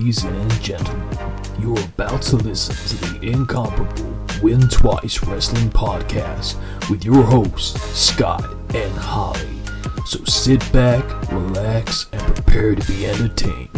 Ladies and gentlemen, you're about to listen to the incomparable Win Twice Wrestling Podcast with your hosts, Scott and Holly. So sit back, relax, and prepare to be entertained.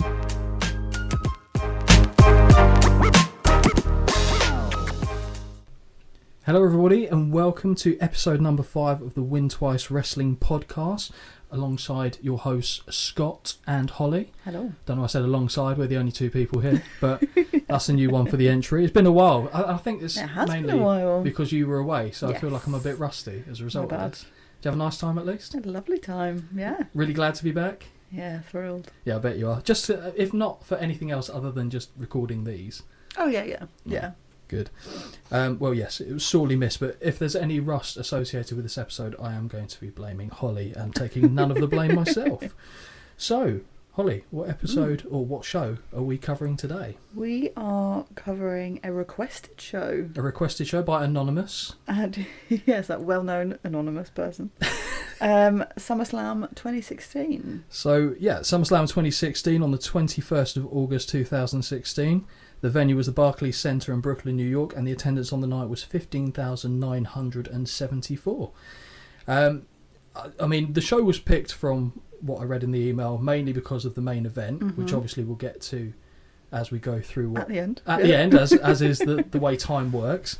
Hello everybody and welcome to episode number 5 of the Win Twice Wrestling Podcast alongside your hosts Scott and Holly. Hello. Don't know why I said alongside, we're the only two people here, but that's a new one for the entry. It's been a while. I think it's mainly because you were away, so yes. I feel like I'm a bit rusty as a result of this. Did you have a nice time at least? I had a lovely time, yeah. Really glad to be back? Yeah, thrilled. Yeah, I bet you are. Just if not for anything else other than just recording these. Oh yeah. Good. Well, yes, it was sorely missed, but if there's any rust associated with this episode, I am going to be blaming Holly and taking none of the blame myself. So, Holly, what episode or what show are we covering today? We are covering a requested show. A requested show by Anonymous. And yes, that well-known anonymous person. SummerSlam 2016. So, yeah, SummerSlam 2016 on the 21st of August 2016. The venue was the Barclays Center in Brooklyn, New York, and the attendance on the night was 15,974. I mean, the show was picked from what I read in the email, mainly because of the main event, which obviously we'll get to as we go through. At the end. The end, as is the way time works.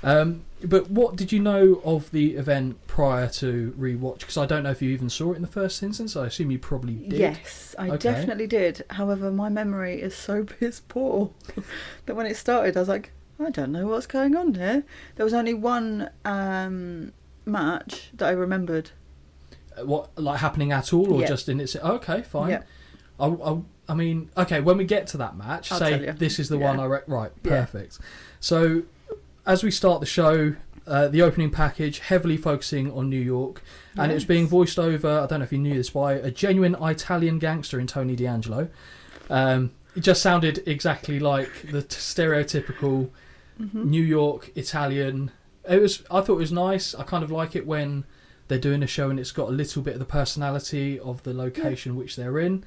But what did you know of the event prior to rewatch? Because I don't know if you even saw it in the first instance. I assume you probably did. Yes, I definitely did. However, my memory is so piss poor that when it started, I was like, I don't know what's going on here. There was only one match that I remembered. What, like happening at all, or just in its? Okay, fine. Yeah. I mean, okay. When we get to that match, say this is the one I right. Perfect. Yeah. So, as we start the show, the opening package heavily focusing on New York, and it was being voiced over, I don't know if you knew this, by a genuine Italian gangster in Tony D'Angelo. It just sounded exactly like the stereotypical New York Italian. I thought it was nice. I kind of like it when they're doing a show and it's got a little bit of the personality of the location which they're in.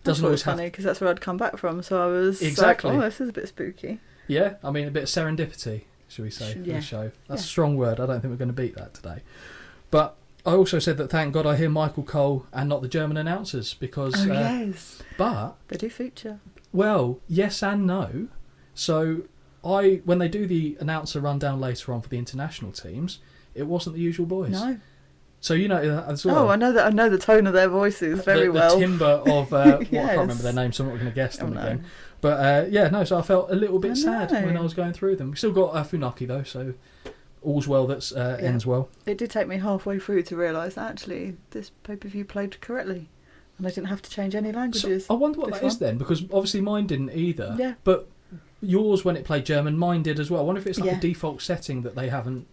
Doesn't always funny because that's where I'd come back from, so I was like, oh, this is a bit spooky. Yeah, I mean, a bit of serendipity, should we say, for the show. That's a strong word. I don't think we're going to beat that today. But I also said that thank God I hear Michael Cole and not the German announcers, because... yes. But... they do feature. Well, yes and no. So, when they do the announcer rundown later on for the international teams, it wasn't the usual voice. No. So you know that as well. Oh, I know the tone of their voices very well. The timbre of well, I can't remember their name, so I'm not going to guess them again. But so I felt a little bit sad when I was going through them. We still got Funaki though, so all's well that ends well. It did take me halfway through to realise that actually this pay-per-view played correctly, and I didn't have to change any languages. So I wonder what that is then, because obviously mine didn't either. Yeah. But yours, when it played German, mine did as well. I wonder if it's like a default setting that they haven't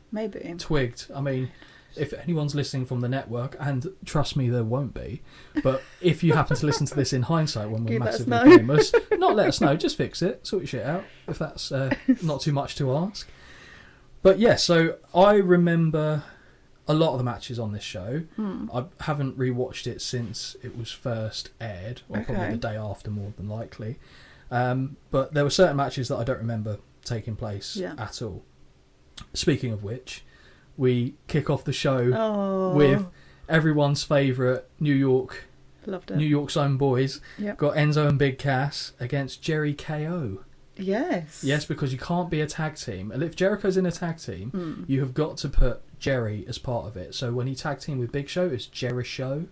twigged. I mean, if anyone's listening from the network, and trust me, there won't be, but if you happen to listen to this in hindsight when we're massively famous, not let us know, just fix it, sort your shit out, if that's not too much to ask. But yeah, so I remember a lot of the matches on this show. I haven't rewatched it since it was first aired, or probably the day after more than likely. But there were certain matches that I don't remember taking place at all. Speaking of which, we kick off the show with everyone's favourite New York's own boys. Yep. Got Enzo and Big Cass against Jerry KO. Yes, because you can't be a tag team. And if Jericho's in a tag team, you have got to put Jerry as part of it. So when he tag teamed with Big Show, it's Jerry Show.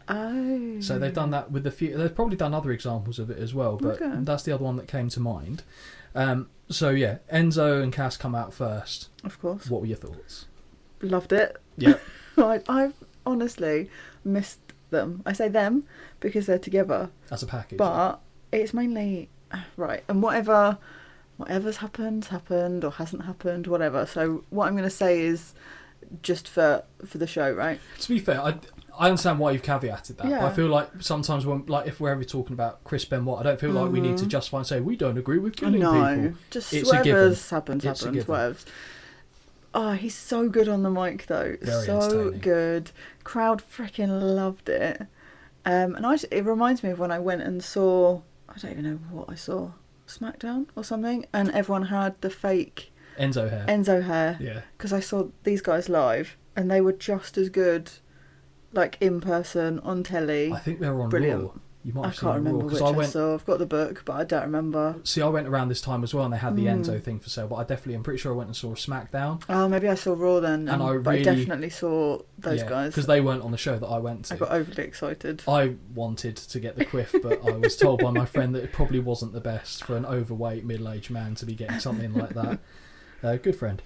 Oh. So they've done that with a few. They've probably done other examples of it as well, but that's the other one that came to mind. So yeah, Enzo and Cass come out first. Of course. What were your thoughts? Loved it. Yeah. I honestly missed them. I say them because they're together as a package, but it's mainly and whatever's happened or hasn't happened, whatever. So what I'm going to say is just for the show, right? To be fair, I understand why you've caveated that. Yeah. But I feel like sometimes when, like, if we're ever talking about Chris Benoit, I don't feel like we need to justify and say we don't agree with killing people. No, just whatever's happens. Whatever. Oh, he's so good on the mic though. Very so good. Crowd freaking loved it. And it reminds me of when I went and saw I don't even know what I saw. SmackDown or something. And everyone had the fake... Enzo hair. Yeah. Because I saw these guys live and they were just as good, like, in person, on telly. I think they were on Brilliant. Raw. You might have I can't remember which I saw. I've got the book, but I don't remember. See, I went around this time as well, and they had the Enzo thing for sale. But I'm pretty sure I went and saw SmackDown. Oh, maybe I saw Raw then. And I definitely saw those guys because they weren't on the show that I went to. I got overly excited. I wanted to get the quiff, but I was told by my friend that it probably wasn't the best for an overweight middle-aged man to be getting something like that. Good friend.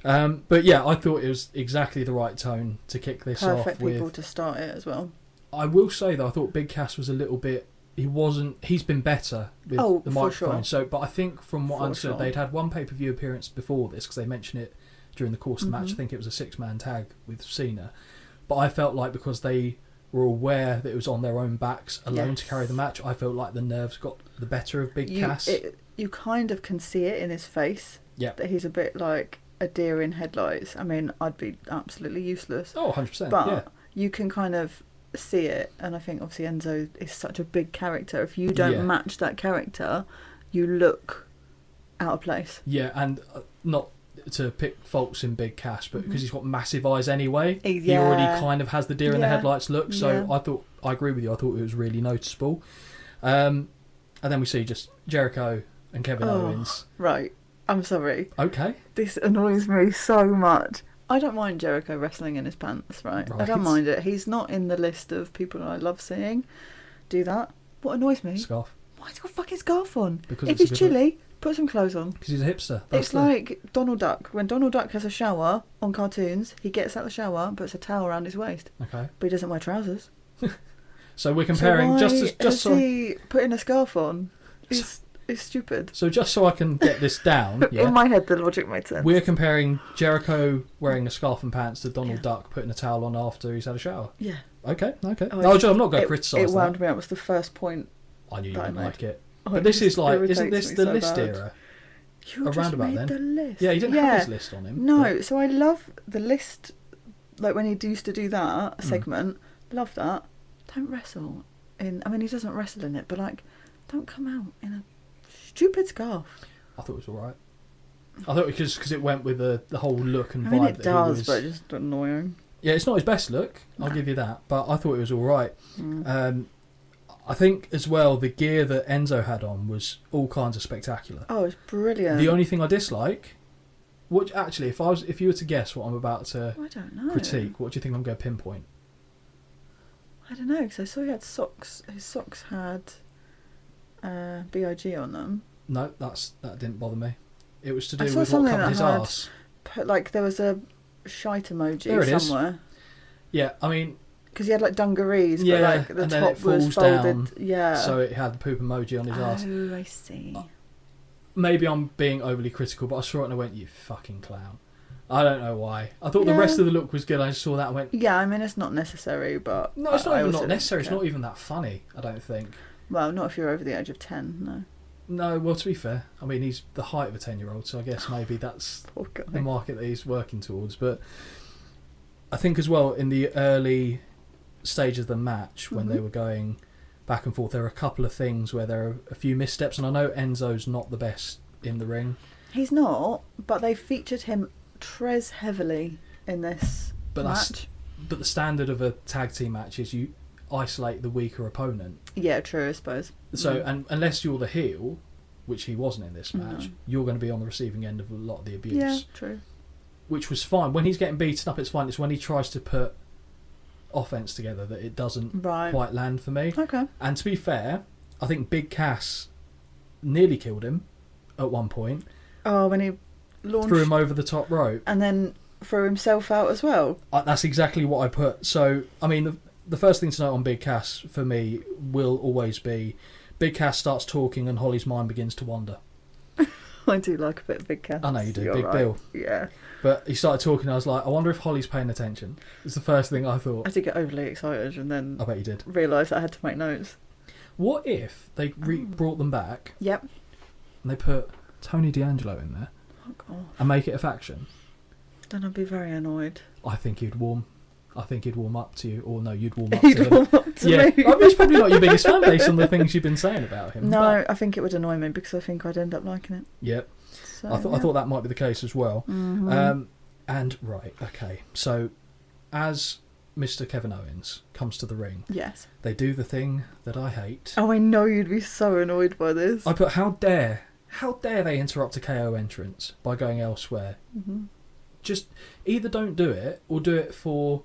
But yeah, I thought it was exactly the right tone to kick this off with. Perfect people to start it as well. I will say though, I thought Big Cass was a little bit. He's been better with the microphone. Sure. So, but I think from what I understood, they'd had one pay-per-view appearance before this because they mentioned it during the course of the match. I think it was a 6-man tag with Cena. But I felt like because they were aware that it was on their own backs alone to carry the match, I felt like the nerves got the better of Big Cass. You kind of can see it in his face. Yeah. That he's a bit like a deer in headlights. I mean, I'd be absolutely useless. Oh, 100%. But you can kind of see it, and I think obviously Enzo is such a big character. If you don't match that character, you look out of place. Yeah, and not to pick faults in Big Cass, but because he's got massive eyes anyway, he already kind of has the deer in the headlights look. So I agree with you. I thought it was really noticeable. And then we see just Jericho and Kevin Owens. Right, I'm sorry. Okay. This annoys me so much. I don't mind Jericho wrestling in his pants, right? I don't mind it. He's not in the list of people I love seeing do that. What annoys me? Scarf. Why has he got a fucking scarf on? Because if he's chilly, put some clothes on. Because he's a hipster. It's like Donald Duck. When Donald Duck has a shower on cartoons, he gets out of the shower and puts a towel around his waist. Okay. But he doesn't wear trousers. So we're comparing he putting a scarf on? It's stupid. So just so I can get this down, in my head the logic made sense. We're comparing Jericho wearing a scarf and pants to Donald Duck putting a towel on after he's had a shower. Yeah. Okay. I'm not going to criticise that. It wound me up. It was the first point. I knew you didn't like it. But this is like, isn't this the list era? You just made the list. Yeah, he didn't have his list on him. No, so I love the list. Like when he used to do that segment, love that. Don't wrestle in. I mean, he doesn't wrestle in it, but like, don't come out in a stupid scarf. I thought it was alright. I thought because it went with the whole look and vibe. I mean, it does, but it's just annoying. Yeah, it's not his best look. I'll give you that, but I thought it was alright. I think as well the gear that Enzo had on was all kinds of spectacular. Oh, it's brilliant. The only thing I dislike, if you were to guess what I'm about to critique, what do you think I'm going to pinpoint? I don't know, because I saw he had socks. His socks had BIG on them. No, that didn't bother me. It was to do with what covered his arse. Like there was a shite emoji somewhere. Yeah, I mean, because he had like dungarees, but like the top was folded. Down, so it had the poop emoji on his arse. Oh, I see. Maybe I'm being overly critical, but I saw it and I went, "You fucking clown." I don't know why. I thought the rest of the look was good. I just saw that and went... Yeah, I mean, it's not necessary, but... No, it's not even not necessary. It's not even that funny, I don't think. Well, not if you're over the age of 10, no. No, well, to be fair, I mean, he's the height of a 10-year-old, so I guess maybe that's the market that he's working towards. But I think as well, in the early stage of the match, when they were going back and forth, there were a couple of things where there are a few missteps, and I know Enzo's not the best in the ring. He's not, but they featured him tres heavily in this match. But the standard of a tag team match is you isolate the weaker opponent. Yeah, true, I suppose. So, and unless you're the heel, which he wasn't in this match, you're going to be on the receiving end of a lot of the abuse. Yeah, true. Which was fine. When he's getting beaten up, it's fine. It's when he tries to put offense together that it doesn't quite land for me. Okay. And to be fair, I think Big Cass nearly killed him at one point. Oh, when he threw him over the top rope. And then threw himself out as well. That's exactly what I put. So, I mean, the first thing to note on Big Cass for me will always be Big Cass starts talking and Holly's mind begins to wander. I do like a bit of Big Cass. I know you do, Big Bill. Yeah. But he started talking and I was like, I wonder if Holly's paying attention. It's the first thing I thought. I did get overly excited and then... I bet you did. Realised I had to make notes. What if they brought them back... Yep. And they put Tony D'Angelo in there... Oh, God. And make it a faction? Then I'd be very annoyed. I think he'd warm. I think he'd warm up to you, or no, you'd warm up He'd to him. warm up to me. It's probably not your biggest fan base on the things you've been saying about him. No, but... I think it would annoy me because I think I'd end up liking it. Yep. So, I thought that might be the case as well. Mm-hmm. And right, okay, so as Mr. Kevin Owens comes to the ring, yes, they do the thing that I hate. Oh, I know you'd be so annoyed by this. I put how dare they interrupt a KO entrance by going elsewhere? Mm-hmm. Just either don't do it or do it for.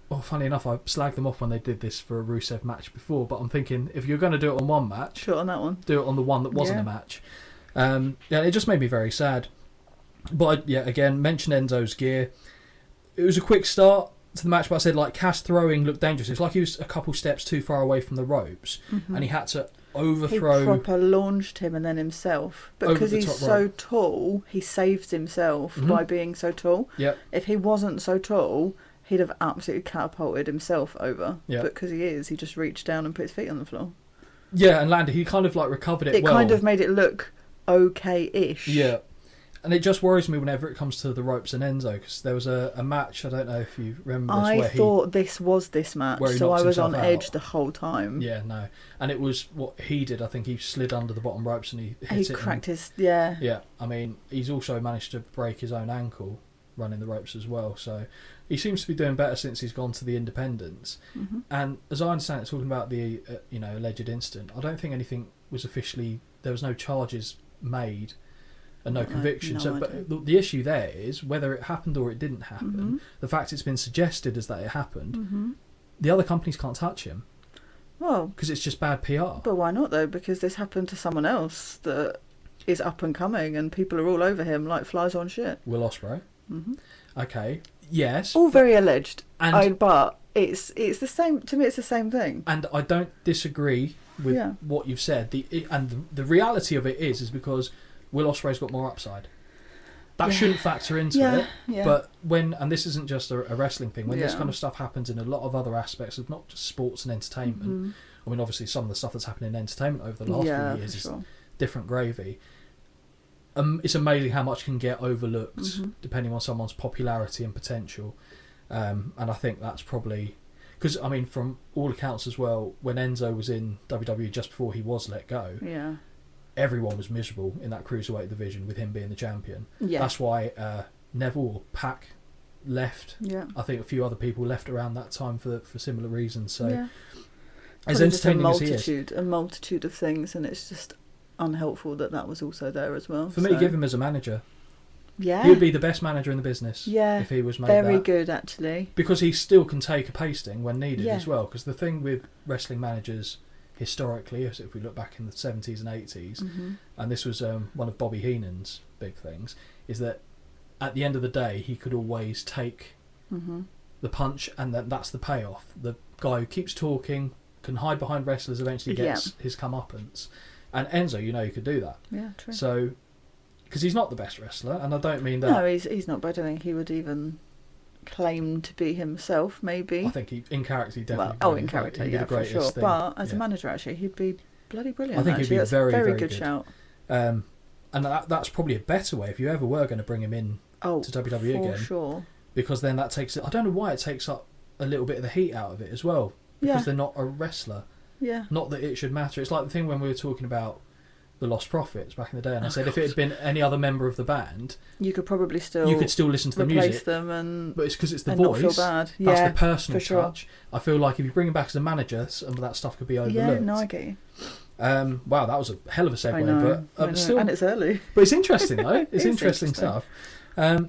Oh, funny enough, I slagged them off when they did this for a Rusev match before, but I'm thinking if you're going to do it on one match, do it on that one. Do it on the one that wasn't a match. It just made me very sad. But again, mention Enzo's gear. It was a quick start to the match, but I said like Cass throwing looked dangerous. It's like he was a couple steps too far away from the ropes, and he had to overthrow. He proper launched him and then himself, but because he's so tall, he saves himself by being so tall. Yep. If he wasn't so tall, he'd have absolutely catapulted himself over. Yep. But because he just reached down and put his feet on the floor. Yeah, and landed. He kind of like recovered it well. It kind of made it look okay-ish. Yeah. And it just worries me whenever it comes to the ropes and Enzo, because there was a match, I don't know if you remember this, I thought this was this match, so I was on edge the whole time. Yeah, no. And it was what he did. I think he slid under the bottom ropes and he hit it. He cracked his... Yeah. Yeah, I mean, he's also managed to break his own ankle running the ropes as well, so he seems to be doing better since he's gone to the independents. Mm-hmm. And as I understand it, talking about the alleged incident, I don't think anything was officially... There was no charges made... and no conviction. But the issue there is whether it happened or it didn't happen. The fact it's been suggested is that it happened. The other companies can't touch him. Well, because it's just bad PR. But why not though? Because this happened to someone else that is up and coming, and people are all over him like flies on shit. Will Ospreay. Okay. Yes. All very alleged. But it's the same. To me, it's the same thing. And I don't disagree with what you've said. The reality of it is because Will Ospreay's got more upside. That shouldn't factor into it. Yeah. But and this isn't just a wrestling thing, when this kind of stuff happens in a lot of other aspects of not just sports and entertainment. I mean, obviously some of the stuff that's happened in entertainment over the last few years is different gravy. It's amazing how much can get overlooked depending on someone's popularity and potential. And I think that's probably... Because, I mean, from all accounts as well, when Enzo was in WWE just before he was let go... Yeah. Everyone was miserable in that cruiserweight division with him being the champion. Yeah. That's why Neville or Pac left. Yeah. I think a few other people left around that time for similar reasons. So, as entertaining as he is, a multitude of things, and it's just unhelpful that was also there as well. For me, give him as a manager. Yeah. He would be the best manager in the business. Yeah. If he was made very good, actually. Because he still can take a pasting when needed as well. Because the thing with wrestling managers... historically, if we look back in the 70s and 80s, and this was one of Bobby Heenan's big things, is that at the end of the day, he could always take the punch, and that's the payoff. The guy who keeps talking, can hide behind wrestlers, eventually gets his comeuppance. And Enzo, he could do that. Yeah, true. So, because he's not the best wrestler, and I don't mean that... No, he's not, but I don't think he would even... claim to be himself, maybe. I think in character he definitely in character, for sure. Thing. But as a manager, actually, he'd be bloody brilliant. I think he'd be that's very, very good shout. And that's probably a better way if you ever were going to bring him in to WWE again. Sure. Because then that takes it. I don't know why it takes up a little bit of the heat out of it as well. Because they're not a wrestler. Yeah. Not that it should matter. It's like the thing when we were talking about the Lost Prophets back in the day, and I said if it had been any other member of the band, you could probably still listen to the music, them, but it's because it's the voice. Not feel bad. That's the personal touch. I feel like if you bring him back as a manager, some of that stuff could be overlooked. Yeah, no, I get you. Wow, that was a hell of a segue, but still, and it's early. But it's interesting though. It's interesting stuff. So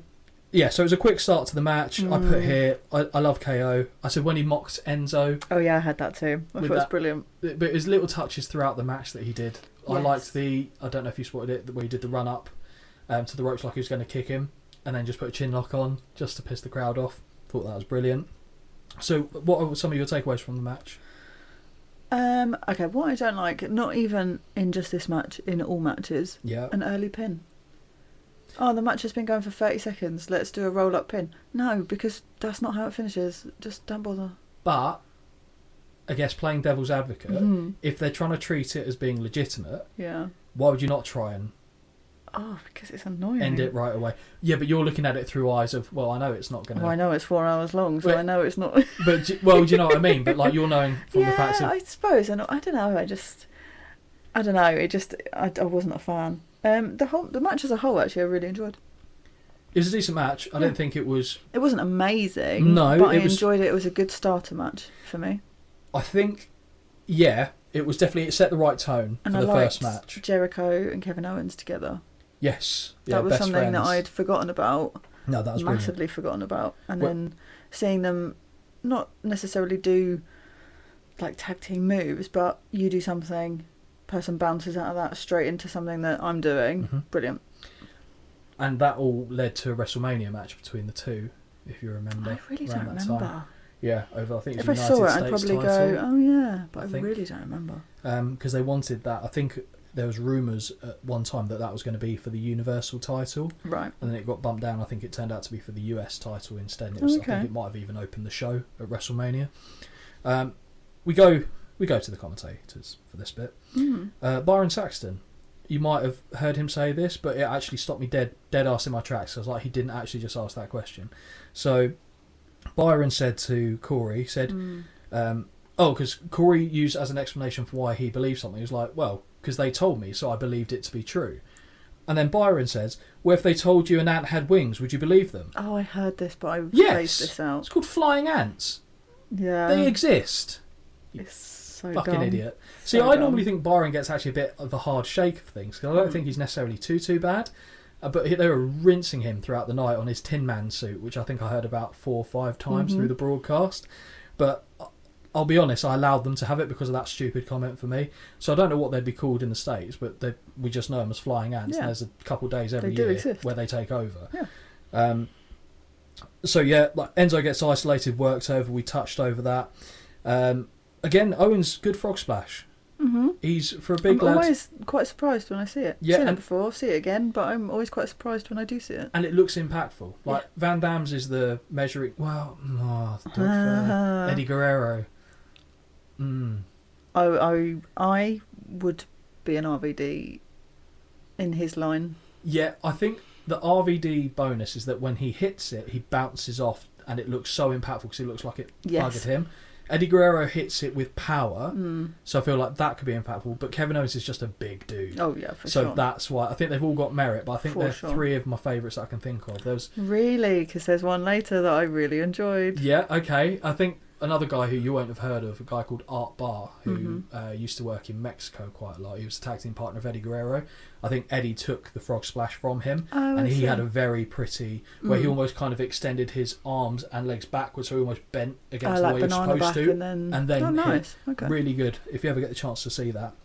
it was a quick start to the match. I put here, I love KO. I said when he mocked Enzo. Oh yeah, I had that too. I thought it was brilliant. But his little touches throughout the match that he did. Yes. I liked I don't know if you spotted it, where he did the run up to the ropes like he was going to kick him, and then just put a chin lock on just to piss the crowd off. Thought that was brilliant. So what are some of your takeaways from the match? Okay, what I don't like, not even in just this match, in all matches, an early pin. Oh, the match has been going for 30 seconds. Let's do a roll-up pin. No, because that's not how it finishes. Just don't bother. But, I guess playing devil's advocate, if they're trying to treat it as being legitimate, why would you not try and Oh, because it's annoying. End it right away. Yeah, but you're looking at it through eyes of, well, I know it's not going to... Well, I know it's 4 hours long, so I know it's not... But, well, do you know what I mean? But, like, you're knowing from the facts of... I suppose. I don't know. I don't know. I wasn't a fan. The match as a whole, actually, I really enjoyed. It was a decent match. I don't think it was... It wasn't amazing. No, but I enjoyed it. It was a good starter match for me. I think, yeah, it was definitely... It set the right tone for the first match. Jericho and Kevin Owens together. Yes. That was something that I'd forgotten about. No, that was massively forgotten about. And then seeing them not necessarily do like tag team moves, but you do something, person bounces out of that straight into something that I'm doing. Mm-hmm. Brilliant. And that all led to a WrestleMania match between the two, if you remember. I really don't remember. Time. Yeah, over I think it was United States. If I saw it, I'd probably go, oh yeah, but I really don't remember. Because they wanted that. I think there was rumours at one time that was going to be for the Universal title. Right. And then it got bumped down. I think it turned out to be for the US title instead. I think it might have even opened the show at WrestleMania. We go to the commentators for this bit. Byron Saxton. You might have heard him say this, but it actually stopped me dead ass in my tracks. I was like, he didn't actually just ask that question. So Byron said to Corey, because Corey used as an explanation for why he believed something. He was like, well, because they told me, so I believed it to be true. And then Byron says, well, if they told you an ant had wings, would you believe them? Oh, I heard this, but I spaced this out. It's called flying ants. Yeah. They exist. It's so fucking dumb. Idiot. See, I normally think Byron gets actually a bit of a hard shake of things, because I don't think he's necessarily too bad. But they were rinsing him throughout the night on his Tin Man suit, which I think I heard about 4 or 5 times through the broadcast. But I'll be honest, I allowed them to have it because of that stupid comment for me. So I don't know what they'd be called in the States, but we just know them as flying ants. Yeah. And there's a couple of days every year where they take over. Yeah. So yeah, like Enzo gets isolated, worked over. We touched over that. Again, Owens, good frog splash. Mm-hmm. He's for a big lad. I'm always quite surprised when I see it. Yeah, I've seen it before, see it again, but I'm always quite surprised when I do see it. And it looks impactful. Like Van Damme's is the measuring. Well, Eddie Guerrero. I would be an RVD in his line. Yeah, I think the RVD bonus is that when he hits it, he bounces off, and it looks so impactful because it looks like it buggered him. Eddie Guerrero hits it with power, so I feel like that could be impactful. But Kevin Owens is just a big dude. Oh yeah, for sure. So that's why I think they've all got merit. But I think they're 3 of my favourites that I can think of. Really, because there's one later that I really enjoyed. Yeah, okay. I think another guy who you won't have heard of, a guy called Art Barr, who used to work in Mexico quite a lot. He was a tag team partner of Eddie Guerrero. I think Eddie took the frog splash from him, and he had a very pretty, where he almost kind of extended his arms and legs backwards, so he almost bent against the way he was supposed to. And then nice. Okay. Really good. If you ever get the chance to see that.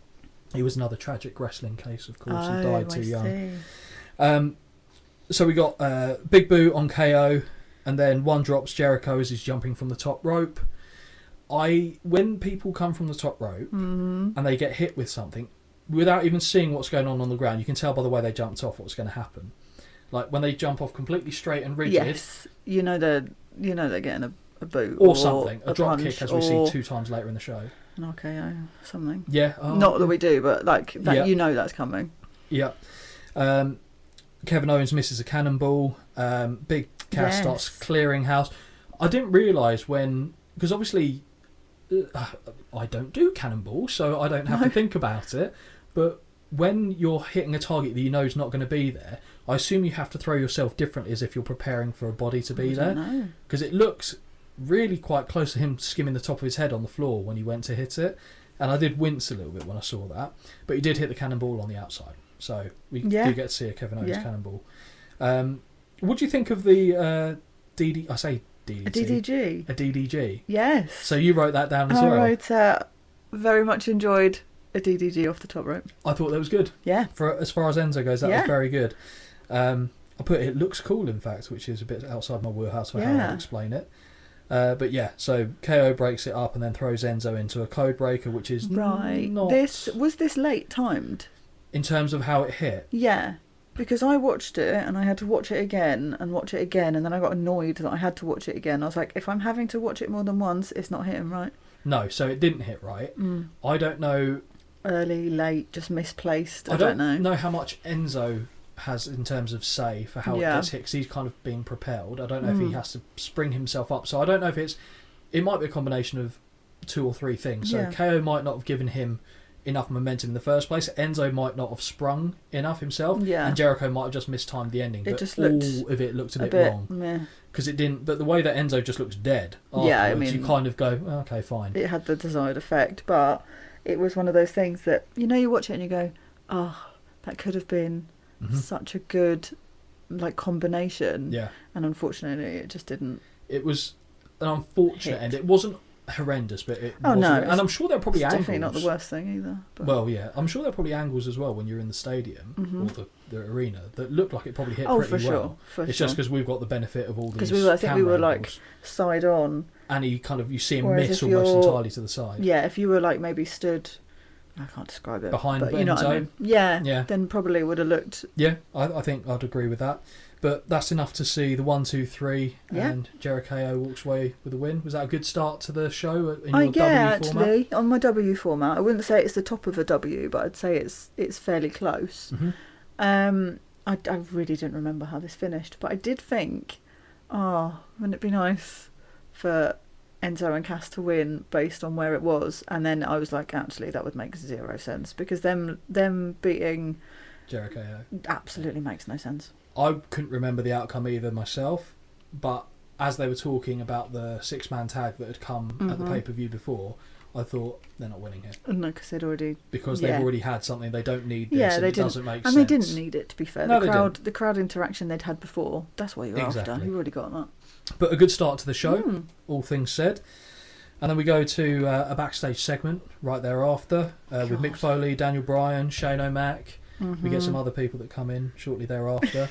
He was another tragic wrestling case, of course. He died too young. So we got Big Boo on KO. And then one drops Jericho as he's jumping from the top rope. When people come from the top rope and they get hit with something, without even seeing what's going on the ground, you can tell by the way they jumped off what's going to happen. Like when they jump off completely straight and rigid. Yes, you know they're getting a boot or something, a drop kick, as we see 2 times later in the show. An RKO, something. Yeah, not that we do, but like that, you know that's coming. Yeah. Kevin Owens misses a cannonball. Big Cass starts clearing house. I didn't realise because obviously I don't do cannonballs, so I don't have to think about it. But when you're hitting a target that you know is not going to be there, I assume you have to throw yourself differently as if you're preparing for a body to be there. Because it looks really quite close to him skimming the top of his head on the floor when he went to hit it. And I did wince a little bit when I saw that. But he did hit the cannonball on the outside. So we do get to see a Kevin Owens cannonball. What do you think of the DD? I say DDT. A DDG. A DDG. Yes. So you wrote that down as well. I wrote, very much enjoyed a DDG off the top rope. I thought that was good. Yeah. For as far as Enzo goes, that was very good. I put it looks cool, in fact, which is a bit outside my wheelhouse for how I'd explain it. But yeah, so KO breaks it up and then throws Enzo into a code breaker, which is not... Was this late timed? In terms of how it hit? Yeah. Because I watched it and I had to watch it again, and then I got annoyed that I had to watch it again. I was like, if I'm having to watch it more than once, it's not hitting right. No, so it didn't hit right. I don't know... Early, late, just misplaced. I don't know how much Enzo has in terms of say for how it gets hit, 'cause he's kind of being propelled. I don't know if he has to spring himself up. So I don't know if it might be a combination of 2 or 3 things. So KO might not have given him enough momentum in the first place. Enzo might not have sprung enough himself, and Jericho might have just mistimed the ending. But all of it looked a bit wrong because it didn't. But the way that Enzo just looks dead afterwards, you kind of go, okay, fine. It had the desired effect, but it was one of those things that you watch it and you go, oh, that could have been such a good combination. And unfortunately, it just didn't. It was an unfortunate end. It wasn't horrendous, but it wasn't. No, and I'm sure there are probably angles. Definitely not the worst thing either. But. Well, yeah, I'm sure there are probably angles as well when you're in the stadium or the arena that look like it probably hit pretty well. It's just because we've got the benefit of all these. Because I think we were side on, and you see him miss almost entirely to the side. Yeah, if you were maybe stood. I can't describe it. Behind but you know what I mean? Yeah. Then probably it would have looked. Yeah, I think I'd agree with that. But that's enough to see the 1, 2, 3, and Jericho walks away with a win. Was that a good start to the show in your W format? Actually, on my W format, I wouldn't say it's the top of a W, but I'd say it's fairly close. I really didn't remember how this finished, but I did think, wouldn't it be nice for Enzo and Cass to win based on where it was? And then I was like, actually, that would make 0 sense because them beating Jericho absolutely makes no sense. I couldn't remember the outcome either myself, but as they were talking about the 6-man tag that had come at the pay-per-view before, I thought they're not winning it. No, because they'd already... Because they've already had something, they don't need this, and it doesn't make sense. And they didn't need it, to be fair. The crowd interaction they'd had before, that's what you're after. You've already got that. But a good start to the show, all things said. And then we go to a backstage segment right thereafter with Mick Foley, Daniel Bryan, Shane O'Mac. We get some other people that come in shortly thereafter.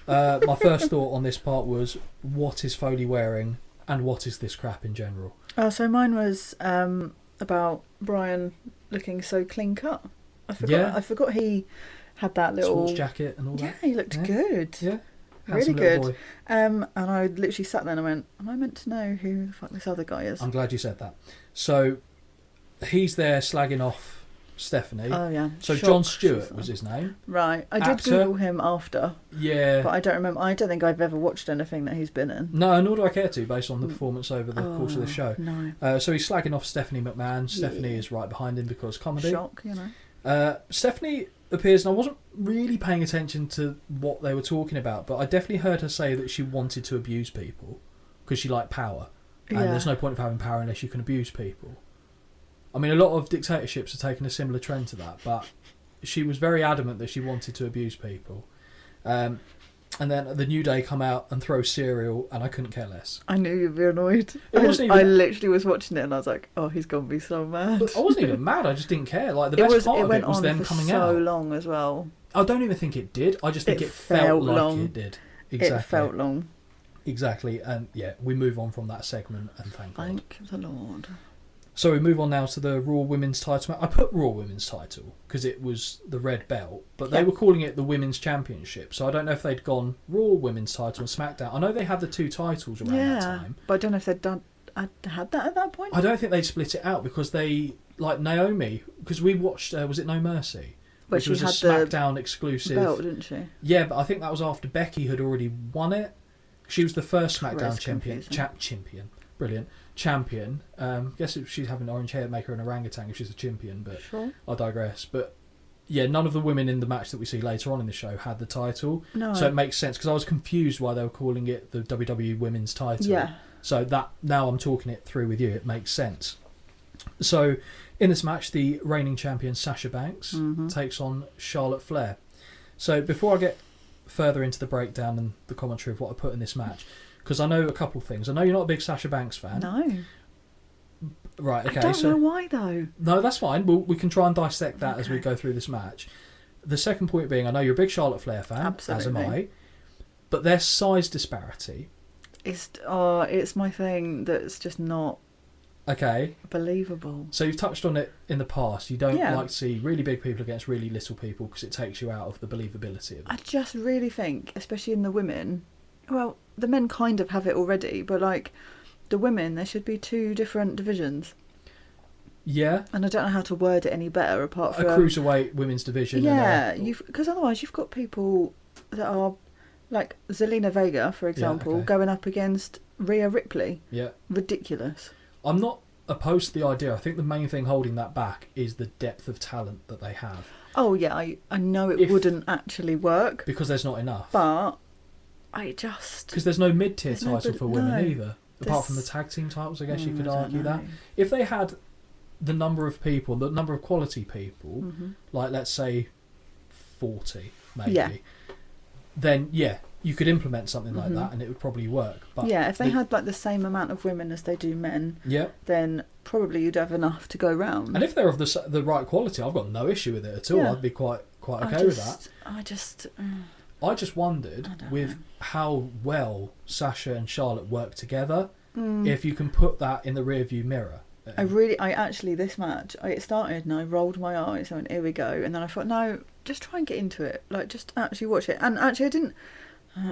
My first thought on this part was, what is Foley wearing and what is this crap in general? So mine was about Bryan looking so clean cut. I forgot he had that little... sports jacket and all that. Yeah, he looked good. Yeah. Really good. And I literally sat there and I went, am I meant to know who the fuck this other guy is? I'm glad you said that. So he's there slagging off Stephanie. Oh yeah. So Jon Stewart was his name. Right. I did Google him after. Yeah. But I don't remember. I don't think I've ever watched anything that he's been in. No, nor do I care to, based on the performance over the course of the show. No. So he's slagging off Stephanie McMahon. Stephanie is right behind him because comedy. Shock, Stephanie appears, and I wasn't really paying attention to what they were talking about, but I definitely heard her say that she wanted to abuse people because she liked power. And there's no point of having power unless you can abuse people. I mean, a lot of dictatorships have taken a similar trend to that, but she was very adamant that she wanted to abuse people. And then the New Day come out and throw cereal, and I couldn't care less. I knew you'd be annoyed. I literally was watching it, and I was like, "Oh, he's gonna be so mad." But I wasn't even mad. I just didn't care. Like the best part of it was them coming out. It went on for so long as well. I don't even think it did. I just think it felt like long. It did. Exactly. It felt long. Exactly, and we move on from that segment, and thank God. Thank the Lord. So we move on now to the Raw Women's title. I put Raw Women's title because it was the red belt, but they were calling it the Women's Championship. So I don't know if they'd gone Raw Women's title and SmackDown. I know they had the 2 titles around that time. But I don't know if they'd had that at that point. I don't think they'd split it out because they, like Naomi, because we watched, was it No Mercy? Which was a SmackDown exclusive belt, didn't she? Yeah, but I think that was after Becky had already won it. She was the first SmackDown champion. Guess if she's having orange hair, make her an orangutan if she's a champion, but sure. I digress. But yeah, none of the women in the match that we see later on in the show had the title. No. So it makes sense, because I was confused why they were calling it the WWE Women's title. Yeah. So that, now I'm talking it through with you, it makes sense. So in this match, the reigning champion Sasha Banks takes on Charlotte Flair. So before I get further into the breakdown and the commentary of what I put in this match, because I know a couple of things. I know you're not a big Sasha Banks fan. No. Right, okay. I don't know why, though. No, that's fine. We can try and dissect that as we go through this match. The second point being, I know you're a big Charlotte Flair fan, absolutely, as am I, but their size disparity... It's my thing that's just not believable. So you've touched on it in the past. You don't like to see really big people against really little people because it takes you out of the believability of it. I just really think, especially in the women... Well, the men kind of have it already, but like the women, there should be 2 different divisions. Yeah. And I don't know how to word it any better apart from... a cruiserweight women's division. Yeah, because otherwise you've got people that are, like Zelina Vega, for example, going up against Rhea Ripley. Yeah. Ridiculous. I'm not opposed to the idea. I think the main thing holding that back is the depth of talent that they have. Oh, yeah, I know it wouldn't actually work. Because there's not enough. But I just... Because there's no mid-tier title for women either. Apart from the tag team titles, I guess you could argue that. If they had the number of people, the number of quality people, like let's say 40 maybe, then you could implement something like that and it would probably work. But if they had like the same amount of women as they do men, then probably you'd have enough to go round. And if they're of the right quality, I've got no issue with it at all. I'd be quite okay with that. I just wondered with how well Sasha and Charlotte work together, if you can put that in the rearview mirror. I actually, this match, it started and I rolled my eyes and went, here we go. And then I thought, no, just try and get into it. Like, just actually watch it. And actually, I didn't...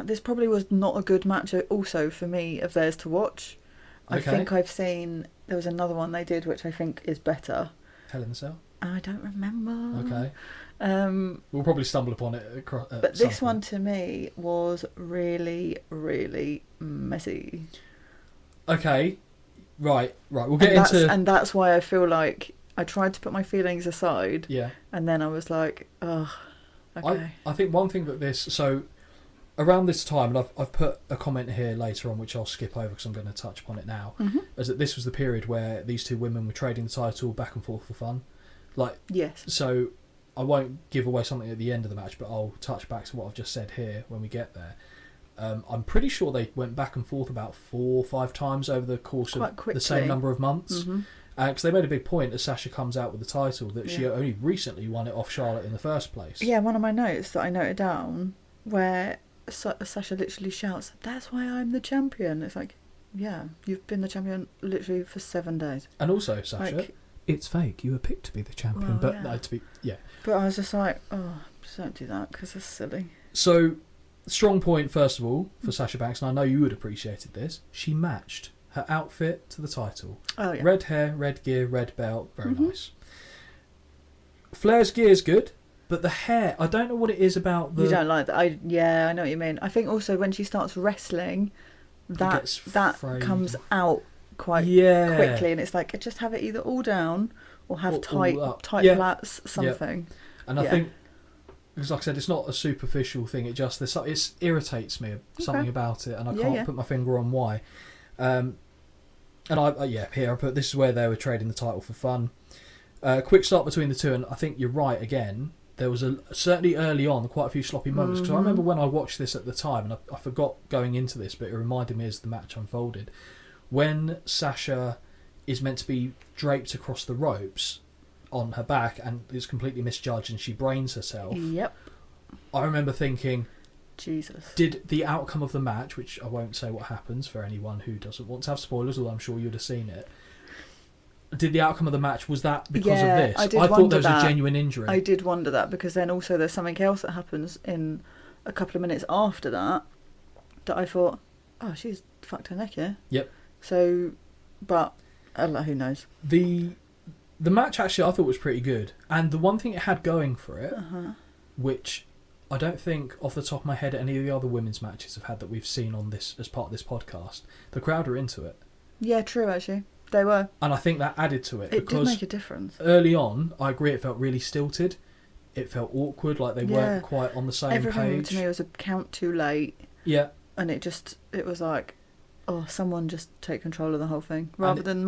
this probably was not a good match also for me of theirs to watch. I think I've seen... There was another one they did which I think is better. Hell in the Cell? I don't remember. Okay. We'll probably stumble upon it. But this one to me was really, really messy. Okay. Right. We'll get into... And that's why I feel like I tried to put my feelings aside. Yeah. And then I was like, oh, okay. I think one thing that this... So, around this time, and I've put a comment here later on, which I'll skip over because I'm going to touch upon it now, is that this was the period where these two women were trading the title back and forth for fun. Like, yes. So, I won't give away something at the end of the match, but I'll touch back to what I've just said here when we get there. I'm pretty sure they went back and forth about 4 or 5 times over the course of the same number of months. Because they made a big point as Sasha comes out with the title that she only recently won it off Charlotte in the first place. Yeah, one of my notes that I noted down where Sasha literally shouts, "That's why I'm the champion." It's like, yeah, you've been the champion literally for 7 days. And also, Sasha, it's fake. You were picked to be the champion, but But I was just like, oh, just don't do that because it's silly. So... Strong point, first of all, for Sasha Banks, and I know you would have appreciated this. She matched her outfit to the title. Oh, yeah. Red hair, red gear, red belt. Very nice. Flair's gear is good, but the hair, I don't know what it is about the... You don't like that? I know what you mean. I think also when she starts wrestling, that comes out quite quickly, and it's like, just have it either all down or have tight plaits, something. Yep. And I think... Because like I said, it's not a superficial thing. It irritates me something about it, and I can't put my finger on why. And here I put this is where they were trading the title for fun. Quick start between the two, and I think you're right again. There was certainly early on quite a few sloppy moments because I remember when I watched this at the time, and I forgot going into this, but it reminded me as the match unfolded when Sasha is meant to be draped across the ropes on her back and is completely misjudged and she brains herself. Yep. I remember thinking, Jesus. Did the outcome of the match, which I won't say what happens for anyone who doesn't want to have spoilers, although I'm sure you'd have seen it, did the outcome of the match, was that because of this? I thought there was a genuine injury. I did wonder that because then also there's something else that happens in a couple of minutes after that I thought, oh, she's fucked her neck here. Yep. So, but who knows? The match actually I thought was pretty good, and the one thing it had going for it, which I don't think off the top of my head any of the other women's matches have had that we've seen on this as part of this podcast, the crowd are into it. Yeah, true actually. They were. And I think that added to it. It did make a difference. Early on, I agree it felt really stilted. It felt awkward, like they weren't quite on the same page. Everything to me was a count too late. Yeah. And it was like, oh, someone just take control of the whole thing. Rather than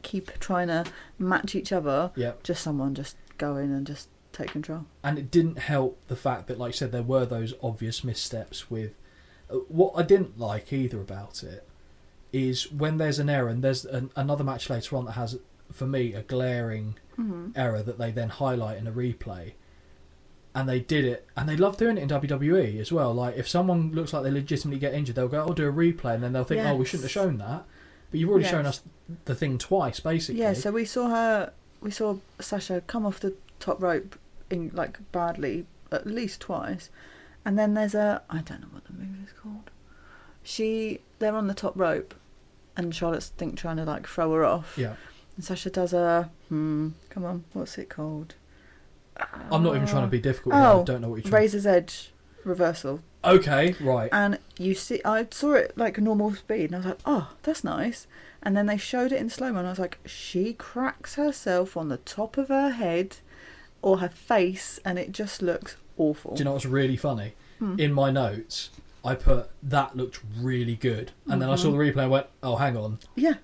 keep trying to match each other, just someone just go in and just take control. And it didn't help the fact that, like I said, there were those obvious missteps with... what I didn't like either about it is when there's an error, and there's another match later on that has, for me, a glaring error that they then highlight in a replay. And they did it, and they love doing it in WWE as well. Like, if someone looks like they legitimately get injured, they'll go, "I'll do a replay," and then they'll think, "Oh, we shouldn't have shown that." But you've already shown us the thing twice, basically. Yeah, so we saw Sasha come off the top rope in badly at least twice, and then there's I don't know what the move is called. They're on the top rope, and Charlotte's trying to throw her off. Yeah. And Sasha does a come on, what's it called? I'm not even trying to be difficult here. I don't know what you're trying. Razor's Edge reversal. Okay, right. And I saw it like normal speed, and I was like, oh, that's nice. And then they showed it in slow-mo, and I was like, she cracks herself on the top of her head or her face, and it just looks awful. Do you know what's really funny? In my notes, I put, that looked really good. And then I saw the replay and went, oh, hang on. Yeah.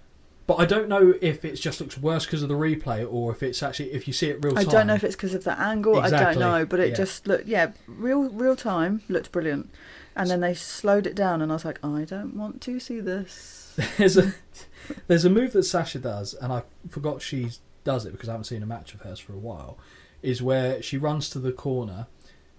But I don't know if it just looks worse because of the replay, or if it's actually, if you see it real time. I don't know if it's because of the angle. Exactly. I don't know, but it just looked, real time looked brilliant. And then they slowed it down, and I was like, I don't want to see this. There's a move that Sasha does, and I forgot she does it because I haven't seen a match of hers for a while, is where she runs to the corner,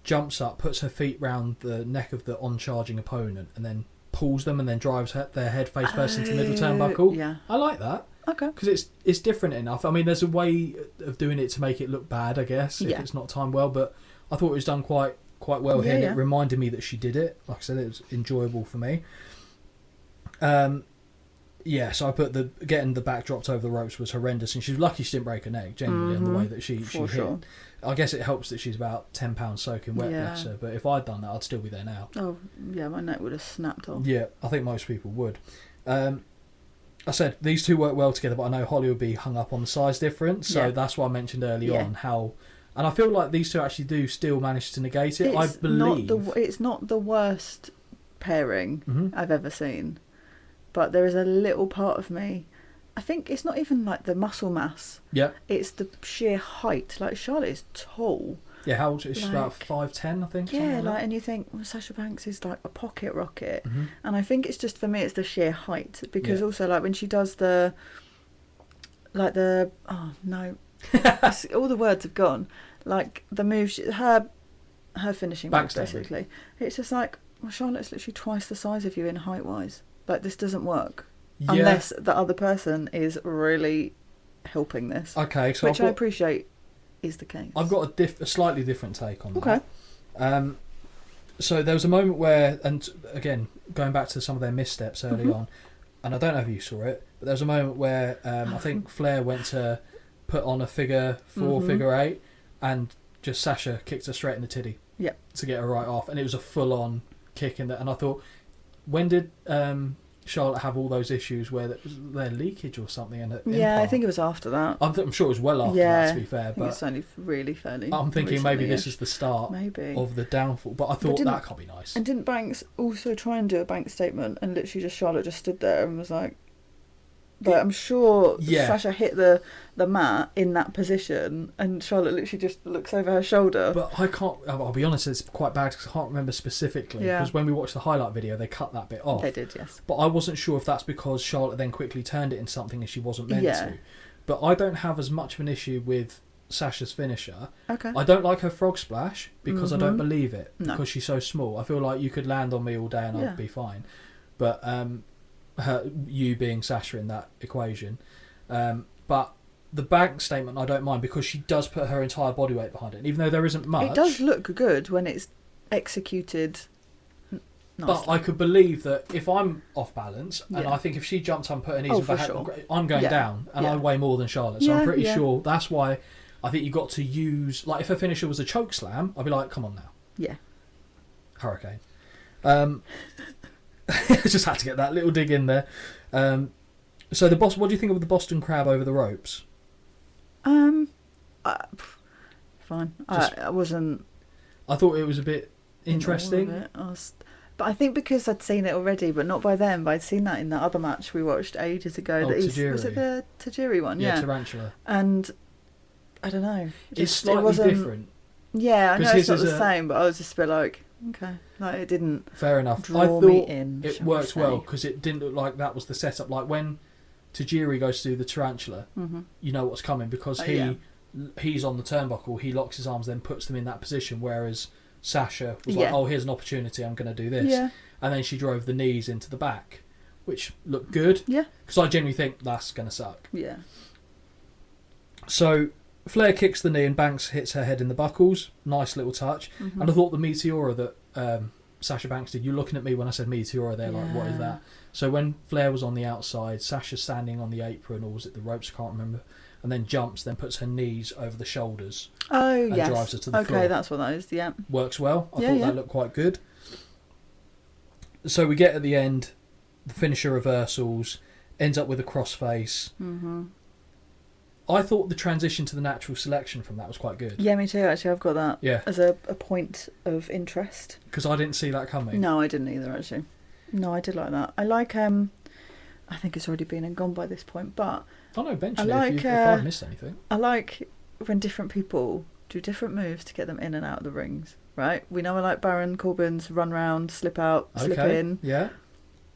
jumps up, puts her feet round the neck of the on-charging opponent, and then pulls them and then drives their head face first into the middle turnbuckle. Yeah. I like that. Okay. Because it's different enough. I mean, there's a way of doing it to make it look bad, I guess, if it's not timed well, but I thought it was done quite well here, and it reminded me that she did it. Like I said, it was enjoyable for me. So I put getting the back dropped over the ropes was horrendous, and she was lucky she didn't break her neck, genuinely, in the way that she hit. I guess it helps that she's about 10 pounds soaking wet, bless her, but if I'd done that, I'd still be there now. Oh, yeah, my neck would have snapped off. Yeah, I think most people would. I said these two work well together, but I know Holly would be hung up on the size difference, so that's why I mentioned early on how... And I feel like these two actually do still manage to negate it, I believe. It's not the worst pairing I've ever seen, but there is a little part of me... I think it's not even like the muscle mass. Yeah. It's the sheer height. Like, Charlotte is tall. Yeah, how old is she? She's about 5'10", I think. Yeah, and you think, well, Sasha Banks is like a pocket rocket. And I think it's just, for me, it's the sheer height. Because also, like, when she does oh, no. All the words have gone. Like, the move, her finishing move, basically. It's just like, well, Charlotte's literally twice the size of you in height-wise. Like, this doesn't work. Yeah. Unless the other person is really helping this. Okay, so which I appreciate is the case. I've got a slightly different take on that. Okay. So there was a moment where, and again, going back to some of their missteps early on, and I don't know if you saw it, but there was a moment where I think Flair went to put on a figure 4, figure 8, and just Sasha kicked her straight in the titty to get her right off, and it was a full-on kick in there. And I thought, when did... Charlotte have all those issues where there was their leakage or something in it. I think it was after that. I'm sure it was well after that, to be fair. But it's only really fairly. I'm thinking maybe this is the start of the downfall. But I thought that can't be nice. And didn't Banks also try and do a bank statement, and literally just Charlotte just stood there and was like, but I'm sure Sasha hit the mat in that position, and Charlotte literally just looks over her shoulder. But I can't... I'll be honest, it's quite bad because I can't remember specifically. Because when we watched the highlight video, they cut that bit off. They did, yes. But I wasn't sure if that's because Charlotte then quickly turned it into something and she wasn't meant to. But I don't have as much of an issue with Sasha's finisher. Okay. I don't like her frog splash because I don't believe it. No. Because she's so small. I feel like you could land on me all day and I'd be fine. But... you being Sasha in that equation, but the bank statement I don't mind because she does put her entire body weight behind it, and even though there isn't much, it does look good when it's executed nicely. But I could believe that if I'm off balance, and I think if she jumps on put her knees back, I'm going down, and I weigh more than Charlotte, so I'm pretty sure that's why I think you got to use, like, if her finisher was a choke slam, I'd be like, come on now, Hurricane. Just had to get that little dig in there. So what do you think of the Boston Crab over the ropes? Fine. I wasn't... I thought it was a bit interesting. But I think because I'd seen it already, but not by then, but I'd seen that in that other match we watched ages ago. Was it the Tajiri one? Yeah, Tarantula. And I don't know. It's slightly different. Yeah, I know it's not the same, but I was just a bit like... Okay, like it didn't. Fair enough. I thought it worked well because it didn't look like that was the setup. Like when Tajiri goes to do the tarantula, you know what's coming because he's on the turnbuckle. He locks his arms, then puts them in that position. Whereas Sasha was like, "Oh, here's an opportunity. I'm going to do this," and then she drove the knees into the back, which looked good. Yeah, because I genuinely think that's going to suck. Yeah. So. Flair kicks the knee and Banks hits her head in the buckles. Nice little touch. And I thought the Meteora that Sasha Banks did. You're looking at me when I said Meteora there, like, what is that? So when Flair was on the outside, Sasha's standing on the apron, or was it the ropes? I can't remember. And then jumps, then puts her knees over the shoulders. Oh, and drives her to the floor. Okay, that's what that is, yeah. Works well. I thought that looked quite good. So we get at the end, the finisher reversals, ends up with a crossface. Mm-hmm. I thought the transition to the natural selection from that was quite good. Yeah, me too, actually. I've got that as a point of interest. Because I didn't see that coming. No, I didn't either, actually. No, I did like that. I like, I think it's already been and gone by this point, but... Oh no, eventually, if I've missed anything. I like when different people do different moves to get them in and out of the rings, right? We know I like Baron Corbin's run round, slip out, slip in. Yeah.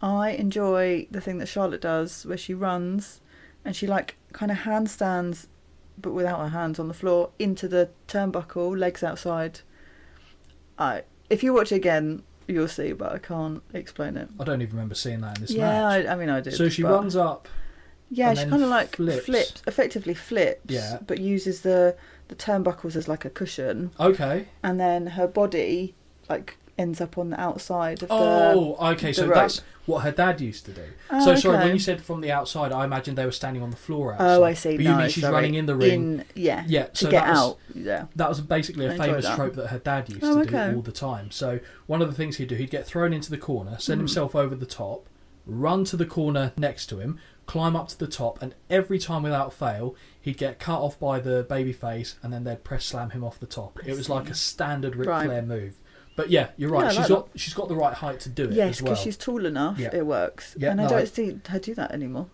I enjoy the thing that Charlotte does where she runs and she like kind of handstands, but without her hands on the floor, into the turnbuckle, legs outside. If you watch it again, you'll see, but I can't explain it. I don't even remember seeing that in this match. Yeah, I mean I did. So she runs up. Yeah, she kind of like flips, effectively flips, but uses the turnbuckles as like a cushion. Okay. And then her body like ends up on the outside of so rope. That's what her dad used to do. Sorry, when you said from the outside, I imagined they were standing on the floor outside. Oh, I see. But you mean she's running in the ring? To get out. Yeah. That was basically a famous trope that her dad used to do all the time. So one of the things he'd do, he'd get thrown into the corner, send himself over the top, run to the corner next to him, climb up to the top, and every time without fail he'd get cut off by the babyface and then they'd press slam him off the top. It was like a standard Ric Flair move. But yeah, you're right. She's got the right height to do it. Yes, as well. Because she's tall enough. It works. Yeah, and I don't see her do that anymore.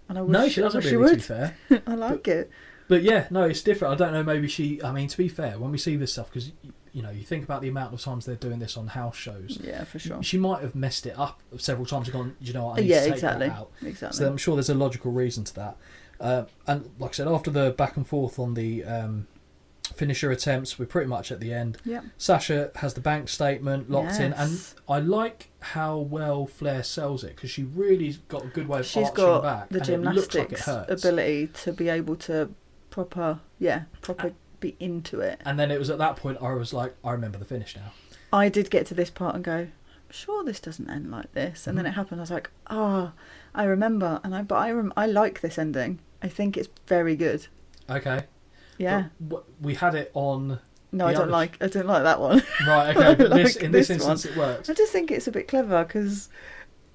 And I wish, no, she doesn't really. To be fair, I like it. But yeah, no, it's different. I don't know. Maybe she. I mean, to be fair, when we see this stuff, because you think about the amount of times they're doing this on house shows. Yeah, for sure. She might have messed it up several times and gone, you know what, I need to take that out. Exactly. So I'm sure there's a logical reason to that. And like I said, after the back and forth on the finisher attempts, we're pretty much at the end. Yep. Sasha has the bank statement locked in, and I like how well Flair sells it because she really's got a good way of arching back. She's got the gymnastics ability to be able to proper be into it. And then it was at that point I was like, I remember the finish now. I did get to this part and go, I'm sure this doesn't end like this. And then it happened. I was like, I remember. And I like this ending. I think it's very good. Okay. Yeah. But we had it on. No, I don't like that one. Right. Okay. But in this instance, it works. I just think it's a bit clever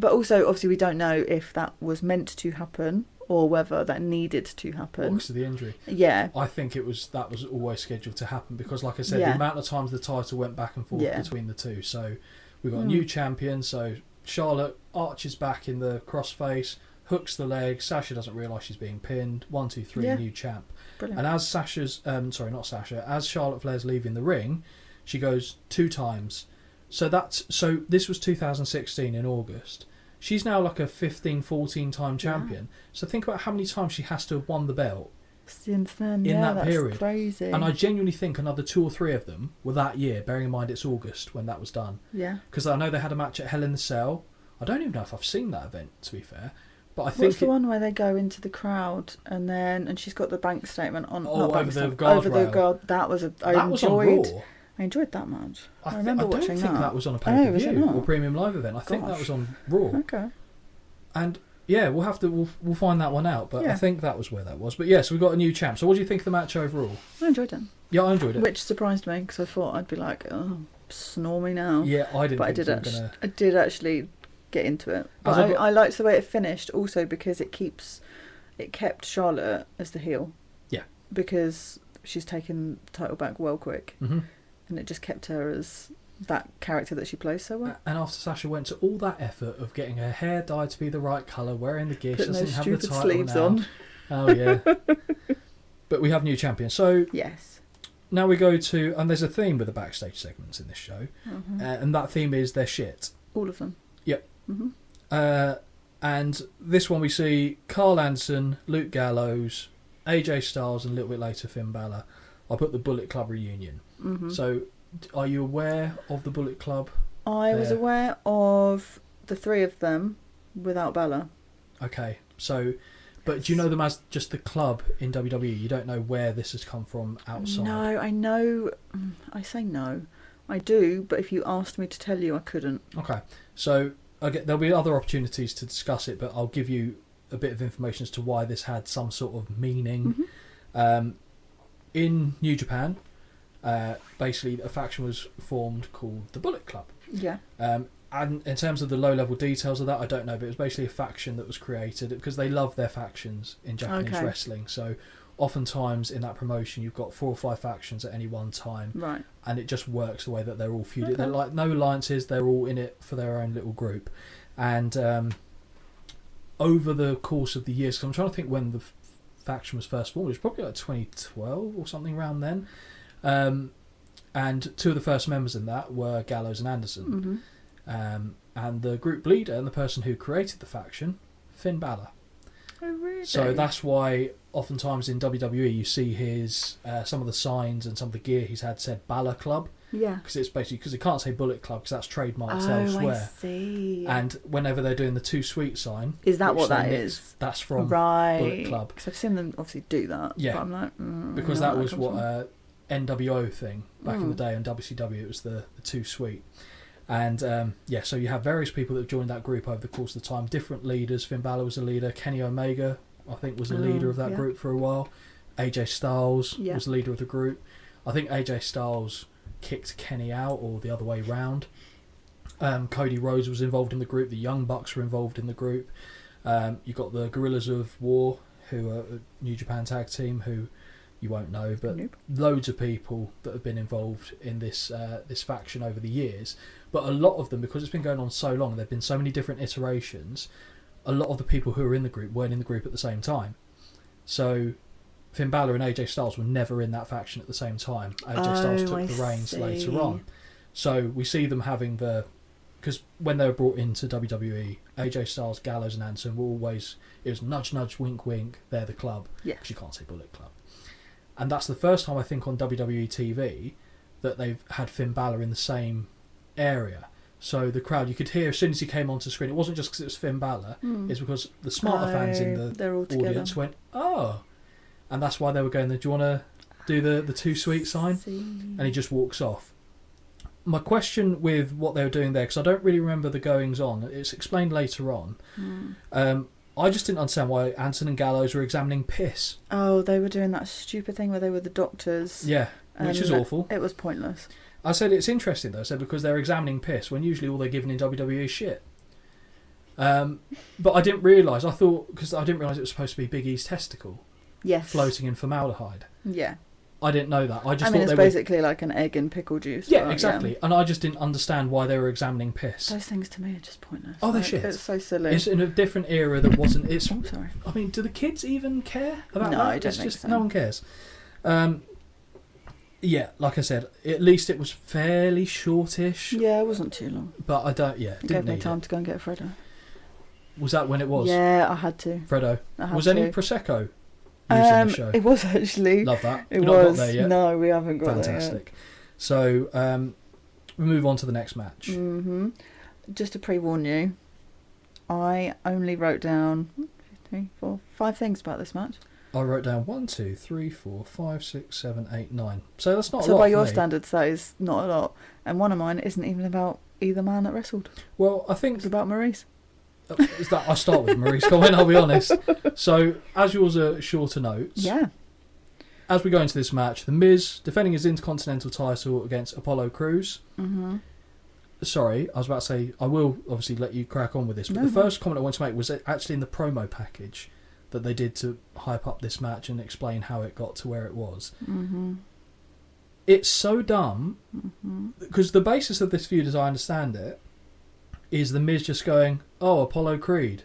but also obviously we don't know if that was meant to happen or whether that needed to happen. Because of the injury. Yeah. I think that was always scheduled to happen because, like I said, the amount of times the title went back and forth between the two. So we've got a new champion. So Charlotte arches back in the crossface, hooks the leg. Sasha doesn't realise she's being pinned. 1, 2, 3, new champ. Brilliant. And as as Charlotte Flair's leaving the ring, she goes 2 times. So this was 2016 in August. She's now like a 15, 14 time champion. So think about how many times she has to have won the belt since then. In that that's period. Crazy. And I genuinely think another 2 or 3 of them were that year, bearing in mind it's August when that was done. Yeah. Because I know they had a match at Hell in the Cell. I don't even know if I've seen that event, to be fair. But I think what's the one where they go into the crowd and she's got the bank statement on over the guard. That was was on Raw. I enjoyed that match. I remember watching that. I don't think that was on a pay-per-view or premium live event. I think that was on Raw. Okay. And yeah, we'll find that one out. But I think that was where that was. But yes, we've got a new champ. So what do you think of the match overall? I enjoyed it. Yeah, I enjoyed it. Which surprised me because I thought I'd be like, snore me now. Yeah, I didn't. But I did actually get into it. But I liked the way it finished also because it kept Charlotte as the heel. Yeah. Because she's taken the title back well quick. Mm-hmm. And it just kept her as that character that she plays so well. And after Sasha went to all that effort of getting her hair dyed to be the right colour, wearing the gear, she doesn't have the title sleeves now. On. Oh yeah. But we have new champion. So yes. Now we go to, and there's a theme with the backstage segments in this show, and that theme is they're shit. All of them. Yep. Mm-hmm. And this one we see Carl Anderson, Luke Gallows, AJ Styles, and a little bit later Finn Balor. I put the Bullet Club reunion. Mm-hmm. So, are you aware of the Bullet Club? I was aware of the 3 of them without Balor. Okay, so, but do you know them as just the club in WWE? You don't know where this has come from outside? No, I know. I say no. I do, but if you asked me to tell you, I couldn't. Okay, so there'll be other opportunities to discuss it, but I'll give you a bit of information as to why this had some sort of meaning. In New Japan, basically a faction was formed called the Bullet Club. Yeah. And in terms of the low-level details of that, I don't know, but it was basically a faction that was created because they love their factions in Japanese wrestling. So oftentimes in that promotion, you've got 4 or 5 factions at any one time. Right. And it just works the way that they're all feuded. They're like no alliances, they're all in it for their own little group. And over the course of the years, because I'm trying to think when the faction was first formed, it was probably like 2012 or something around then. And 2 of the first members in that were Gallows and Anderson. And the group leader and the person who created the faction, Finn Balor. Oh, really? So that's why oftentimes in WWE you see his some of the signs and some of the gear he's had said Balor Club. Yeah. Because it's basically because he can't say Bullet Club because that's trademarked elsewhere. I see. And whenever they're doing the Too Sweet sign, is that what that is? That's from Bullet Club. Because I've seen them obviously do that. Yeah. But I'm like, because that was what NWO thing back in the day on WCW. It was the Too Sweet. And so you have various people that have joined that group over the course of the time. Different leaders. Finn Balor was a leader. Kenny Omega, I think, was a leader of that group for a while. AJ Styles was the leader of the group. I think AJ Styles kicked Kenny out, or the other way round. Cody Rhodes was involved in the group. The Young Bucks were involved in the group. You've got the Guerrillas of War, who are a New Japan tag team, who you won't know, but loads of people that have been involved in this faction over the years. But a lot of them, because it's been going on so long, there have been so many different iterations, a lot of the people who are in the group weren't in the group at the same time. So Finn Balor and AJ Styles were never in that faction at the same time. AJ Styles took the reins later on. So we see them having because when they were brought into WWE, AJ Styles, Gallows and Anderson were always, it was nudge, nudge, wink, wink, they're the club. Yeah. Because you can't say Bullet Club. And that's the first time, I think, on WWE TV that they've had Finn Balor in the same area. So the crowd, you could hear as soon as he came onto screen, it wasn't just because it was Finn Balor, it's because the smarter fans in the audience went, oh. And that's why they were going, do you want to do the Too Sweet sign? And he just walks off. My question with what they were doing there, because I don't really remember the goings on, it's explained later on. I just didn't understand why Anderson and Gallows were examining piss. Oh, they were doing that stupid thing where they were the doctors. Yeah, which is awful. It was pointless. I said it's interesting though, because they're examining piss when usually all they're given in WWE is shit. But I didn't realise, it was supposed to be Big E's testicle. Yes. Floating in formaldehyde. Yeah. I didn't know that. I thought it's basically like an egg and pickle juice. Yeah, exactly. Yeah. And I just didn't understand why they were examining piss. Those things to me are just pointless. Oh, they're shit. It's so silly. It's in a different era that wasn't... Oh, sorry. I mean, do the kids even care about that? No, I don't think so. No one cares. Yeah, like I said, at least it was fairly shortish. Yeah, it wasn't too long. But I don't... Yeah, it gave me time to go and get Freddo. Was that when it was? Yeah, I had to. Freddo. Was any Prosecco used in the show? It was actually. Love that. It We've was. Not got there yet. No, we haven't got there yet. Fantastic. So, we move on to the next match. Mm-hmm. Just to pre-warn you, I only wrote down 5 things about this match. I wrote down 1, 2, 3, 4, 5, 6, 7, 8, 9. So that's not a lot. So by your standards, that is not a lot. And one of mine isn't even about either man that wrestled. Well, I think it's about Maurice. Is that I start with Maurice comment, I'll be honest. So, as yours are shorter notes. Yeah. As we go into this match, The Miz defending his Intercontinental title against Apollo Crews. Mm-hmm. Sorry, I was about to say, I will obviously let you crack on with this, but the first comment I want to make was actually in the promo package that they did to hype up this match and explain how it got to where it was. Mm-hmm. It's so dumb, because the basis of this feud, as I understand it, is The Miz just going, oh, Apollo Creed.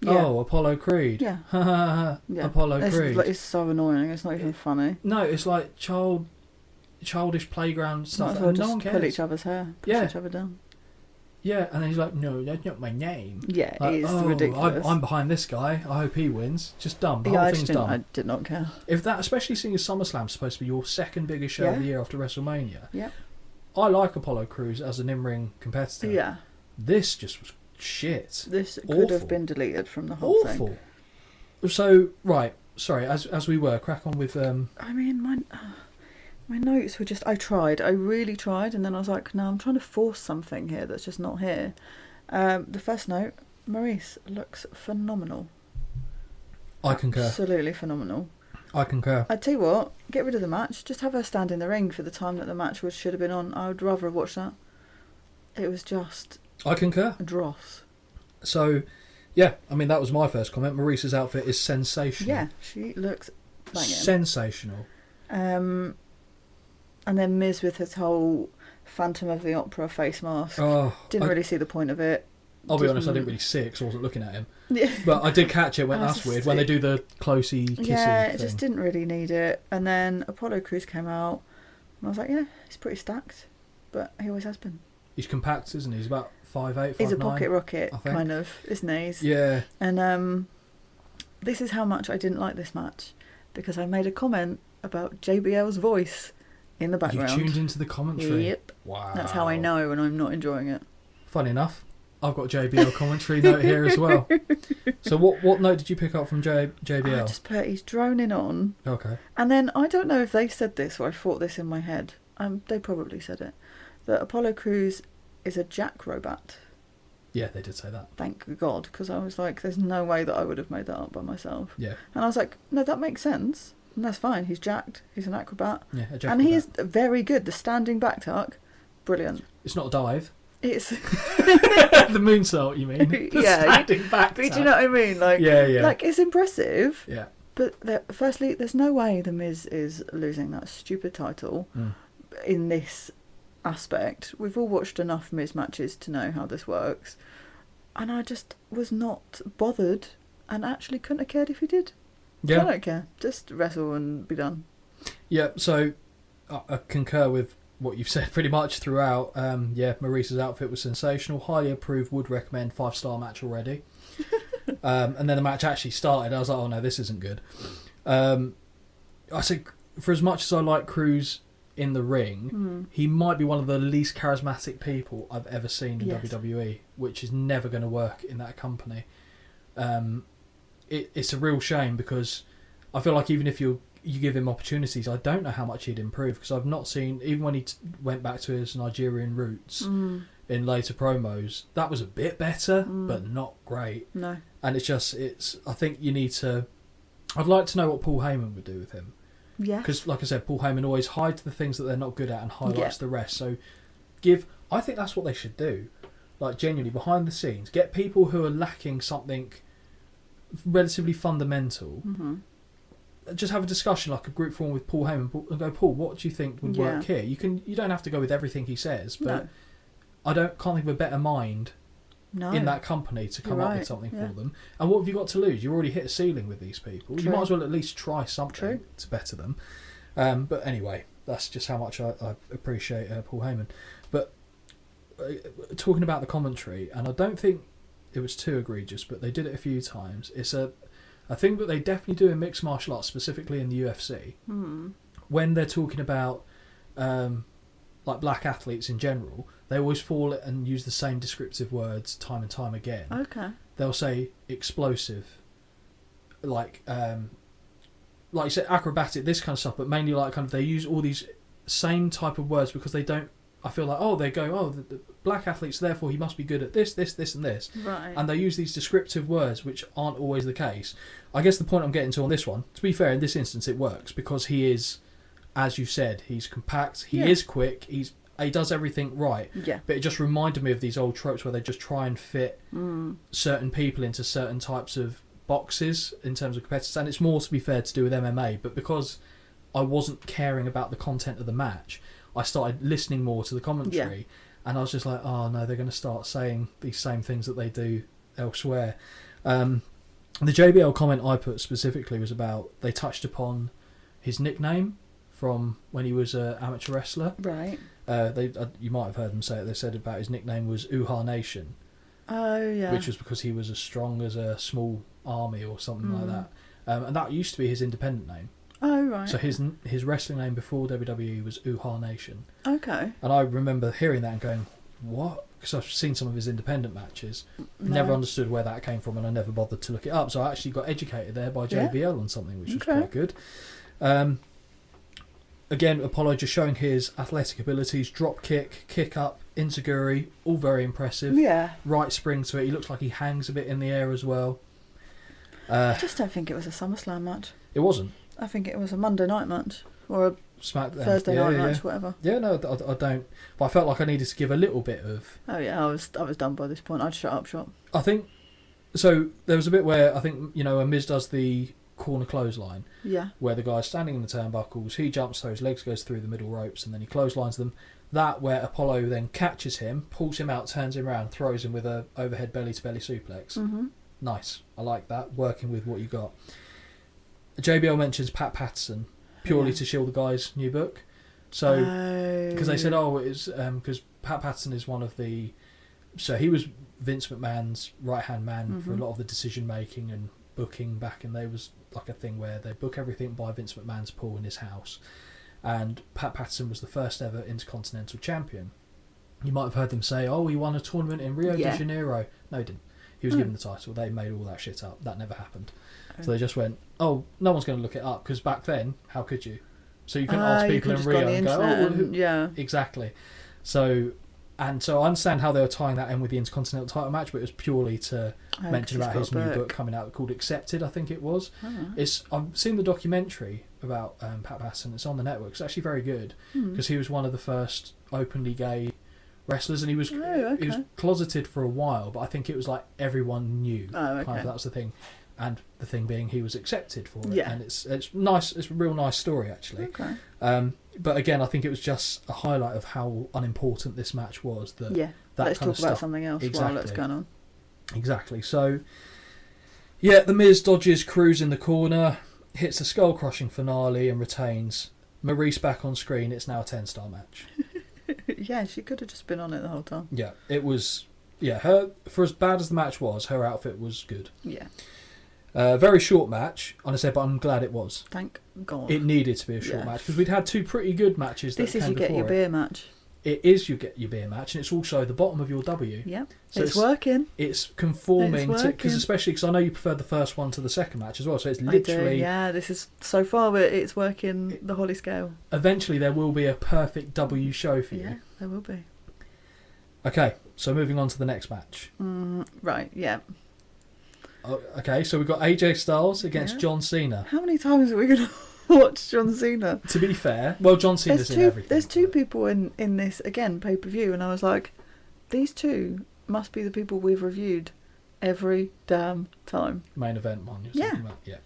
Yeah. Oh, Apollo Creed. Yeah. Yeah. Apollo Creed. It's so annoying. It's not even funny. No, it's like childish playground stuff. Well, no one cares. Pull each other's hair. Push each other down. Yeah, and then he's like, no, that's not my name. Yeah, like, it is ridiculous. I'm behind this guy. I hope he wins. Just dumb. The whole thing's dumb. I did not care. If that, especially seeing as SummerSlam's supposed to be your second biggest show of the year after WrestleMania. Yeah. I like Apollo Crews as an in-ring competitor. Yeah. This just was shit. This could have been deleted from the whole thing. Awful. So, right, sorry, as we were, crack on with... I mean, My notes were just... I really tried, and then I was like, no, I'm trying to force something here that's just not here. The first note, Maurice looks phenomenal. I concur. Absolutely phenomenal. I concur. I'd tell you what, get rid of the match. Just have her stand in the ring for the time that the match should have been on. I would rather have watched that. It was just... I concur. A dross. So, yeah, I mean, that was my first comment. Maurice's outfit is sensational. Yeah, she looks banging. Sensational. And then Miz with his whole Phantom of the Opera face mask. Oh, Didn't really see the point of it. I'll be honest, I didn't really see it because I wasn't looking at him. Yeah. But I did catch it when that's weird. When they do the closey, kissy it thing. just didn't really need it. And then Apollo Crews came out, and I was like, yeah, he's pretty stacked. But he always has been. He's compact, isn't he? He's about 5'8", 5'9". He's a pocket rocket, kind of, isn't he? Yeah. And this is how much I didn't like this match. Because I made a comment about JBL's voice in the background. You tuned into the commentary? Yep. Wow. That's how I know when I'm not enjoying it. Funny enough, I've got JBL commentary note here as well. So what note did you pick up from JBL? I just put, he's droning on. Okay. And then, I don't know if they said this or I thought this in my head. They probably said it. That Apollo Crews is a jack robot. Yeah, they did say that. Thank God, because I was like, there's no way that I would have made that up by myself. Yeah. And I was like, no, that makes sense. And that's fine. He's jacked. He's an acrobat. Yeah, a jack. And he is very good. The standing back tuck, brilliant. It's not a dive. It's the moonsault, you mean? The standing back tuck. Do you know what I mean? Like, yeah. Like, it's impressive. Yeah. But firstly, there's no way The Miz is losing that stupid title in this aspect. We've all watched enough Miz matches to know how this works. And I just was not bothered and actually couldn't have cared if he did. Yeah. I don't care. Just wrestle and be done. Yeah, so I concur with what you've said pretty much throughout. Maurice's outfit was sensational. Highly approved, would recommend, 5-star match already. And then the match actually started. I was like, oh no, this isn't good. I said, for as much as I like Crews in the ring, he might be one of the least charismatic people I've ever seen in WWE, which is never going to work in that company. It's a real shame because I feel like even if you give him opportunities, I don't know how much he'd improve because I've not seen, even when he went back to his Nigerian roots in later promos, that was a bit better, but not great. No. And I think you need to, I'd like to know what Paul Heyman would do with him. Yeah. Because, like I said, Paul Heyman always hides the things that they're not good at and highlights the rest. So I think that's what they should do. Like, genuinely, behind the scenes, get people who are lacking something relatively fundamental. Just have a discussion, like a group forum with Paul Heyman, and go, Paul, what do you think would work here? You don't have to go with everything he says, but I can't think of a better mind in that company to come up with something for them. And what have you got to lose? You already hit a ceiling with these people. True. You might as well at least try something to better them. But anyway, that's just how much I appreciate Paul Heyman. But talking about the commentary, and I don't think it was too egregious, but they did it a few times. It's a thing that they definitely do in mixed martial arts, specifically in the UFC, when they're talking about like black athletes in general. They always fall and use the same descriptive words time and time again. Okay. They'll say explosive, like you said, acrobatic, this kind of stuff, but mainly like kind of they use all these same type of words because they don't. I feel like, they go, the black athletes, therefore he must be good at this, this, this, and this. Right. And they use these descriptive words, which aren't always the case. I guess the point I'm getting to on this one, to be fair, in this instance it works because he is, as you said, he's compact, he is quick, he does everything right. Yeah. But it just reminded me of these old tropes where they just try and fit certain people into certain types of boxes in terms of competitors. And it's more, to be fair, to do with MMA. But because I wasn't caring about the content of the match, I started listening more to the commentary, and I was just like, oh no, they're going to start saying these same things that they do elsewhere. The JBL comment I put specifically was about, they touched upon his nickname from when he was an amateur wrestler. Right. You might have heard them say it. They said about his nickname was Uha Nation. Oh, yeah. Which was because he was as strong as a small army or something like that. And that used to be his independent name. Oh, right. So his wrestling name before WWE was Uha Nation. Okay. And I remember hearing that and going, what? Because I've seen some of his independent matches. Never understood where that came from, and I never bothered to look it up. So I actually got educated there by JBL on something, which was quite good. again, Apollo just showing his athletic abilities, drop kick, kick up, enziguri, all very impressive. Yeah. Right spring to it. He looks like he hangs a bit in the air as well. I just don't think it was a SummerSlam match. It wasn't. I think it was a Monday night match or a Thursday night match, whatever. Yeah, no, I don't. But I felt like I needed to give a little bit of. Oh yeah, I was done by this point. I'd shut up shop. I think so. There was a bit where I think when Miz does the corner clothesline, where the guy's standing in the turnbuckles, he jumps through, his legs goes through the middle ropes, and then he clotheslines them. That where Apollo then catches him, pulls him out, turns him around, throws him with a overhead belly to belly suplex. Mm-hmm. Nice, I like that. Working with what you got. JBL mentions Pat Patterson purely to shield the guy's new book. So, because they said, it's because Pat Patterson is one of the. So he was Vince McMahon's right hand man for a lot of the decision making and booking back, and there was like a thing where they book everything by Vince McMahon's pool in his house. And Pat Patterson was the first ever Intercontinental Champion. You might have heard them say, he won a tournament in Rio de Janeiro. No, he didn't. He was given the title. They made all that shit up. That never happened. So they just went, no one's going to look it up, because back then, how could you? So you couldn't ask people in Rio and go, exactly. So I understand how they were tying that in with the Intercontinental title match, but it was purely to mention about his new book coming out called Accepted, I think it was. I've seen the documentary about Pat Patterson. It's on the network. It's actually very good, because he was one of the first openly gay wrestlers, and he was closeted for a while, but I think it was like everyone knew. Kind of, that was the thing. And the thing being, he was accepted for it, and it's nice. It's a real nice story, actually. But again, I think it was just a highlight of how unimportant this match was. Let's talk about something else while it's going on. Exactly. So, the Miz dodges Cruz in the corner, hits a skull-crushing finale, and retains. Maurice back on screen. It's now a 10-star match. Yeah, she could have just been on it the whole time. Yeah, it was. Yeah, her, for as bad as the match was, her outfit was good. Yeah. Very short match, honestly, but I'm glad it was. Thank God. It needed to be a short match, because we'd had two pretty good matches. This is you get your beer match. It is you get your beer match, and it's also the bottom of your W. Yeah, so it's working. It's conforming to, because especially because I know you preferred the first one to the second match as well. So it's literally this is so far, but it's working the Holly scale. Eventually, there will be a perfect W show for you. Yeah, there will be. Okay, so moving on to the next match. Right. Yeah. Okay, so we've got AJ Styles against John Cena. How many times are we going to watch John Cena? To be fair, John Cena's in everything. There's two people in this, again, pay-per-view, and I was like, these two must be the people we've reviewed every damn time. Main event one, you're talking about? Yeah.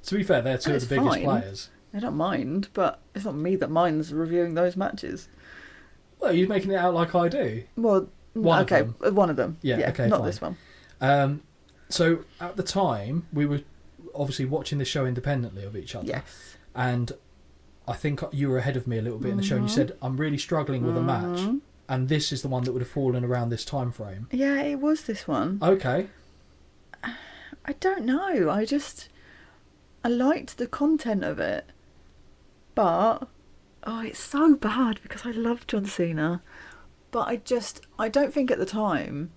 To be fair, they're two of the biggest players. I don't mind, but it's not me that minds reviewing those matches. Well, you're making it out like I do. Well, one of them. Yeah, okay, not fine. This one. So at the time, we were obviously watching the show independently of each other. Yes. And I think you were ahead of me a little bit in the show, and you said, I'm really struggling with a match, and this is the one that would have fallen around this time frame. Yeah, it was this one. Okay. I don't know. I liked the content of it, but it's so bad because I love John Cena, but I don't think at the time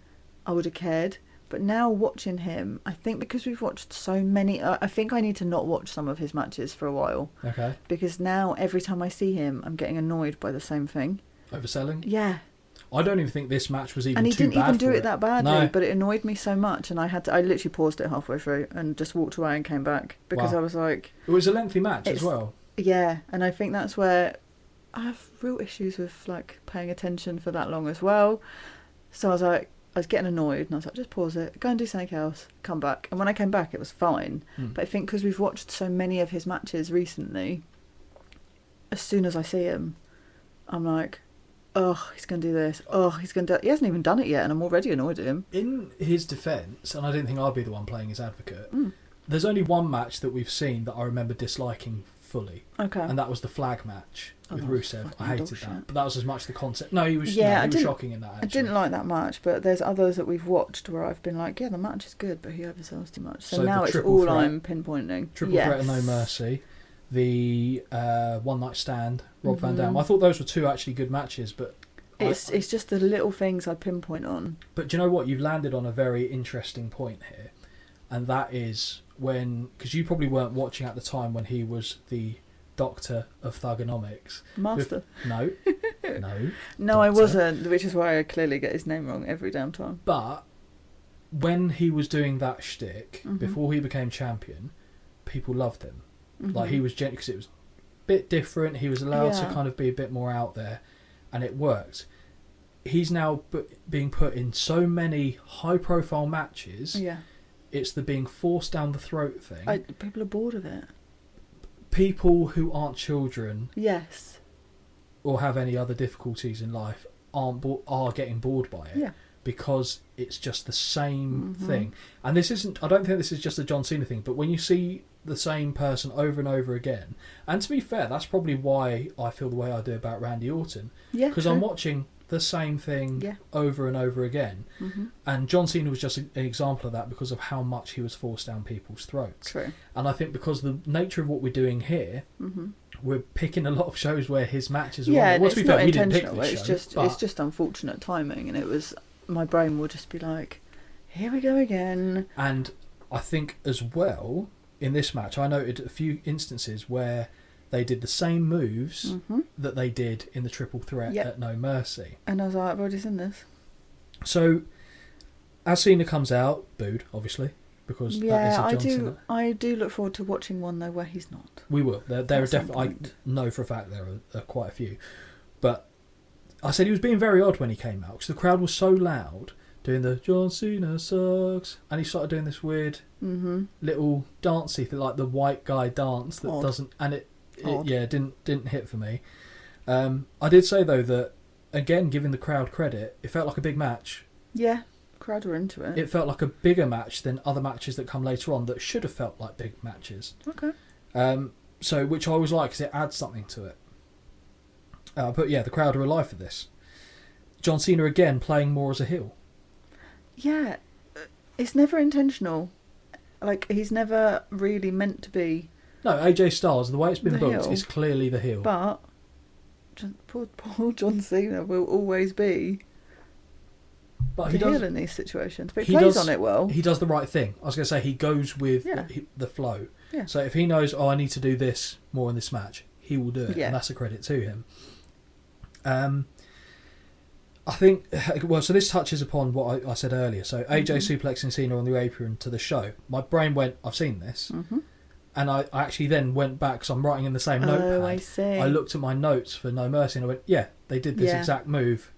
I would have cared. But now watching him, I think because we've watched so many, I think I need to not watch some of his matches for a while. Okay. Because now every time I see him, I'm getting annoyed by the same thing. Overselling? Yeah. I don't even think this match was even too bad. And he didn't even do it that badly, no. But it annoyed me so much, and I literally paused it halfway through and just walked away and came back because I was like, it was a lengthy match as well. Yeah, and I think that's where I have real issues with like paying attention for that long as well. So I was getting annoyed, and I was like, just pause it, go and do something else, come back. And when I came back, it was fine. But I think because we've watched so many of his matches recently, as soon as I see him, I'm like, he's going to do this. He's going to do it. He hasn't even done it yet, and I'm already annoyed at him. In his defence, and I didn't think I'd be the one playing his advocate, there's only one match that we've seen that I remember disliking fully. Okay. And that was the flag match with Rusev. I hated that. But that was as much the concept. No, he was shocking in that, actually. I didn't like that match, but there's others that we've watched where I've been like, the match is good, but he oversells too much. So now it's all threat, I'm pinpointing. Triple Threat and No Mercy. The One Night Stand, Rob Van Dam. I thought those were two actually good matches, but it's just the little things I pinpoint on. But do you know what? You've landed on a very interesting point here, and that is when, because you probably weren't watching at the time when he was the doctor of thugonomics. Master. No. No, I wasn't, which is why I clearly get his name wrong every damn time. But when he was doing that shtick, before he became champion, people loved him. Like, he was because it was a bit different. He was allowed to kind of be a bit more out there, and it worked. He's now being put in so many high-profile matches. Yeah. It's the being forced down the throat thing. People are bored of it. People who aren't children, yes, or have any other difficulties in life, are getting bored by it, because it's just the same thing. And this isn't. I don't think this is just a John Cena thing. But when you see the same person over and over again, and to be fair, that's probably why I feel the way I do about Randy Orton. Yeah, because I'm watching the same thing over and over again. And John Cena was just an example of that, because of how much he was forced down people's throats. True. And I think because the nature of what we're doing here, we're picking a lot of shows where his matches are on. Well, it's not intentional. It's just unfortunate timing, and it was, my brain will just be like, here we go again. And I think as well, in this match, I noted a few instances where they did the same moves that they did in the triple threat at No Mercy. And I was like, I've already seen this. So, as Cena comes out, booed, obviously, because that is a John Cena. I do look forward to watching one, though, where he's not. We will. There are definitely, I know for a fact there are quite a few. But I said he was being very odd when he came out, because the crowd was so loud, doing the John Cena sucks, and he started doing this weird little dancey thing, like the white guy dance that doesn't, and it didn't hit for me. I did say though that, again, giving the crowd credit, it felt like a big match. Yeah, crowd were into it. It felt like a bigger match than other matches that come later on that should have felt like big matches. Okay. So, which I always like, because it adds something to it. But yeah, the crowd are alive for this. John Cena again playing more as a heel. Yeah, it's never intentional. Like, he's never really meant to be. No, AJ Styles, the way it's been booked, is clearly the heel. But poor John Cena will always be the heel in these situations. But he plays on it well. He does the right thing. I was going to say, he goes with the flow. Yeah. So if he knows, I need to do this more in this match, he will do it. Yeah. And that's a credit to him. I think, well, so this touches upon what I said earlier. So AJ suplexing Cena on the apron to the show. My brain went, I've seen this. And I actually then went back, because I'm writing in the same notepad. I see. I looked at my notes for No Mercy and I went, yeah, they did this exact move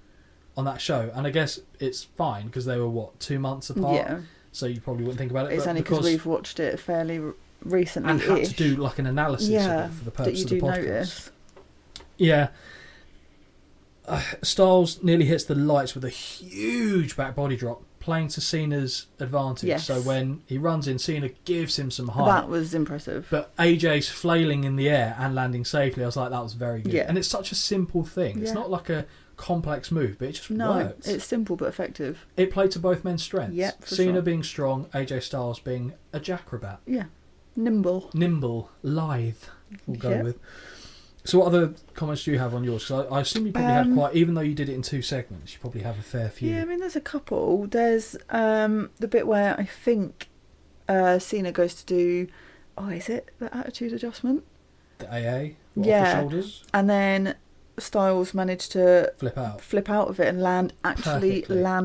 on that show. And I guess it's fine, because they were, 2 months apart? Yeah. So you probably wouldn't think about it. It's only because we've watched it fairly recently. And had to do like an analysis of it for the purpose of the podcast. Notice. Yeah. Styles nearly hits the lights with a huge back body drop, playing to Cena's advantage. Yes. So when he runs in, Cena gives him some height. That was impressive. But AJ's flailing in the air and landing safely. I was like, that was very good. Yeah. And it's such a simple thing. Yeah. It's not like a complex move, but it just works. It's simple but effective. It played to both men's strengths. Yep, Cena being strong, AJ Styles being a jackrabat. Yeah. Nimble, lithe, we'll go with. So what other comments do you have on yours? Because I assume you probably had quite, even though you did it in 2 segments, you probably have a fair few. Yeah, I mean, there's a couple. There's the bit where I think Cena goes to do, is it the attitude adjustment? The AA? Off the shoulders? And then Styles managed to flip out of it and land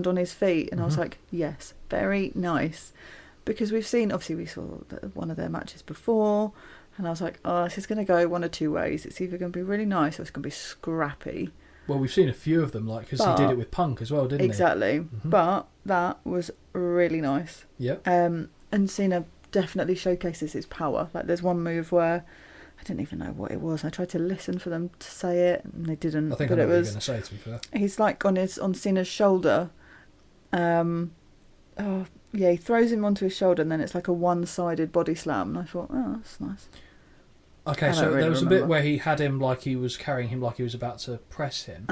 on his feet. And I was like, yes, very nice. Because we saw one of their matches before. And I was like, this is going to go one of 2 ways. It's either going to be really nice or it's going to be scrappy. Well, we've seen a few of them, because he did it with Punk as well, didn't he? Exactly. But that was really nice. Yeah. And Cena definitely showcases his power. Like, there's one move where I didn't even know what it was. I tried to listen for them to say it, and they didn't. I think I know what you're going to say, to be fair. He's like on Cena's shoulder. He throws him onto his shoulder, and then it's like a one-sided body slam. And I thought, that's nice. Okay, so there was a bit where he had him like he was carrying him like he was about to press him,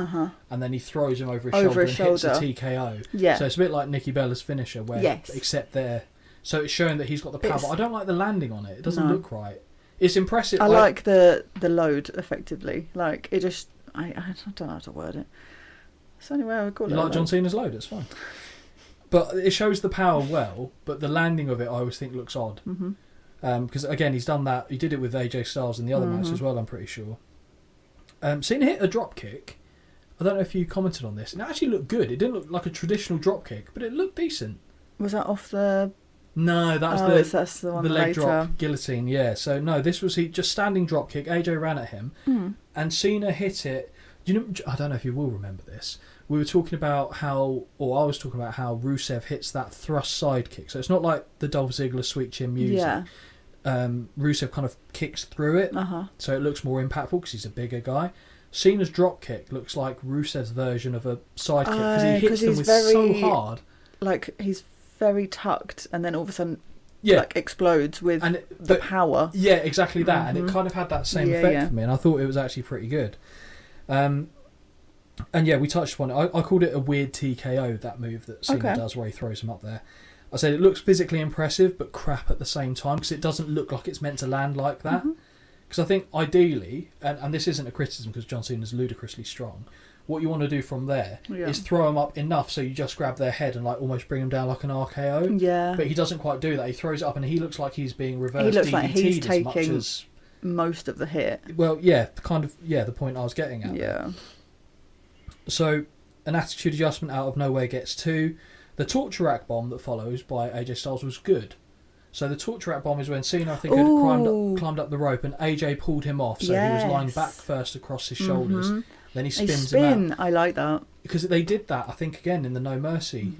and then he throws him over his shoulder and hits a TKO. Yeah. So it's a bit like Nikki Bella's finisher, except there. So it's showing that he's got the power. But I don't like the landing on it. It doesn't look right. It's impressive. I like the load, effectively. Like, it just... I don't know how to word it. It's the only way I would call it. You like John Cena's load, it's fine. But it shows the power well, but the landing of it I always think looks odd. Because, again, he's done that. He did it with AJ Styles in the other match as well, I'm pretty sure. Cena hit a drop kick. I don't know if you commented on this. It actually looked good. It didn't look like a traditional drop kick, but it looked decent. Was that off the... No, that was that's the one the leg later. drop guillotine, yeah. So, no, this was he just standing drop kick. AJ ran at him, and Cena hit it. You know, I don't know if you will remember this. We were talking about how, or I was talking about how Rusev hits that thrust side kick. So it's not like the Dolph Ziggler sweet chin music. Yeah. Rusev kind of kicks through it, so it looks more impactful because he's a bigger guy. Cena's drop kick looks like Rusev's version of a side kick because he hits them with so hard. Like, he's very tucked, and then all of a sudden, like, explodes with the power. Yeah, exactly that. And it kind of had that same effect for me, and I thought it was actually pretty good. And yeah, we touched upon it. I called it a weird TKO, that move that Cena does where he throws him up there. I said it looks physically impressive, but crap at the same time, because it doesn't look like it's meant to land like that. Because I think ideally, and this isn't a criticism because John Cena's ludicrously strong, what you want to do from there is throw him up enough so you just grab their head and like almost bring him down like an RKO. Yeah. But he doesn't quite do that. He throws it up and he looks like he's being reversed. He looks like he's taking most of the hit. Well, yeah, the point I was getting at. Yeah. So, an attitude adjustment out of nowhere gets 2. The torture rack bomb that follows by AJ Styles was good. So the torture rack bomb is when Cena, I think, had climbed up the rope and AJ pulled him off. So he was lying back first across his shoulders. Then he spins him out. I like that. Because they did that, I think, again, in the No Mercy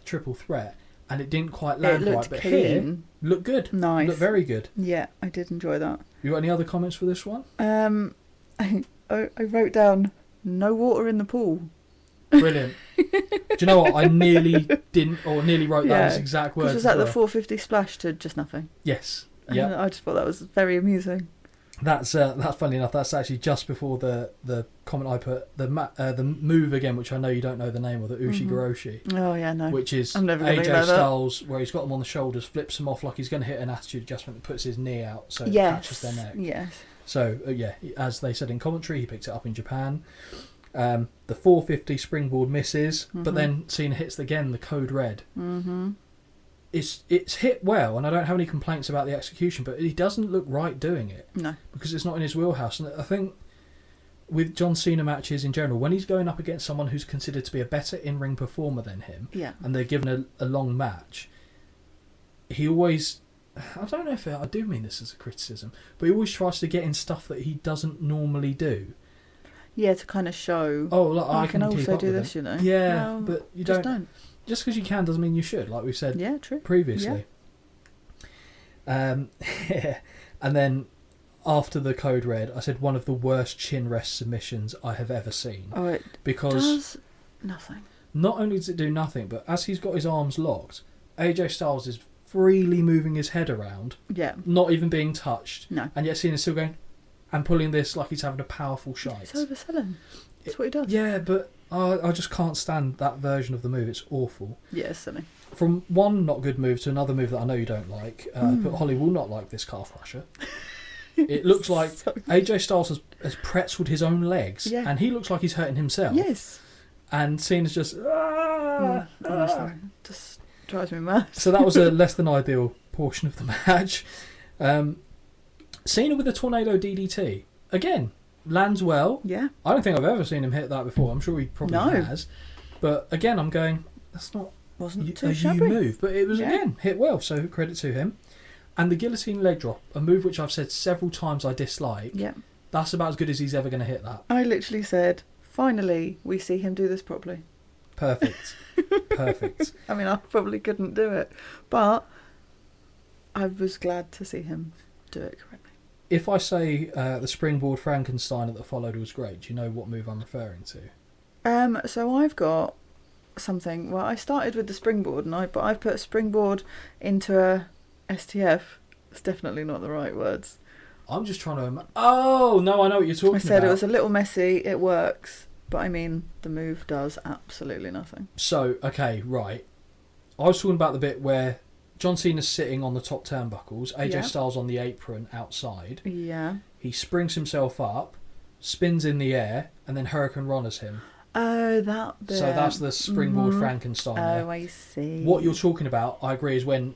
triple threat. And it didn't quite land right. But here, looked good. Nice. Looked very good. Yeah, I did enjoy that. You got any other comments for this one? I wrote down, no water in the pool. Brilliant. Do you know what? I nearly wrote that as exact words. Was that the 450 splash to just nothing? Yes. Yeah. I just thought that was very amusing. That's funny enough. That's actually just before the comment I put, the move again, which I know you don't know the name of, the Ushigoroshi. Oh yeah, no. Which is AJ Styles, where he's got them on the shoulders, flips them off like he's going to hit an attitude adjustment, and puts his knee out so it catches their neck. Yes. So as they said in commentary, he picked it up in Japan. The 450 springboard misses, but then Cena hits again the code red. It's hit well, and I don't have any complaints about the execution, but he doesn't look right doing it. No, because it's not in his wheelhouse. And I think with John Cena matches in general, when he's going up against someone who's considered to be a better in-ring performer than him, and they're given a long match, he always... I don't know if I do mean this as a criticism, but he always tries to get in stuff that he doesn't normally do. Yeah, to kind of show. Oh, look, I can also do this, you know. Yeah, no, but you don't. Just because you can doesn't mean you should, like we've said previously. Yeah. And then after the code red, I said one of the worst chin rest submissions I have ever seen. Oh, it does nothing. Not only does it do nothing, but as he's got his arms locked, AJ Styles is freely moving his head around. Yeah. Not even being touched. No. And yet Cena's still going and pulling this like he's having a powerful shite. It's overselling. That's what he does. Yeah, but I just can't stand that version of the move. It's awful. Yeah, it's silly. From one not good move to another move that I know you don't like, but Holly will not like this calf crusher. It looks like AJ Styles has pretzeled his own legs, and he looks like he's hurting himself. Yes. And Cena's just... just drives me mad. So that was a less than ideal portion of the match. Cena with a tornado DDT. Again, lands well. Yeah. I don't think I've ever seen him hit that before. I'm sure he probably has. But again, I'm going, that's not too shabby. Move. But it was, again, hit well, so credit to him. And the guillotine leg drop, a move which I've said several times I dislike. Yeah. That's about as good as he's ever going to hit that. I literally said, finally, we see him do this properly. Perfect. Perfect. I mean, I probably couldn't do it. But I was glad to see him do it correctly. If I say the springboard Frankenstein that followed was great, do you know what move I'm referring to? So I've got something. Well, I started with the springboard, but I've put a springboard into a STF. It's definitely not the right words. I'm just trying to... Oh, no, I know what you're talking about. I said it was a little messy. It works. But I mean, the move does absolutely nothing. So, okay, right. I was talking about the bit where John Cena's sitting on the top turnbuckles, AJ Styles on the apron outside. Yeah. He springs himself up, spins in the air, and then Hurricane Runners him. Oh, that bit. So that's the springboard Frankenstein there. Oh, I see. What you're talking about, I agree, is when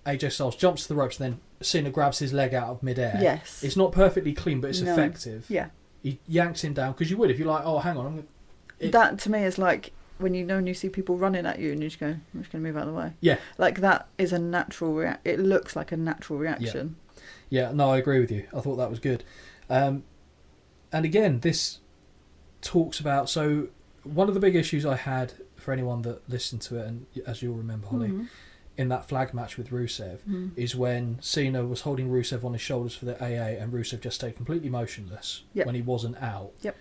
AJ Styles jumps to the ropes and then Cena grabs his leg out of midair. Yes. It's not perfectly clean, but it's effective. Yeah. He yanks him down, because you would if you're like, oh, hang on. That to me is like when you see people running at you and you just go, I'm just going to move out of the way. Yeah. Like that is a natural it looks like a natural reaction. Yeah, no, I agree with you. I thought that was good. And again, this talks about... So one of the big issues I had for anyone that listened to it, and as you'll remember, Holly, in that flag match with Rusev, is when Cena was holding Rusev on his shoulders for the AA and Rusev just stayed completely motionless when he wasn't out. Yep.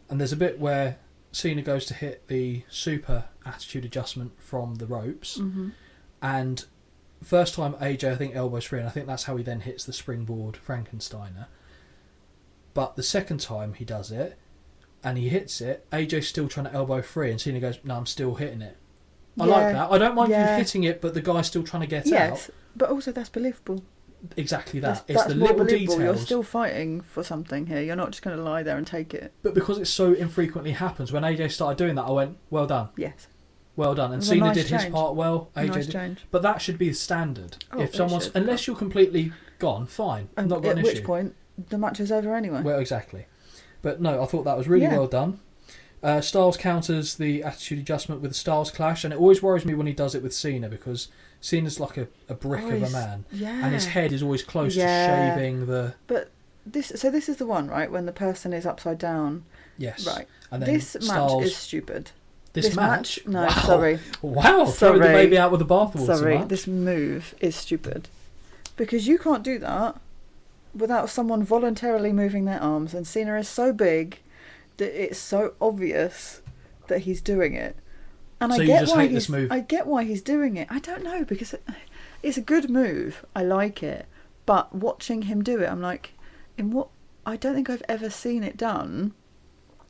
And there's a bit where Cena goes to hit the super attitude adjustment from the ropes, and first time AJ, I think, elbows free, and I think that's how he then hits the springboard Frankensteiner. But the second time he does it, and he hits it, AJ's still trying to elbow free, and Cena goes, no, I'm still hitting it. I like that. I don't mind you hitting it, but the guy's still trying to get out. Yes, but also that's believable. Exactly that. That's the more little believable. details. You're still fighting for something here. You're not just going to lie there and take it. But because it so infrequently happens, when AJ started doing that, I went, well done. Yes. Well done. And Cena did his part well. AJ did. Change. But that should be the standard. Oh, if someone's, unless you're completely gone, fine. And not got an issue. At which point, the match is over anyway. Well, exactly. But no, I thought that was really well done. Styles counters the attitude adjustment with the Styles Clash, and it always worries me when he does it with Cena, because Cena's like a brick of a man, and his head is always close to shaving the... But this is the one, right, when the person is upside down. Yes. Right. And then this match is stupid. This match? No, wow. sorry. Wow, throwing the baby out with the bathwater. Sorry, this move is stupid. Because you can't do that without someone voluntarily moving their arms, and Cena is so big that it's so obvious that he's doing it. And so I you get just why hate this move? I get why he's doing it. I don't know, because it's a good move. I like it. But watching him do it, I'm like, I don't think I've ever seen it done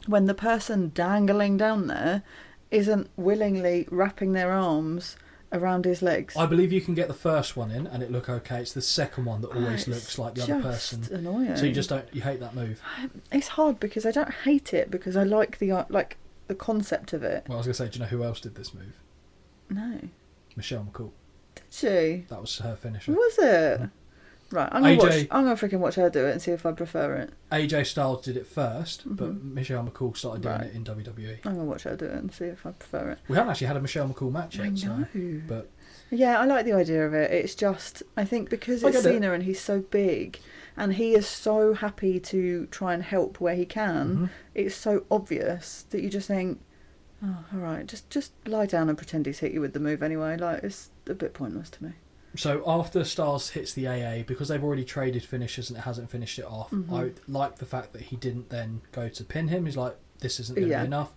when the person dangling down there isn't willingly wrapping their arms around his legs. I believe you can get the first one in and it look okay. It's the second one that always looks like the other person. It's annoying. So you hate that move. It's hard because I don't hate it, because I like the concept of it. Well, I was going to say, do you know who else did this move? No. Michelle McCool. Did she? That was her finisher. Was it? Right, I'm gonna freaking watch her do it and see if I prefer it. AJ Styles did it first, but Michelle McCool started doing it in WWE. I'm gonna watch her do it and see if I prefer it. We haven't actually had a Michelle McCool match yet. I know. So, but yeah, I like the idea of it. It's just, I think because it's Cena and he's so big and he is so happy to try and help where he can, it's so obvious that you just think, oh, all right, just lie down and pretend he's hit you with the move anyway. Like, it's a bit pointless to me. So after Styles hits the AA, because they've already traded finishers and it hasn't finished it off, I like the fact that he didn't then go to pin him. He's like, this isn't going to be enough.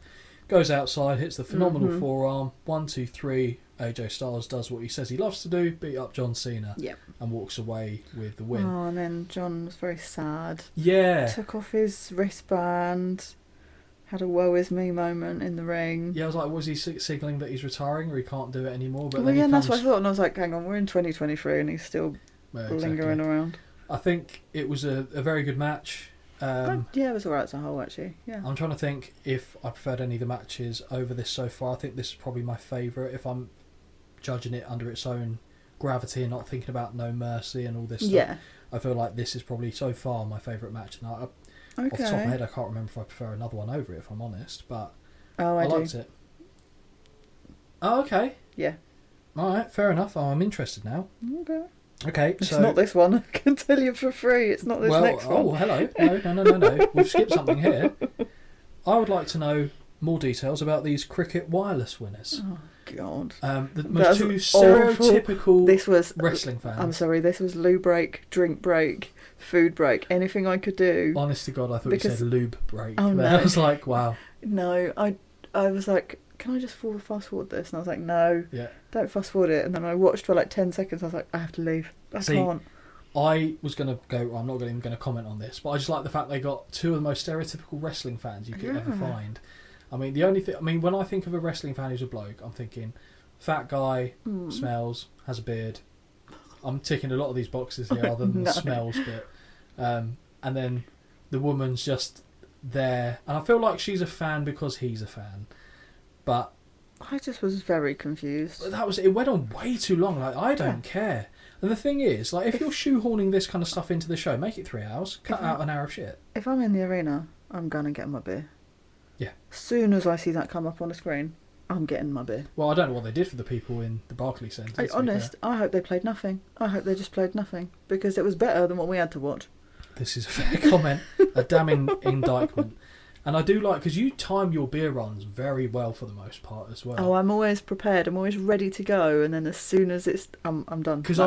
Goes outside, hits the phenomenal forearm. 1, 2, 3. AJ Styles does what he says he loves to do, beat up John Cena, and walks away with the win. Oh, and then John was very sad. Yeah. Took off his wristband. Had a woe is me moment in the ring. Yeah, I was like, was he signalling that he's retiring or he can't do it anymore? But well, that's what I thought, and I was like, hang on, we're in 2023 and he's still lingering around. I think it was a very good match. Yeah, it was alright as a whole, actually. Yeah. I'm trying to think if I preferred any of the matches over this so far. I think this is probably my favourite, if I'm judging it under its own gravity and not thinking about No Mercy and all this stuff. Yeah. I feel like this is probably so far my favourite match. And off the top of my head, I can't remember if I prefer another one over it, if I'm honest, but I liked it. Oh, okay. Yeah. Alright, fair enough. Oh, I'm interested now. Okay, it's not this one. I can tell you for free. It's not this next one. Oh, hello. No. We've skipped something here. I would like to know more details about these cricket wireless winners. Oh, God. The most two stereotypical wrestling fans. I'm sorry, this was loo break, drink break, food break, anything I could do. Honest to God, I thought you said lube break. Oh, no. I was like, wow. No, I was like, can I just fast forward this? And I was like, no, don't fast forward it. And then I watched for like 10 seconds. I was like, I have to leave. I can't. I was going to go, I'm not even going to comment on this, but I just like the fact they got two of the most stereotypical wrestling fans you could ever find. I mean, the only thing, when I think of a wrestling fan who's a bloke, I'm thinking fat guy, smells, has a beard. I'm ticking a lot of these boxes here other than the smells bit. And then the woman's just there. And I feel like she's a fan because he's a fan. But I just was very confused. It went on way too long. Like, I don't care. And the thing is, like, if you're shoehorning this kind of stuff into the show, make it 3 hours. Cut out an hour of shit. If I'm in the arena, I'm going to get my beer. Yeah. As soon as I see that come up on the screen, I'm getting my beer. Well, I don't know what they did for the people in the Barclays Centre. I hope they played nothing. I hope they just played nothing. Because it was better than what we had to watch. This is a fair comment. A damning indictment. And I do like, because you time your beer runs very well for the most part as well. Oh, I'm always prepared. I'm always ready to go. And then as soon as I'm done. Because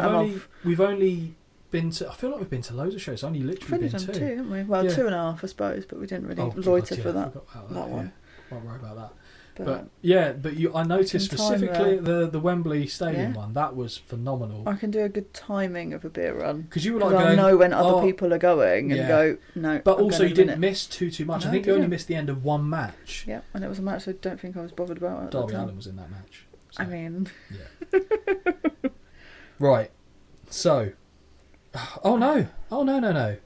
we've only been to, I feel like we've been to loads of shows. Only literally been 2, two, haven't we? Well, 2.5, I suppose, but we didn't really loiter for that. That one. Won't worry about that. But I noticed specifically the Wembley Stadium one. That was phenomenal. I can do a good timing of a beer run because you were like going, I know when other people are going and go no. But also you didn't miss too much. No, I think you only missed the end of one match. Yeah, and it was a match I don't think I was bothered about. Darby Allin was in that match. So. I mean, yeah. Right. So, oh no. Oh no.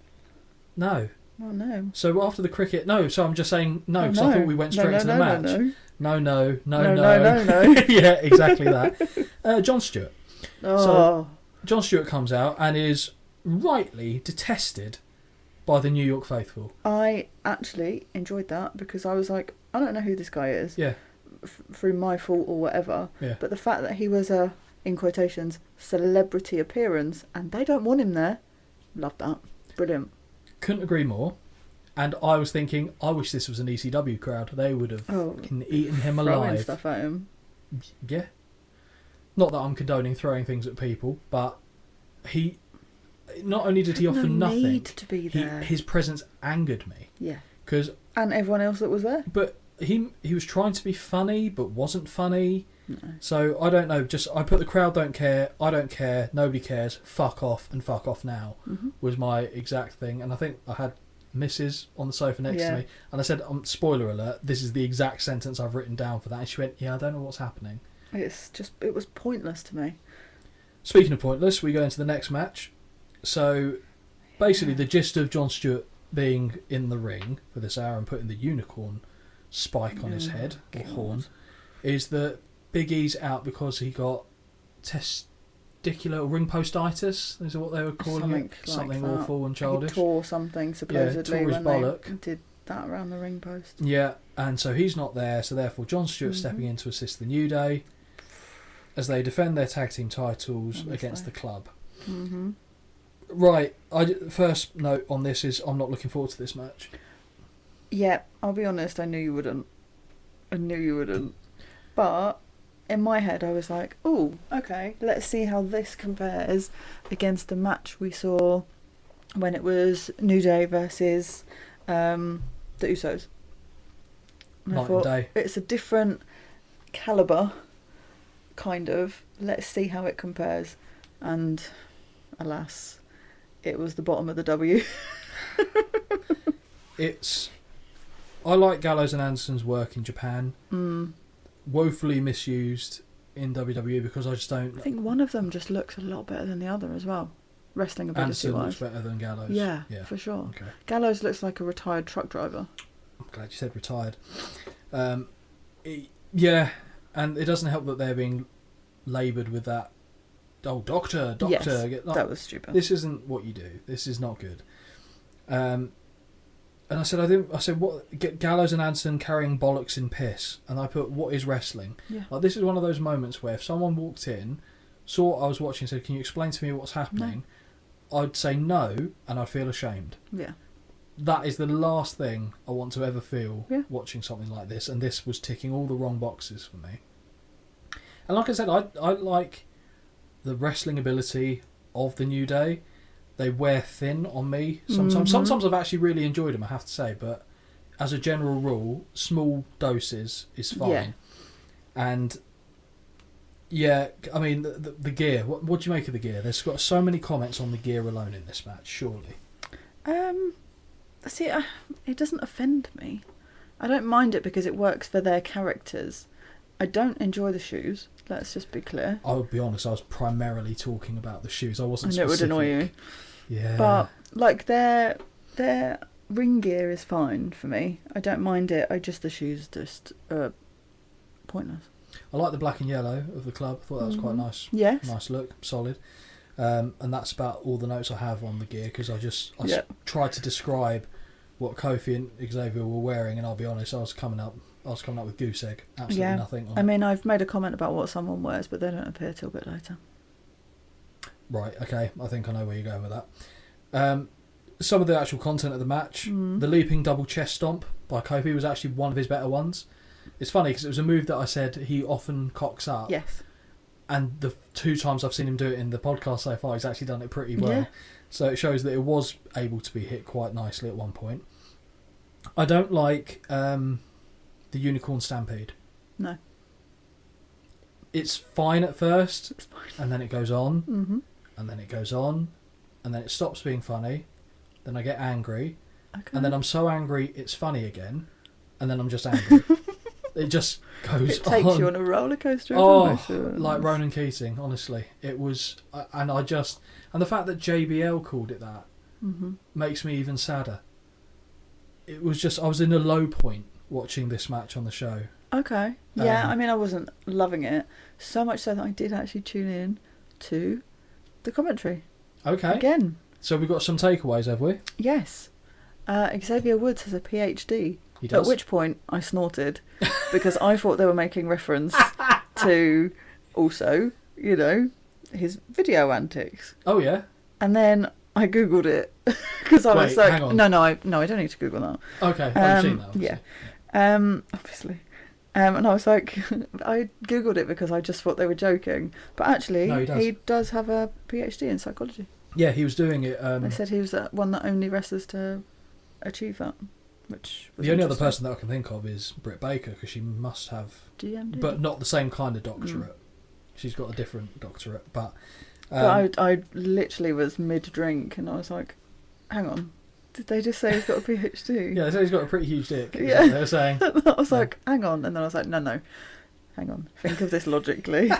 So after the cricket, so I'm just saying no because I thought we went straight into the match. No. Yeah, exactly that. Jon Stewart. Oh. So Jon Stewart comes out and is rightly detested by the New York faithful. I actually enjoyed that because I was like, I don't know who this guy is. Yeah. Through my fault or whatever. Yeah. But the fact that he was a, in quotations, celebrity appearance and they don't want him there, love that. Brilliant. Couldn't agree more. And I was thinking, I wish this was an ECW crowd. They would have eaten him alive. Throwing stuff at him. Yeah. Not that I'm condoning throwing things at people, but he... Not only did he offer nothing... need to be there. His presence angered me. Yeah. And everyone else that was there. But he was trying to be funny, but wasn't funny. No. So, I don't know. I put the crowd don't care, I don't care, nobody cares, fuck off and fuck off now, was my exact thing. And I think I had... Mrs. on the sofa next to me, and I said, spoiler alert, this is the exact sentence I've written down for that, and she went, I don't know what's happening. It was pointless to me. Speaking of pointless, we go into the next match. So basically the gist of Jon Stewart being in the ring for this hour and putting the unicorn spike on his head, or horn, is that Big E's out because he got testicular ring postitis, is what they were calling it. Something like awful and childish. He tore something supposedly tore his bollock. They did that around the ring post. Yeah, and so he's not there, so therefore Jon Stewart stepping in to assist the New Day as they defend their tag team titles against the club. Right, first note on this is I'm not looking forward to this match. Yeah, I'll be honest, I knew you wouldn't. But in my head, I was like, oh, okay, let's see how this compares against the match we saw when it was New Day versus the Usos. And I thought, it's a different calibre, kind of. Let's see how it compares. And alas, it was the bottom of the W. I like Gallows and Anderson's work in Japan. Woefully misused in WWE because I just don't... I think one of them just looks a lot better than the other as well. Wrestling ability-wise. Anderson looks better than Gallows. Yeah, for sure. Okay. Gallows looks like a retired truck driver. I'm glad you said retired. Yeah, and it doesn't help that they're being laboured with that, doctor. Yes, that was stupid. This isn't what you do. This is not good. And I said, what? Gallows and Anderson carrying bollocks in piss. And I put, what is wrestling? Yeah. Like, this is one of those moments where if someone walked in, saw what I was watching, and said, can you explain to me what's happening? No. I'd say no, and I'd feel ashamed. Yeah. That is the last thing I want to ever feel watching something like this. And this was ticking all the wrong boxes for me. And like I said, I like the wrestling ability of the New Day. They wear thin on me sometimes. Sometimes I've actually really enjoyed them, I have to say. But as a general rule, small doses is fine. Yeah. And I mean, the gear. What do you make of the gear? There's got so many comments on the gear alone in this match, surely. See, it doesn't offend me. I don't mind it because it works for their characters. I don't enjoy the shoes. Let's just be clear. I'll be honest, I was primarily talking about the shoes. I wasn't specific. It would annoy you. Yeah. But, like, their ring gear is fine for me. I don't mind it. The shoes just pointless. I like the black and yellow of the club. I thought that was quite nice. Yes. Nice look. Solid. And that's about all the notes I have on the gear, because I tried to describe what Kofi and Xavier were wearing, and I'll be honest, I was coming up with goose egg. Absolutely nothing on I mean, I've made a comment about what someone wears, but they don't appear till a bit later. Right, okay, I think I know where you're going with that. Some of the actual content of the match, the leaping double chest stomp by Kofi was actually one of his better ones. It's funny because it was a move that I said he often cocks up. Yes. And the 2 times I've seen him do it in the podcast so far, he's actually done it pretty well. Yeah. So it shows that it was able to be hit quite nicely at one point. I don't like the Unicorn Stampede. No. It's fine at first, it's fine. And then it goes on, and then it goes on, and then it stops being funny. Then I get angry, and then I'm so angry it's funny again, and then I'm just angry. It just goes on. It takes you on a roller coaster. Like Ronan Keating, honestly. It was, and the fact that JBL called it that makes me even sadder. It was just, I was in a low point watching this match on the show. Okay. Yeah, I mean, I wasn't loving it. So much so that I did actually tune in to the commentary. Okay. Again. So we've got some takeaways, have we? Yes. Xavier Woods has a PhD. He does. At which point I snorted because I thought they were making reference to also, his video antics. Oh, yeah. And then I Googled it because I was like, hang on. No, I don't need to Google that. Okay, I've seen that. Obviously. Yeah. Obviously. And I was like, I Googled it because I just thought they were joking. But actually, he does have a PhD in psychology. Yeah, he was doing it. They said he was one that only wrestlers to achieve that. Which was the only other person that I can think of is Britt Baker, because she must have DMD. But not the same kind of doctorate. She's got a different doctorate. But I literally was mid-drink and I was like, hang on, did they just say he's got a PhD? Yeah, they said he's got a pretty huge dick. Yeah. They were saying. I was like, hang on. And then I was like, no, hang on. Think of this logically.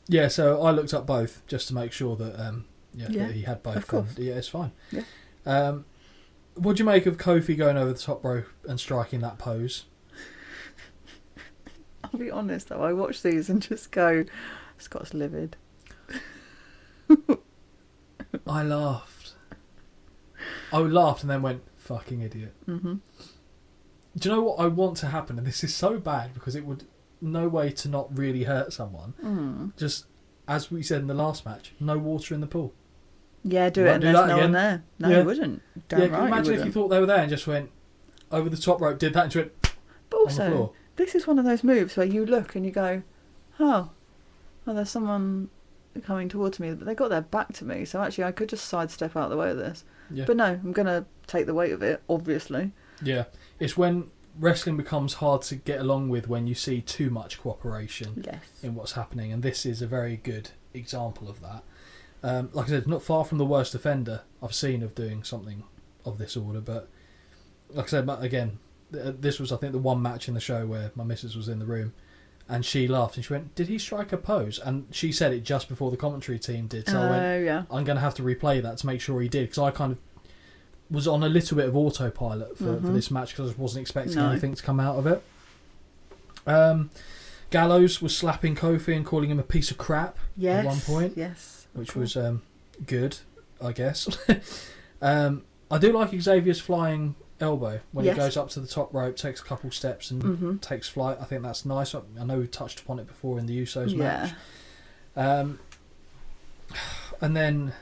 Yeah, so I looked up both just to make sure that that he had both. Of course. Yeah, it's fine. Yeah. What do you make of Kofi going over the top rope and striking that pose? I'll be honest though, I watch these and just go, Scott's livid. I laughed and then went, fucking idiot. Mm-hmm. Do you know what I want to happen? And this is so bad because it would no way to not really hurt someone. Just, as we said in the last match, no water in the pool. Yeah, do it and there's no one there. No, you wouldn't. Damn right, imagine if you thought they were there and just went over the top rope, did that and just went but also, on the floor. This is one of those moves where you look and you go, oh, there's someone coming towards me, but they got their back to me, so actually I could just sidestep out of the way of this. Yeah. But no, I'm going to take the weight of it, obviously. Yeah, it's when wrestling becomes hard to get along with when you see too much cooperation in what's happening, and this is a very good example of that. Like I said, not far from the worst offender I've seen of doing something of this order, but like I said, again, this was, I think, the one match in the show where my missus was in the room and she laughed and she went, did he strike a pose? And she said it just before the commentary team did, so I went, I'm going to have to replay that to make sure he did, because I kind of was on a little bit of autopilot for this match because I wasn't expecting anything to come out of it. Gallows was slapping Kofi and calling him a piece of crap at one point. Yes. Which was good, I guess. I do like Xavier's flying elbow when he goes up to the top rope, takes a couple steps and takes flight. I think that's nice. I know we touched upon it before in the Usos match. And then,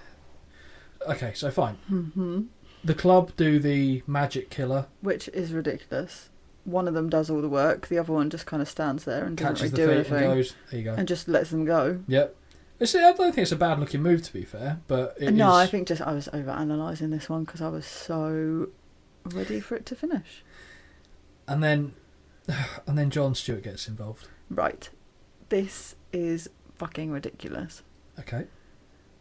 okay, so fine. The club do the magic killer, which is ridiculous. One of them does all the work, the other one just kind of stands there and doesn't catches really the do feet anything, and goes, there you go, and just lets them go. Yep. I don't think it's a bad looking move, to be fair, but I think just I was over analysing this one because I was so ready for it to finish. And then Jon Stewart gets involved. Right, this is fucking ridiculous. Okay.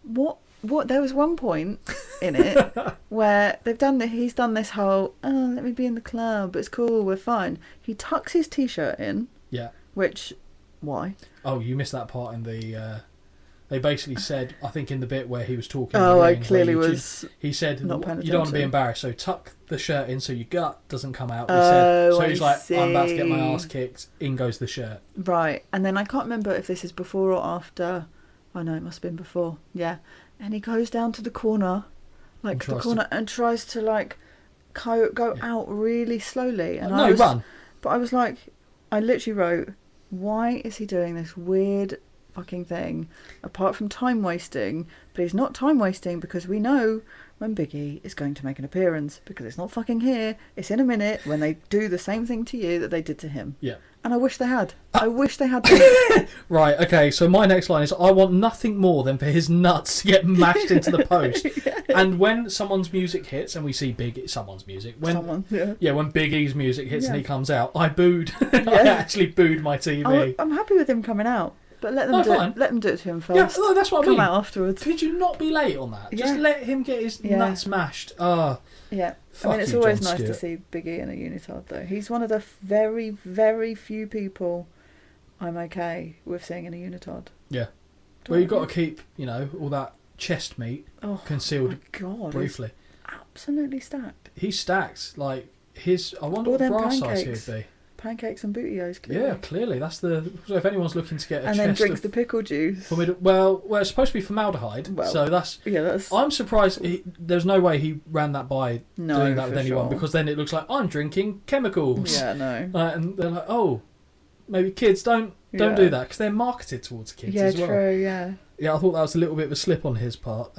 What? There was one point in it where he's done this whole, let me be in the club, it's cool, we're fine. He tucks his t-shirt in. Yeah. Which, why? Oh, you missed that part in the. They basically said, I think in the bit where he was talking. Oh, I clearly was. He said, you don't want to be embarrassed, so tuck the shirt in so your gut doesn't come out. He's like, I'm about to get my ass kicked. In goes the shirt. Right, and then I can't remember if this is before or after I know, it must have been before. Yeah. And he goes down to the corner, and tries to, like, go out really slowly. And run. But I was like, I literally wrote, why is he doing this weird fucking thing, apart from time wasting? But he's not time wasting, because we know when Big E is going to make an appearance, because it's not fucking here, it's in a minute, when they do the same thing to you that they did to him. Yeah. And I wish they had. Right, okay, so my next line is, I want nothing more than for his nuts to get mashed into the post. Yeah. And when someone's music hits, and we see when Big E's music hits and he comes out, I booed. I actually booed my TV. I'm happy with him coming out. But let them do it to him first. Yeah, no, that's what I mean. Come out afterwards. Could you not be late on that? Just let him get his nuts mashed. Oh, yeah. I mean, it's always nice to see Big E in a unitard, though. He's one of the very, very few people I'm okay with seeing in a unitard. Yeah. Well, you've got to keep, all that chest meat concealed briefly. Absolutely stacked. He's stacked. Like, I wonder what bra size he'd be. Pancakes and bootios, clearly. Yeah, clearly. So if anyone's looking to get a chest then drinks the pickle juice. Well, it's supposed to be formaldehyde, so that's... Yeah, that's... I'm surprised there's no way he ran that by doing that with anyone, because then it looks like, I'm drinking chemicals. Yeah, no. And they're like, oh, maybe kids don't do that, because they're marketed towards kids as well. Yeah, true, yeah. Yeah, I thought that was a little bit of a slip on his part.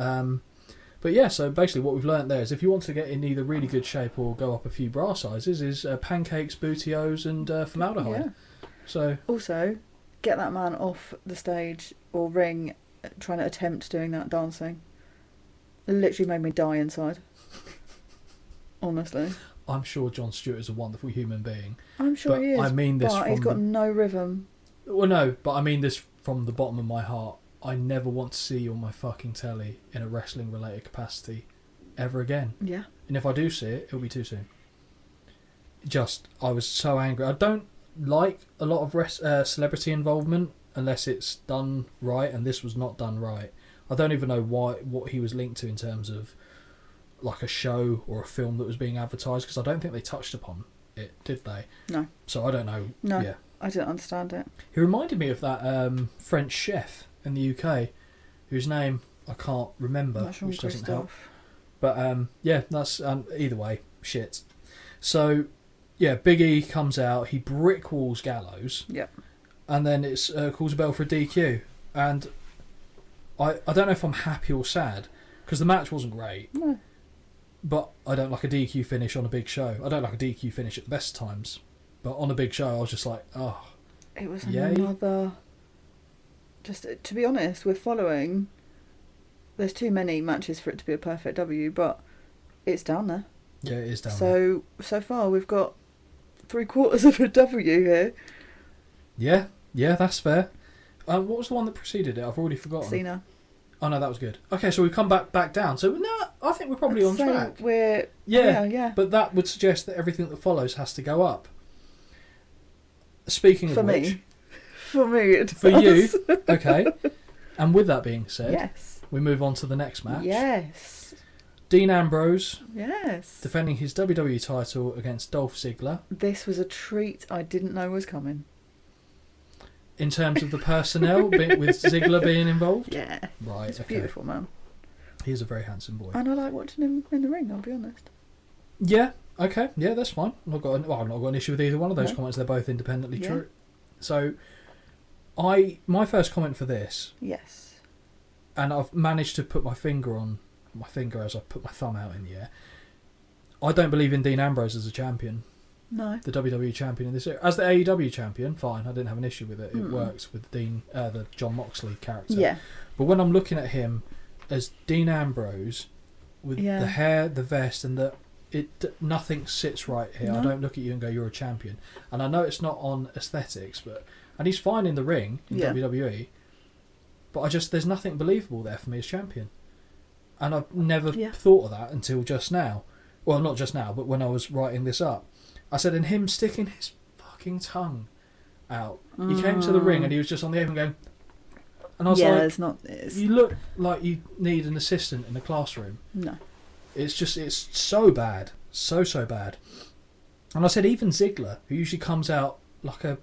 But yeah, so basically what we've learnt there is, if you want to get in either really good shape or go up a few bra sizes, is pancakes, bootios and formaldehyde. Yeah. So also, get that man off the stage or ring trying to attempt doing that dancing. It literally made me die inside. Honestly. I'm sure Jon Stewart is a wonderful human being. I'm sure he is, I mean this but he's got no rhythm. Well, no, but I mean this from the bottom of my heart. I never want to see you on my fucking telly in a wrestling-related capacity ever again. Yeah. And if I do see it, it'll be too soon. I was so angry. I don't like a lot of celebrity involvement unless it's done right, and this was not done right. I don't even know what he was linked to in terms of like a show or a film that was being advertised, because I don't think they touched upon it, did they? No. So I don't know. No, yeah. I didn't understand it. He reminded me of that French chef in the UK, whose name I can't remember, which doesn't help. But that's either way, shit. So, yeah, Big E comes out, he brick walls Gallows, and then it's calls a bell for a DQ. And I don't know if I'm happy or sad, because the match wasn't great. No. But I don't like a DQ finish on a big show. I don't like a DQ finish at the best times. But on a big show, I was just like, oh. It was another... Just to be honest, we're following. There's too many matches for it to be a perfect W, but it's down there. Yeah, it is down there. So far we've got 3/4 of a W here. Yeah, that's fair. What was the one that preceded it? I've already forgotten. Cena. Oh no, that was good. Okay, so we've come back down. So no, I think we're probably on track. Yeah. But that would suggest that everything that follows has to go up. Speaking of which. For me, it does. For you, okay. And with that being said, yes, we move on to the next match. Yes. Dean Ambrose, yes, defending his WWE title against Dolph Ziggler. This was a treat I didn't know was coming. In terms of the personnel, with Ziggler being involved? Yeah. Right, he's a beautiful man. He's a very handsome boy. And I like watching him in the ring, I'll be honest. Yeah, okay. Yeah, that's fine. I've not got an issue with either one of those comments. They're both independently true. So... my first comment for this, yes, and I've managed to put my finger as I put my thumb out in the air. I don't believe in Dean Ambrose as a champion. No, the WWE champion in this area. As the AEW champion, fine. I didn't have an issue with it. It works with the Jon Moxley character. Yeah, but when I'm looking at him as Dean Ambrose with the hair, the vest, and nothing sits right here. No. I don't look at you and go, "You're a champion." And I know it's not on aesthetics, and he's fine in the ring in WWE, but there's nothing believable there for me as champion. And I've never thought of that until just now. Well, not just now, but when I was writing this up. I said, and him sticking his fucking tongue out. He came to the ring and he was just on the apron going... And I was like, you look like you need an assistant in the classroom. No. It's so bad. So bad. And I said, even Ziggler, who usually comes out like a...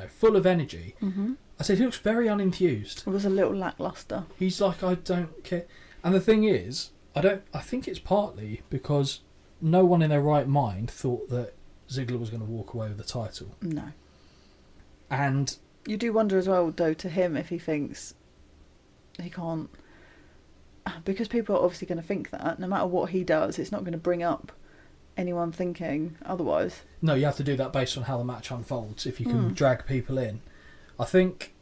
full of energy. Mm-hmm. I said he looks very unenthused. It was a little lackluster. He's like, I don't care. And the thing is, I think it's partly because no one in their right mind thought that Ziggler was going to walk away with the title. No. And you do wonder as well, though, to him if he thinks he can't, because people are obviously going to think that no matter what he does, it's not going to bring up anyone thinking otherwise. No, you have to do that based on how the match unfolds. If you can drag people in, I think.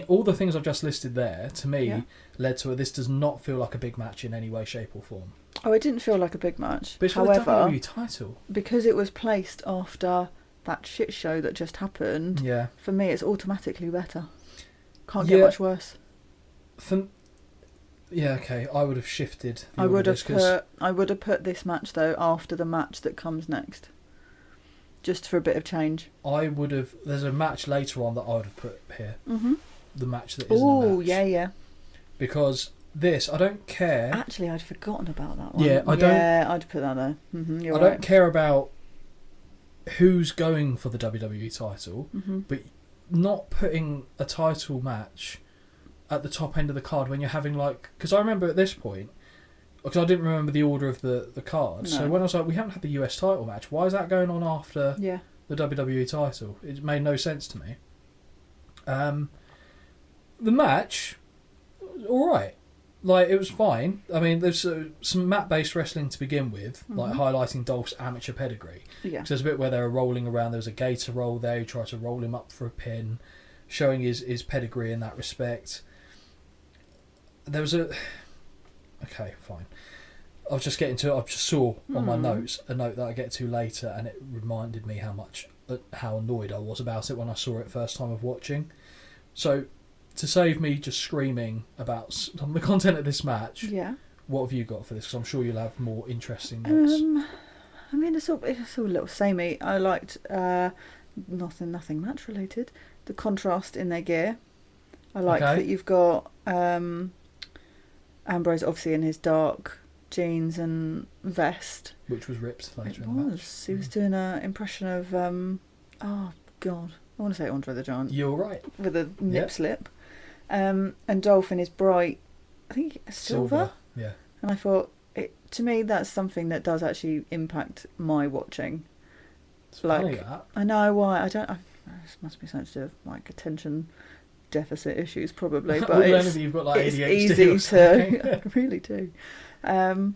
All the things I've just listed there to me led to this does not feel like a big match in any way, shape, or form. Oh, it didn't feel like a big match. But it's for the WWE title, because it was placed after that shit show that just happened. Yeah, for me, it's automatically better. Can't get much worse. Okay. I would have shifted. I would have put this match though after the match that comes next, just for a bit of change. I would have. There's a match later on that I would have put here. Mm-hmm. The match that isn't a match. Oh yeah. Because this, I don't care. Actually, I'd forgotten about that one. Yeah, I don't. Yeah, I'd put that there. Mm-hmm, I don't care about who's going for the WWE title, but not putting a title match at the top end of the card when you're having because I remember at this point, because I didn't remember the order of the card, so when I was like, we haven't had the US title match, why is that going on after the WWE title? It made no sense to me. The match, alright, it was fine. I mean, there's some mat-based wrestling to begin with, highlighting Dolph's amateur pedigree. Yeah. There's a bit where they were rolling around, there was a gator roll there, he tried to roll him up for a pin, showing his pedigree in that respect. There was okay, fine. I was just getting to it. I just saw on my notes a note that I get to later, and it reminded me how annoyed I was about it when I saw it first time of watching. So, to save me just screaming about some of the content of this match, what have you got for this? Because I'm sure you'll have more interesting notes. I mean, it's all a little samey. I liked nothing match related. The contrast in their gear. I like that you've got Ambrose obviously in his dark jeans and vest, which was ripped later in the match. He was doing an impression of oh god, I want to say Andre the Giant. You're right, with a nip slip. And Dolph in his bright, I think silver. Yeah. And I thought, to me, that's something that does actually impact my watching. It's funny that. I know why. This must be something to do with attention deficit issues, probably. But you've got ADHD. It's easy to. I really do. And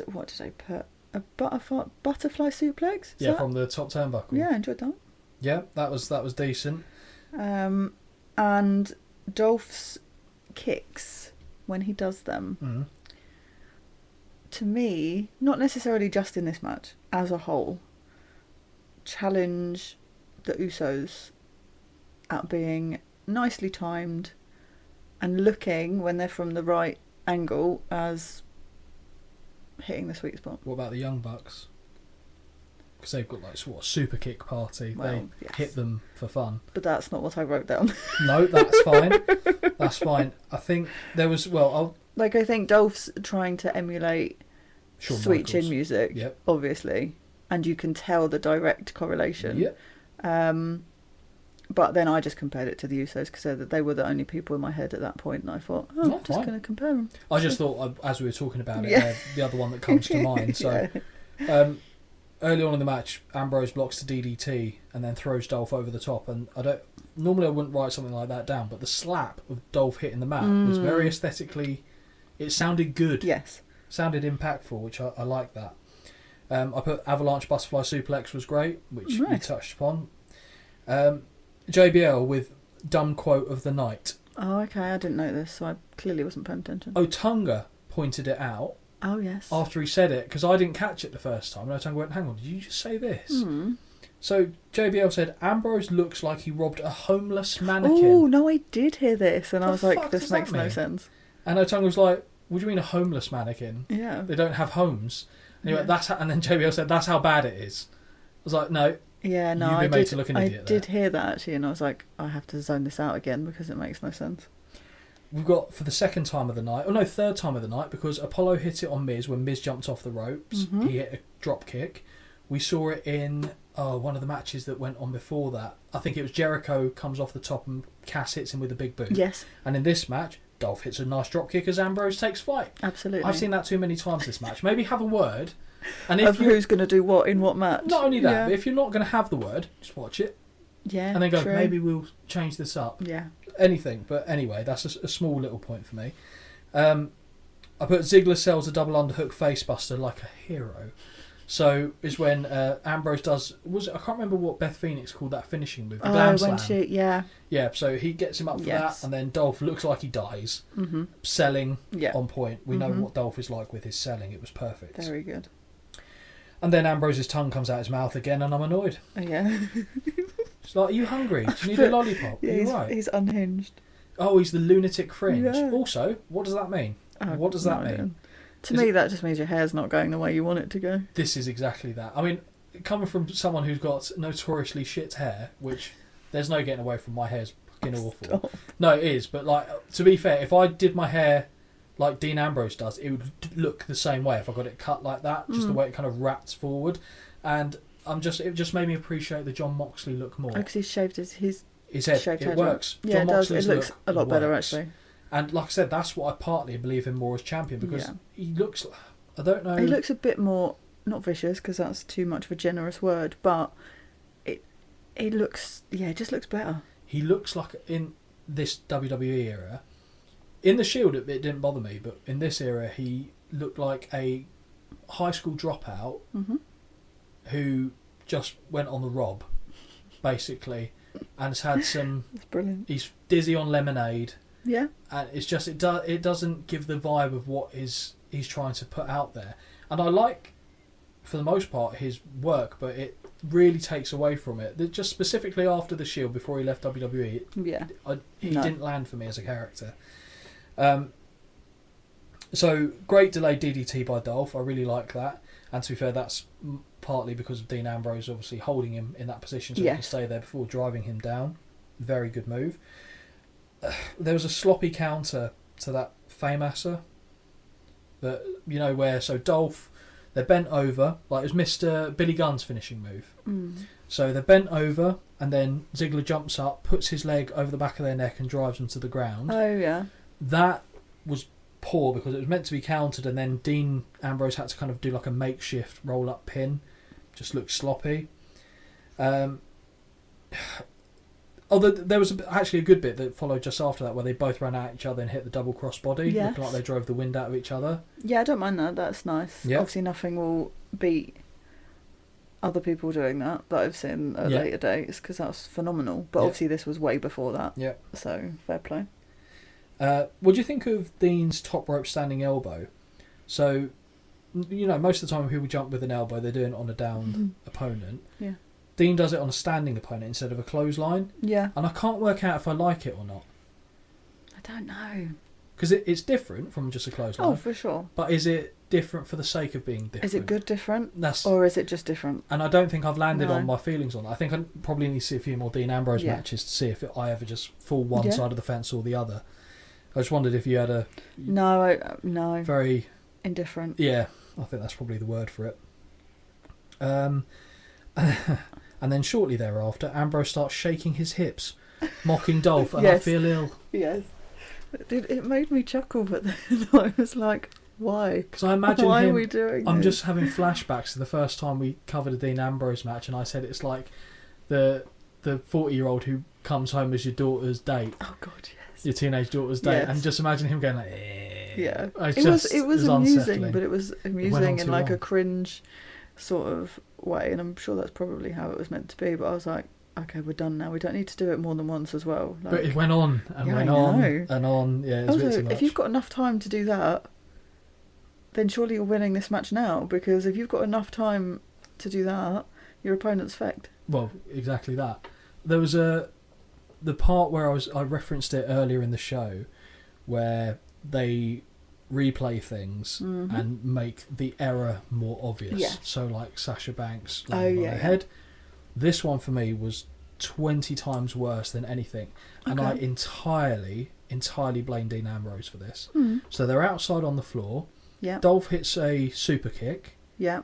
what did I put? A butterfly suplex? From the top turnbuckle. Yeah, I enjoyed that. Yeah, that was decent. And Dolph's kicks when he does them, to me, not necessarily just in this match, as a whole, challenge the Usos at being nicely timed and looking, when they're from the right angle, as hitting the sweet spot. What about the Young Bucks? Because they've got a super kick party. They hit them for fun. But that's not what I wrote down. No, that's fine. That's fine. I think there was I think Dolph's trying to emulate Sweet Michaels. Chin music, obviously, and you can tell the direct correlation. Yep. But then I just compared it to the Usos because they were the only people in my head at that point, and I thought, I'm just going to compare them. I just thought, as we were talking about it, they're the other one that comes to mind. So, early on in the match, Ambrose blocks the DDT and then throws Dolph over the top. And I wouldn't write something like that down, but the slap of Dolph hitting the mat was very aesthetically. It sounded good. Yes. Sounded impactful, which I like that. I put Avalanche Butterfly Suplex was great, which we touched upon. JBL with dumb quote of the night. Oh, okay. I didn't know this, so I clearly wasn't paying attention. Otunga pointed it out. Oh, yes. After he said it, because I didn't catch it the first time. And Otunga went, hang on, did you just say this? So JBL said, Ambrose looks like he robbed a homeless mannequin. Oh, no, I did hear this. And I was like, this makes no sense. And Otunga was like, what do you mean a homeless mannequin? Yeah. They don't have homes. And he went, and then JBL said, that's how bad it is. I was like, no. Yeah, no, I did hear that actually, and I was like, I have to zone this out again because it makes no sense. We've got, for the second time of the night, third time of the night, because Apollo hit it on Miz when Miz jumped off the ropes. He hit a drop kick. We saw it in one of the matches that went on before that. I think it was Jericho comes off the top and Cass hits him with a big boot. Yes. And in this match, Dolph hits a nice drop kick as Ambrose takes flight. Absolutely. I've seen that too many times this match. Maybe have a word. And if who's going to do what in what match. Not only that, but if you're not going to have the word, just watch it. Yeah, and then go, true. Maybe we'll change this up. Yeah. Anything. But anyway, that's a small little point for me. I put Ziggler sells a double underhook facebuster like a hero. So is when Ambrose does... I can't remember what Beth Phoenix called that finishing move. The Glam Slam. Yeah. Yeah, so he gets him up for that, and then Dolph looks like he dies. Mm-hmm. Selling on point. We know what Dolph is like with his selling. It was perfect. Very good. And then Ambrose's tongue comes out his mouth again, and I'm annoyed. Oh, yeah. It's like, are you hungry? Do you need a lollipop? Yeah, are you right? He's unhinged. Oh, he's the lunatic fringe. Yeah. Also, what does that mean? What does that mean? To me, that just means your hair's not going the way you want it to go. This is exactly that. I mean, coming from someone who's got notoriously shit hair, which there's no getting away from, my hair's fucking awful. Stop. No, it is. But like, to be fair, if I did my hair like Dean Ambrose does, it would look the same way if I got it cut like that, just the way it kind of wraps forward. And it just made me appreciate the John Moxley look more. Because he's shaved his head. Shaved it head works. Yeah, John it does. Moxley's It looks a lot better, actually. And like I said, that's what I partly believe him more as champion, because he looks... I don't know... He looks a bit more... Not vicious, because that's too much of a generous word, but it looks... Yeah, it just looks better. He looks like, in this WWE era... In the Shield, it didn't bother me, but in this era, he looked like a high school dropout who just went on the rob, basically, and has had some... That's brilliant. He's dizzy on lemonade. Yeah. And it's just, it doesn't give the vibe of what he's trying to put out there. And I like, for the most part, his work, but it really takes away from it. Just specifically after the Shield, before he left WWE, he didn't land for me as a character. So, great delayed DDT by Dolph. I really like that. And to be fair, that's partly because of Dean Ambrose obviously holding him in that position so he can stay there before driving him down. Very good move. There was a sloppy counter to that Fameasser. That, where... So, Dolph, they're bent over. Like, it was Mr. Billy Gunn's finishing move. So, they're bent over, and then Ziggler jumps up, puts his leg over the back of their neck and drives them to the ground. Oh, yeah. That was poor because it was meant to be countered, and then Dean Ambrose had to kind of do like a makeshift roll-up pin. Just looked sloppy. Although there was actually a good bit that followed just after that, where they both ran at each other and hit the double crossbody, looking like they drove the wind out of each other. Yeah, I don't mind that. That's nice. Yep. Obviously, nothing will beat other people doing that I've seen at later dates, because that's phenomenal. But obviously, this was way before that. Yeah. So fair play. What do you think of Dean's top rope standing elbow? So, most of the time when people jump with an elbow, they're doing it on a downed opponent. Yeah. Dean does it on a standing opponent instead of a clothesline. Yeah. And I can't work out if I like it or not. I don't know. Because it's different from just a clothesline. Oh, for sure. But is it different for the sake of being different? Is it good different? Or is it just different? And I don't think I've landed on my feelings on that. I think I probably need to see a few more Dean Ambrose matches to see if I ever just fall one side of the fence or the other. I just wondered if you had a... No. Very... Indifferent. Yeah, I think that's probably the word for it. And then shortly thereafter, Ambrose starts shaking his hips, mocking Dolph, and I feel ill. Yes. It made me chuckle, but then I was like, why? Because I imagine why are we doing I'm this? Just having flashbacks to the first time we covered a Dean Ambrose match, and I said it's like the 40-year-old who comes home as your daughter's date. Oh, God, yes. Your teenage daughter's date. And just imagine him going like, Yeah. It was amusing, but it was amusing in like a cringe sort of way, and I'm sure that's probably how it was meant to be, but I was like, okay, we're done now, we don't need to do it more than once as well. Like, but it went on and went on and on. Yeah, it was a bit too much. If you've got enough time to do that, then surely you're winning this match now, because if you've got enough time to do that, your opponent's fecked. Well, exactly that. There was the part where I referenced it earlier in the show, where they replay things and make the error more obvious. Yeah. So like Sasha Banks landing on her head. This one for me was 20 times worse than anything. And I entirely blame Dean Ambrose for this. So they're outside on the floor. Yeah. Dolph hits a super kick. Yeah.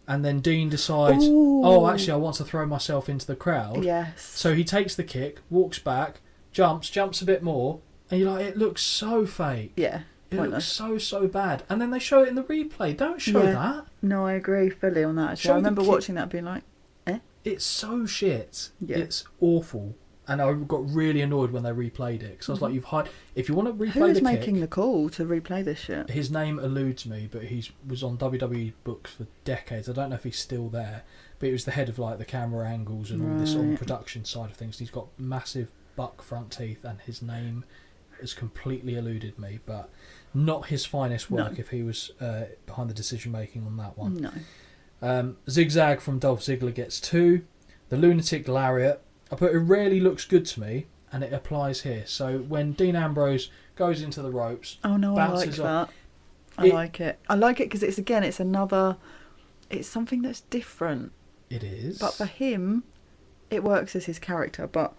and then Dean decides, oh, actually, I want to throw myself into the crowd. Yes. So he takes the kick, walks back, jumps a bit more, and you're like, it looks so fake. Yeah. It looks so bad. And then they show it in the replay. Don't show that. No, I agree fully on that. Actually. I remember watching that being like, It's so shit. Yeah. It's awful. And I got really annoyed when they replayed it. Because I was like, if you want to replay Who is the kick... making the call to replay this shit? His name eludes me, but he was on WWE books for decades. I don't know if he's still there. But he was the head of like the camera angles and all this on the production side of things. He's got massive buck front teeth and his name has completely eluded me. But not his finest work if he was behind the decision making on that one. No. Zigzag from Dolph Ziggler gets 2. The lunatic lariat. I put it really looks good to me, and it applies here. So when Dean Ambrose goes into the ropes, bounces off, I like it. I like it because it's something that's different. It is. But for him, it works as his character. But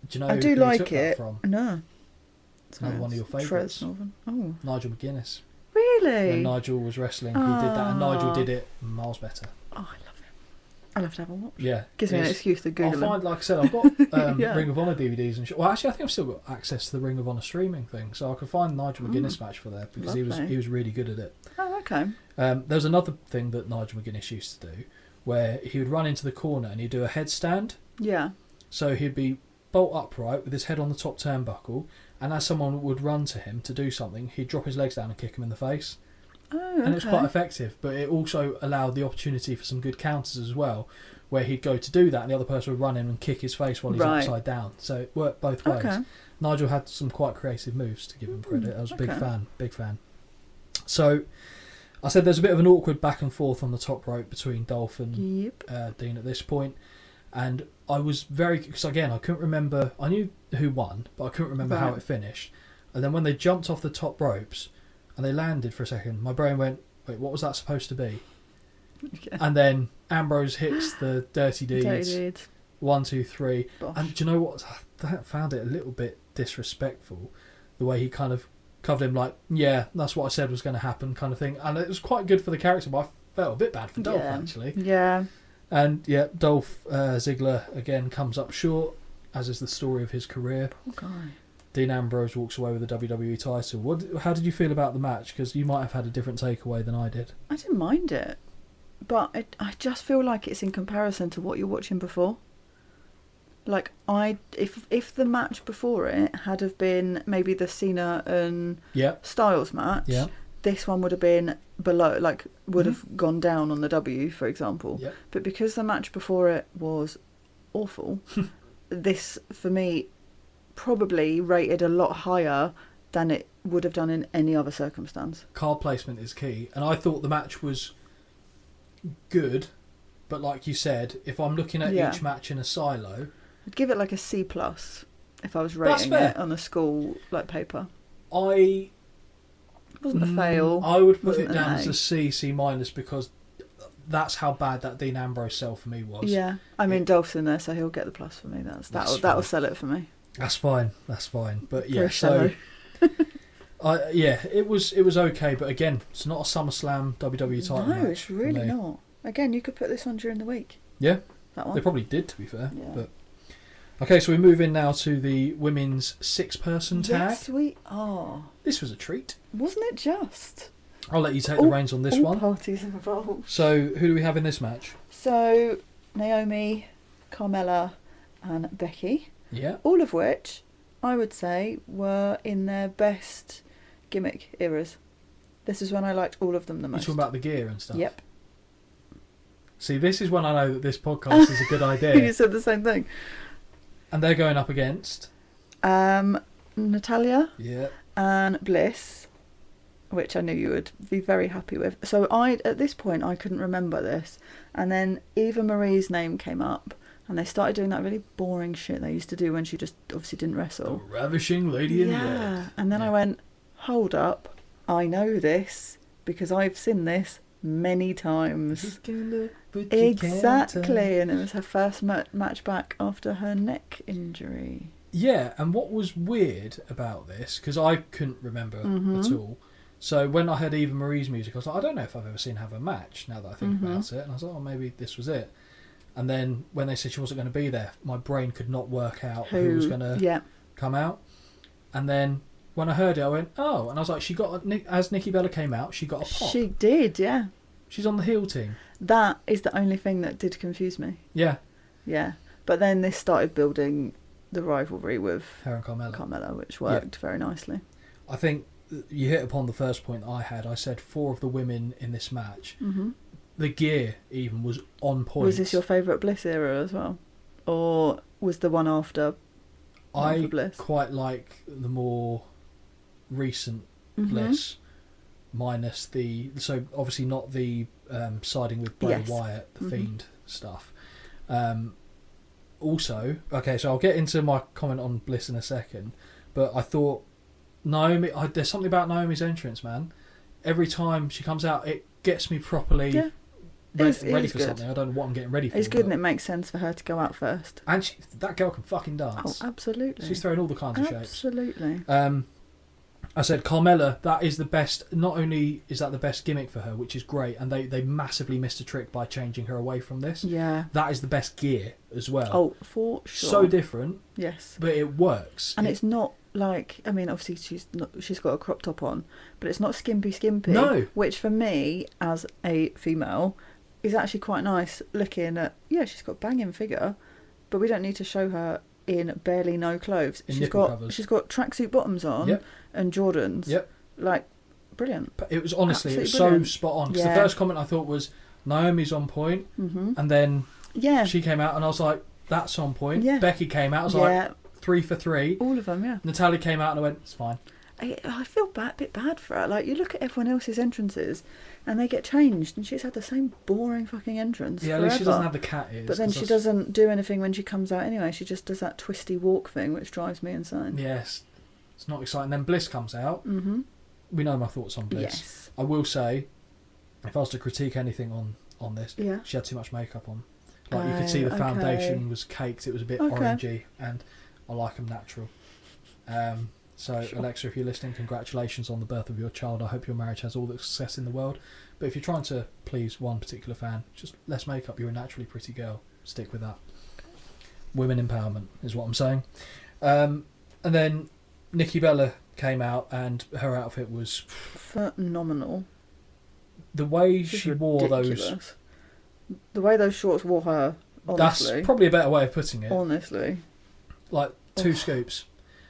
do you know I do who like took it. That from? No. It's another one of your favourites. Oh. Nigel McGuinness. Really? When Nigel was wrestling, he did that, and Nigel did it miles better. Oh, I love him. I love to have a watch. Yeah. Gives me an excuse to Google him. I find, like I said, I've got Ring of Honor DVDs and shit. Well, actually, I think I've still got access to the Ring of Honor streaming thing, so I could find Nigel McGuinness match for there because he was really good at it. Oh, okay. There's another thing that Nigel McGuinness used to do, where he would run into the corner and he'd do a headstand. Yeah. So he'd be bolt upright with his head on the top turnbuckle, and as someone would run to him to do something, he'd drop his legs down and kick him in the face. Oh, okay. And it was quite effective, but it also allowed the opportunity for some good counters as well, where he'd go to do that and the other person would run in and kick his face while he's upside down. So it worked both ways. Okay. Nigel had some quite creative moves, to give him credit. I was a big fan. So I said there's a bit of an awkward back and forth on the top rope between Dolph and Dean at this point. And I was because again, I couldn't remember, I knew who won, but I couldn't remember how it finished. And then when they jumped off the top ropes and they landed for a second, my brain went, wait, what was that supposed to be? Okay. And then Ambrose hits the Dirty Deeds. 1, 2, 3. Bosh. And do you know what? I found it a little bit disrespectful, the way he kind of covered him like, yeah, that's what I said was going to happen kind of thing. And it was quite good for the character, but I felt a bit bad for Dolph, actually. Yeah. And Dolph Ziggler again comes up short, as is the story of his career. Poor guy. Dean Ambrose walks away with the WWE title. How did you feel about the match? Because you might have had a different takeaway than I did. I didn't mind it, but I just feel like it's in comparison to what you're watching before. Like if the match before it had have been maybe the Cena and Styles match, this one would have been below, like would have gone down on the W, for example. Yep. But because the match before it was awful, this for me probably rated a lot higher than it would have done in any other circumstance. Card placement is key, and I thought the match was good, but like you said, if I'm looking at each match in a silo, I'd give it like a C+ if I was rating it on a school like paper. It wasn't a fail. I would put it down as a C because that's how bad that Dean Ambrose sell for me was. Yeah, I mean Dolph's in there, so he'll get the plus for me. That'll sell it for me. That's fine. But yeah, so it was okay, but again, it's not a SummerSlam WWE title match. No, it's really not. Again, you could put this on during the week. Yeah, that one. They probably did, to be fair. Yeah. But okay, so we move in now to the women's 6-person tag. Yes, we are. This was a treat, wasn't it? Just. I'll let you take the reins on this one. Parties involved. So, who do we have in this match? So, Naomi, Carmella, and Becky. Yeah. All of which, I would say, were in their best gimmick eras. This is when I liked all of them the most. You're talking about the gear and stuff? Yep. See, this is when I know that this podcast is a good idea. You said the same thing. And they're going up against? Natalya. Yeah. And Bliss, which I knew you would be very happy with. So at this point, I couldn't remember this. And then Eva Marie's name came up. And they started doing that really boring shit they used to do when she just obviously didn't wrestle. The ravishing lady in red. Yeah. And then I went, hold up. I know this because I've seen this many times. Exactly. And it was her first match back after her neck injury. Yeah, and what was weird about this, because I couldn't remember at all, So when I heard Eva Marie's music, I was like, I don't know if I've ever seen her have a match, now that I think about it. And I was like, oh, maybe this was it. And then when they said she wasn't going to be there, my brain could not work out who was going to come out. And then when I heard it, I went, oh. And I was like, as Nikki Bella came out, she got a pop. She did, yeah. She's on the heel team. That is the only thing that did confuse me. Yeah. Yeah. But then this started building the rivalry with her and Carmella. Which worked very nicely. I think you hit upon the first point I had. I said 4 of the women in this match. Mm-hmm. The gear even was on point. Was this your favourite Bliss era as well? Or was the one after Bliss? Quite like the more recent Bliss, minus so obviously not the siding with Bray Wyatt, the Fiend stuff. Also, okay, so I'll get into my comment on Bliss in a second, but I thought Naomi, there's something about Naomi's entrance, man. Every time she comes out, it gets me properly ready for something. I don't know what I'm getting ready for. It's good, and it makes sense for her to go out first. And that girl can fucking dance. Oh, absolutely. She's throwing all the kinds of shapes. Absolutely. I said Carmella, that is the best. Not only is that the best gimmick for her, which is great, and they massively missed a trick by changing her away from this. Yeah. That is the best gear as well. Oh, for sure. So different. Yes. But it works. And it's not like, I mean, obviously she's got a crop top on, but it's not skimpy. No. Which for me, as a female, is actually quite nice looking at. Yeah, she's got a banging figure, but we don't need to show her in barely no clothes. She's got tracksuit bottoms on and Jordans. Yep. Like, brilliant. But it was honestly, it was so spot on. Because the first comment I thought was Naomi's on point, and then she came out and I was like, that's on point. Yeah. Becky came out, I was like, 3 for 3. All of them, yeah. Natalia came out and I went, it's fine. I feel a bit bad for her. Like, you look at everyone else's entrances and they get changed, and she's had the same boring fucking entrance forever. At least she doesn't have the cat ears. But then she doesn't do anything when she comes out anyway. She just does that twisty walk thing, which drives me insane. Yes. It's not exciting. Then Bliss comes out. Mm-hmm. We know my thoughts on Bliss. Yes. I will say, if I was to critique anything on this, she had too much makeup on. Like, you could see the foundation was caked. It was a bit orangey, and I like them natural. So, Alexa, if you're listening, congratulations on the birth of your child. I hope your marriage has all the success in the world. But if you're trying to please one particular fan, just less makeup. You're a naturally pretty girl. Stick with that. Women empowerment is what I'm saying. And then Nikki Bella came out, and her outfit was phenomenal. The way she wore those... The way those shorts wore her, honestly. That's probably a better way of putting it. Honestly. Like, 2 scoops.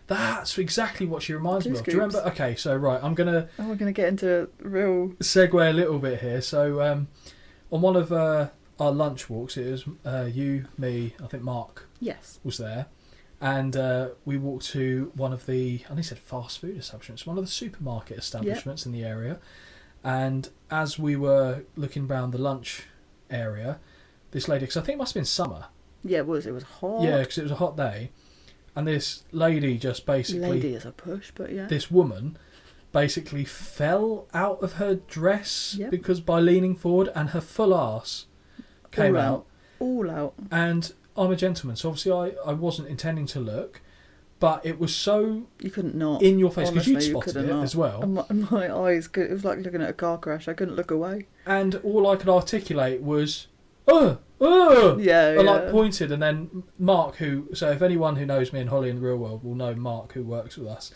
That's exactly what she reminds me of. Do you remember? Okay, so right, we're gonna get into real segue a little bit here. So, on one of our lunch walks, it was you, me, I think Mark. Yes. Was there, and we walked to one of the, I think it said fast food establishments, one of the supermarket establishments in the area. And as we were looking around the lunch area, this lady, because I think it must have been summer. Yeah, it was. It was hot. Yeah, because it was a hot day. And this lady just basically... Lady is a push, but yeah. This woman basically fell out of her dress because by leaning forward, and her full arse came out. All out. And I'm a gentleman, so obviously I wasn't intending to look, but it was so... You couldn't not. In your face, because you'd spotted it as well. And my eyes, it was like looking at a car crash. I couldn't look away. And all I could articulate was... Yeah, like pointed, and then Mark, so if anyone who knows me and Holly in the real world will know Mark, who works with us,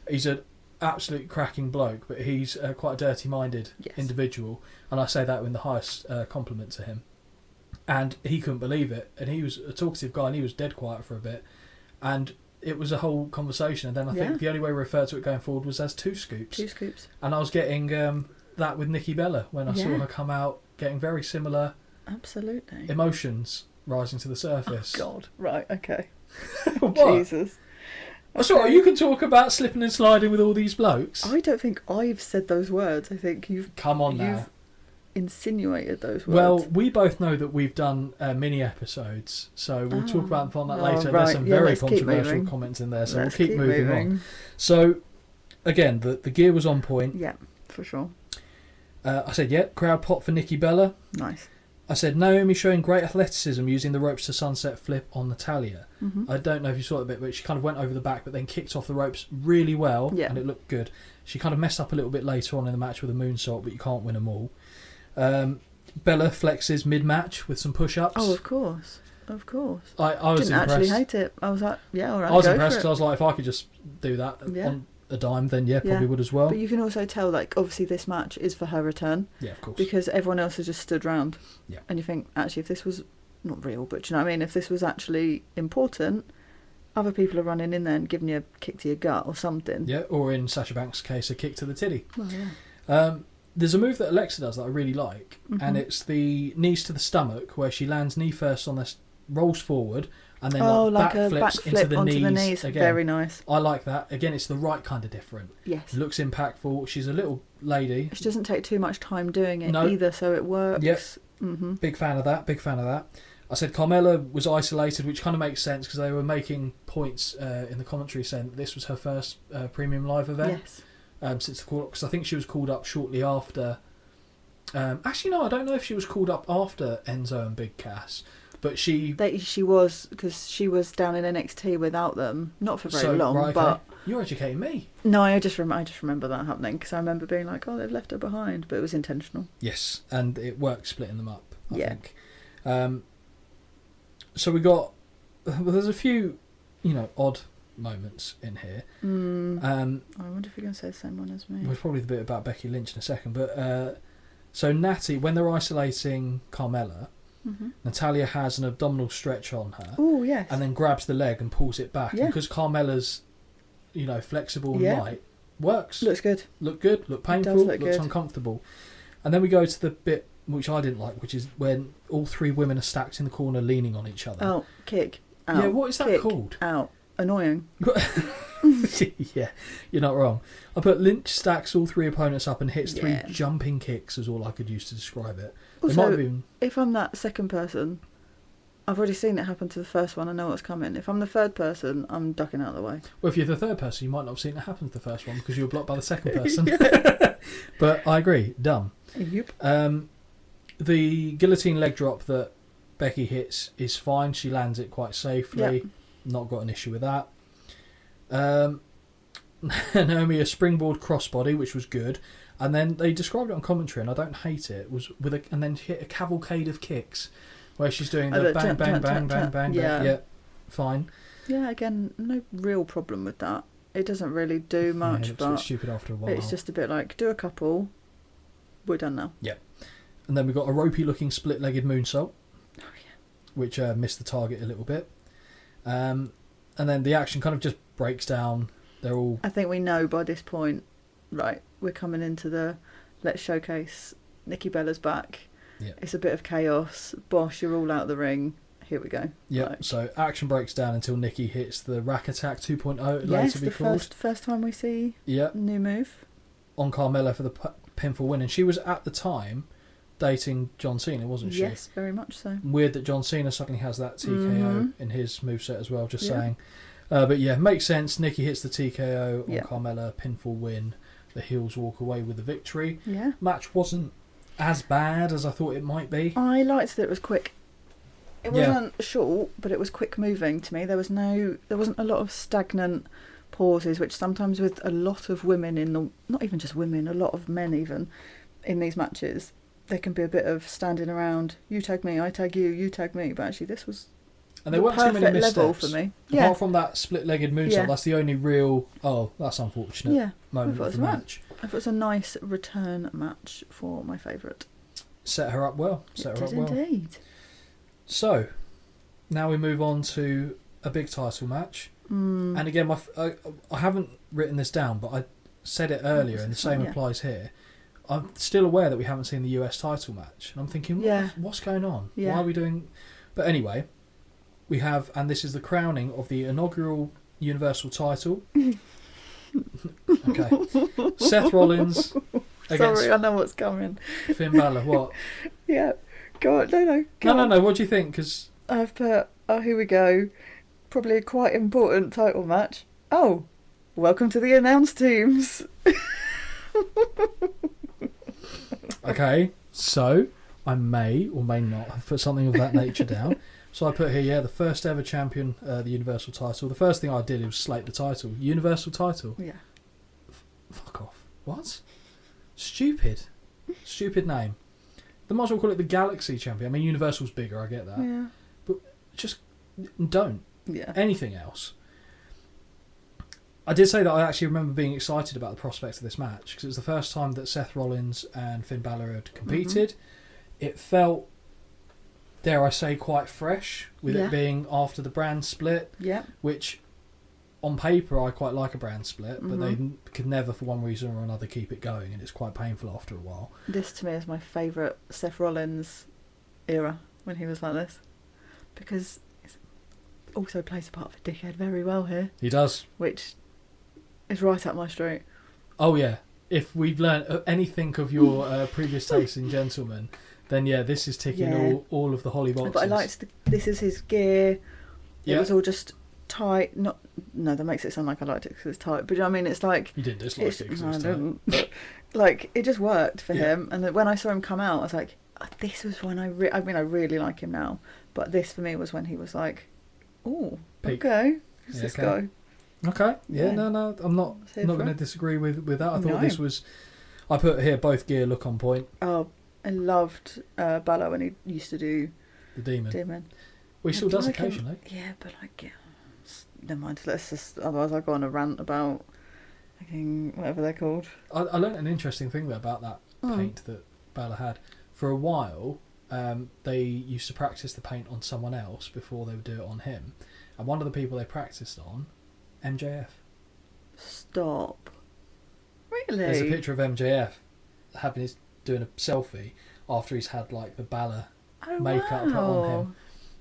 he's an absolute cracking bloke, but he's quite a dirty-minded individual, and I say that with the highest compliment to him. And he couldn't believe it, and he was a talkative guy, and he was dead quiet for a bit, and it was a whole conversation, and then I think the only way we referred to it going forward was as 2 scoops. 2 scoops. And I was getting that with Nikki Bella when I saw her come out, getting very similar... Absolutely. Emotions rising to the surface. Oh, God. Right, okay. What? Jesus. That's all right, you can talk about slipping and sliding with all these blokes. I don't think I've said those words. I think you've... Come on now. Insinuated those words. Well, we both know that we've done mini episodes, so we'll talk about that later. Right. There's some very controversial comments in there, so we'll keep moving on. So, again, the gear was on point. Yeah, for sure. I said, crowd pop for Nikki Bella. Nice. I said Naomi showing great athleticism using the ropes to sunset flip on Natalya. Mm-hmm. I don't know if you saw it a bit, but she kind of went over the back, but then kicked off the ropes really well, and it looked good. She kind of messed up a little bit later on in the match with a moonsault, but you can't win them all. Bella flexes mid-match with some push-ups. Oh, of course. Of course. I was didn't impressed. actually hate it. I was like, yeah, all right. I was impressed because I was like, if I could just do that on a dime, then probably would as well. But you can also tell, like, obviously this match is for her return. Yeah, of course. Because everyone else has just stood round. Yeah. And you think, actually, if this was not real, but do you know what I mean? If this was actually important, other people are running in there and giving you a kick to your gut or something. Yeah, or in Sasha Banks' case, a kick to the titty. Well, yeah. There's a move that Alexa does that I really like, and it's the knees to the stomach, where she lands knee first on this, rolls forward, and then like back flips into the knees again. Very nice. I like that. Again, it's the right kind of different. Yes. It looks impactful. She's a little lady. She doesn't take too much time doing it either, so it works. Yep. Mm-hmm. Big fan of that. I said Carmella was isolated, which kind of makes sense because they were making points in the commentary saying that this was her first premium live event. Yes. Since the call up, because I think she was called up shortly after. Actually, no, I don't know if she was called up after Enzo and Big Cass, but she was, because she was down in NXT without them, not for very long. Right, but okay. You're educating me. No, I just remember that happening because I remember being like, oh, they've left her behind, but it was intentional. Yes, and it worked splitting them up. I think. So we got. Well, there's a few, odd moments in here. I wonder if you're going to say the same one as me. We'll probably the bit about Becky Lynch in a second, but so Natty, when they're isolating Carmella, Natalya has an abdominal stretch on her. Oh yes. And then grabs the leg and pulls it back. Yeah. And because Carmella's, flexible and light, works. Looks good. Look painful. Looks uncomfortable. And then we go to the bit which I didn't like, which is when all three women are stacked in the corner leaning on each other. Oh, kick out. Yeah, what is that called? Out. Annoying. Yeah, you're not wrong. I put Lynch stacks all three opponents up and hits three jumping kicks is all I could use to describe it. Also, if I'm that second person, I've already seen it happen to the first one. I know what's coming. If I'm the third person, I'm ducking out of the way. Well, if you're the third person, you might not have seen it happen to the first one because you were blocked by the second person. But I agree, dumb. Yep. The guillotine leg drop that Becky hits is fine. She lands it quite safely. Yep. Not got an issue with that. Naomi a springboard crossbody, which was good, and then they described it on commentary, and I don't hate it. It was and then hit a cavalcade of kicks, where she's doing the bang, bang, bang, bang, bang. Yeah, fine. Yeah, again, no real problem with that. It doesn't really do much, it looks but a bit stupid after a while. It's just a bit like, do a couple, we're done now. Yeah, and then we got a ropey-looking split-legged moonsault, which missed the target a little bit. And then the action kind of just breaks down. They're all. I think we know by this point, right? We're coming into the let's showcase Nikki Bella's back. Yeah. It's a bit of chaos. Bosh, you're all out of the ring. Here we go. Yeah. So action breaks down until Nikki hits the Rack Attack 2.0. Yes, later be called. First time we see. Yeah. New move. On Carmella for the pinfall win, and she was at the time dating John Cena, wasn't she? Yes, very much so. Weird that John Cena suddenly has that TKO in his moveset as well, just saying. But yeah, makes sense. Nikki hits the TKO on Carmella, pinfall win. The heels walk away with the victory. Yeah. Match wasn't as bad as I thought it might be. I liked that it was quick. It wasn't short, but it was quick moving to me. There wasn't a lot of stagnant pauses, which sometimes with a lot of women not even just women, a lot of men even, in these matches, there can be a bit of standing around, you tag me, I tag you, you tag me, but actually this was and there weren't too many missteps for me. Apart from that split-legged moonsault, that's the only real that's unfortunate moment of the match. I thought it was a nice return match for my favourite. Set her up well. Indeed. So now we move on to a big title match. And again, I haven't written this down, but I said it earlier, and the same applies here. I'm still aware that we haven't seen the US title match, and I'm thinking, what's going on? Why are we doing? But anyway, we have, and this is the crowning of the inaugural Universal title. Okay, Seth Rollins against. Sorry, I know what's coming. Finn Balor. What? Yeah, go on. No. What do you think? Because I've put. Oh, here we go. Probably a quite important title match. Oh, welcome to the announced teams. Okay, so I may or may not have put something of that nature down. So I put here, the first ever champion, the Universal title. The first thing I did was slate the title. Universal title? Yeah. Fuck off. What? Stupid. Stupid name. They might as well call it the Galaxy Champion. I mean, Universal's bigger, I get that. Yeah. But just don't. Yeah. Anything else. I did say that I actually remember being excited about the prospects of this match because it was the first time that Seth Rollins and Finn Balor had competed. Mm-hmm. It felt, dare I say, quite fresh with it being after the brand split. Yeah. Which, on paper, I quite like a brand split, but they could never, for one reason or another, keep it going, and it's quite painful after a while. This, to me, is my favourite Seth Rollins era, when he was like this. Because he also plays the part of a dickhead very well here. He does. Which is right up my street. Oh, yeah. If we've learned anything of your previous takes in Gentlemen, then, this is ticking all of the holly boxes. But I liked this is his gear. Yeah. It was all just tight. No, that makes it sound like I liked it because it's tight. But I mean, it's like... You didn't dislike it because it was tight. I didn't. But, like, it just worked for him. And when I saw him come out, I was like, this was when I really like him now. But this, for me, was when he was like, oh, okay, who's this guy? Okay, no, I'm not going to disagree with that. I thought this was... I put here both gear look on point. Oh, I loved Balor when he used to do... The Demon. Well, he still does occasionally. Yeah, but never mind. Let's just... Otherwise I'll go on a rant about... whatever they're called. I learned an interesting thing about that paint that Balor had. For a while, they used to practice the paint on someone else before they would do it on him. And one of the people they practiced on, MJF. Stop. Really? There's a picture of MJF doing a selfie after he's had like the Balor makeup put on him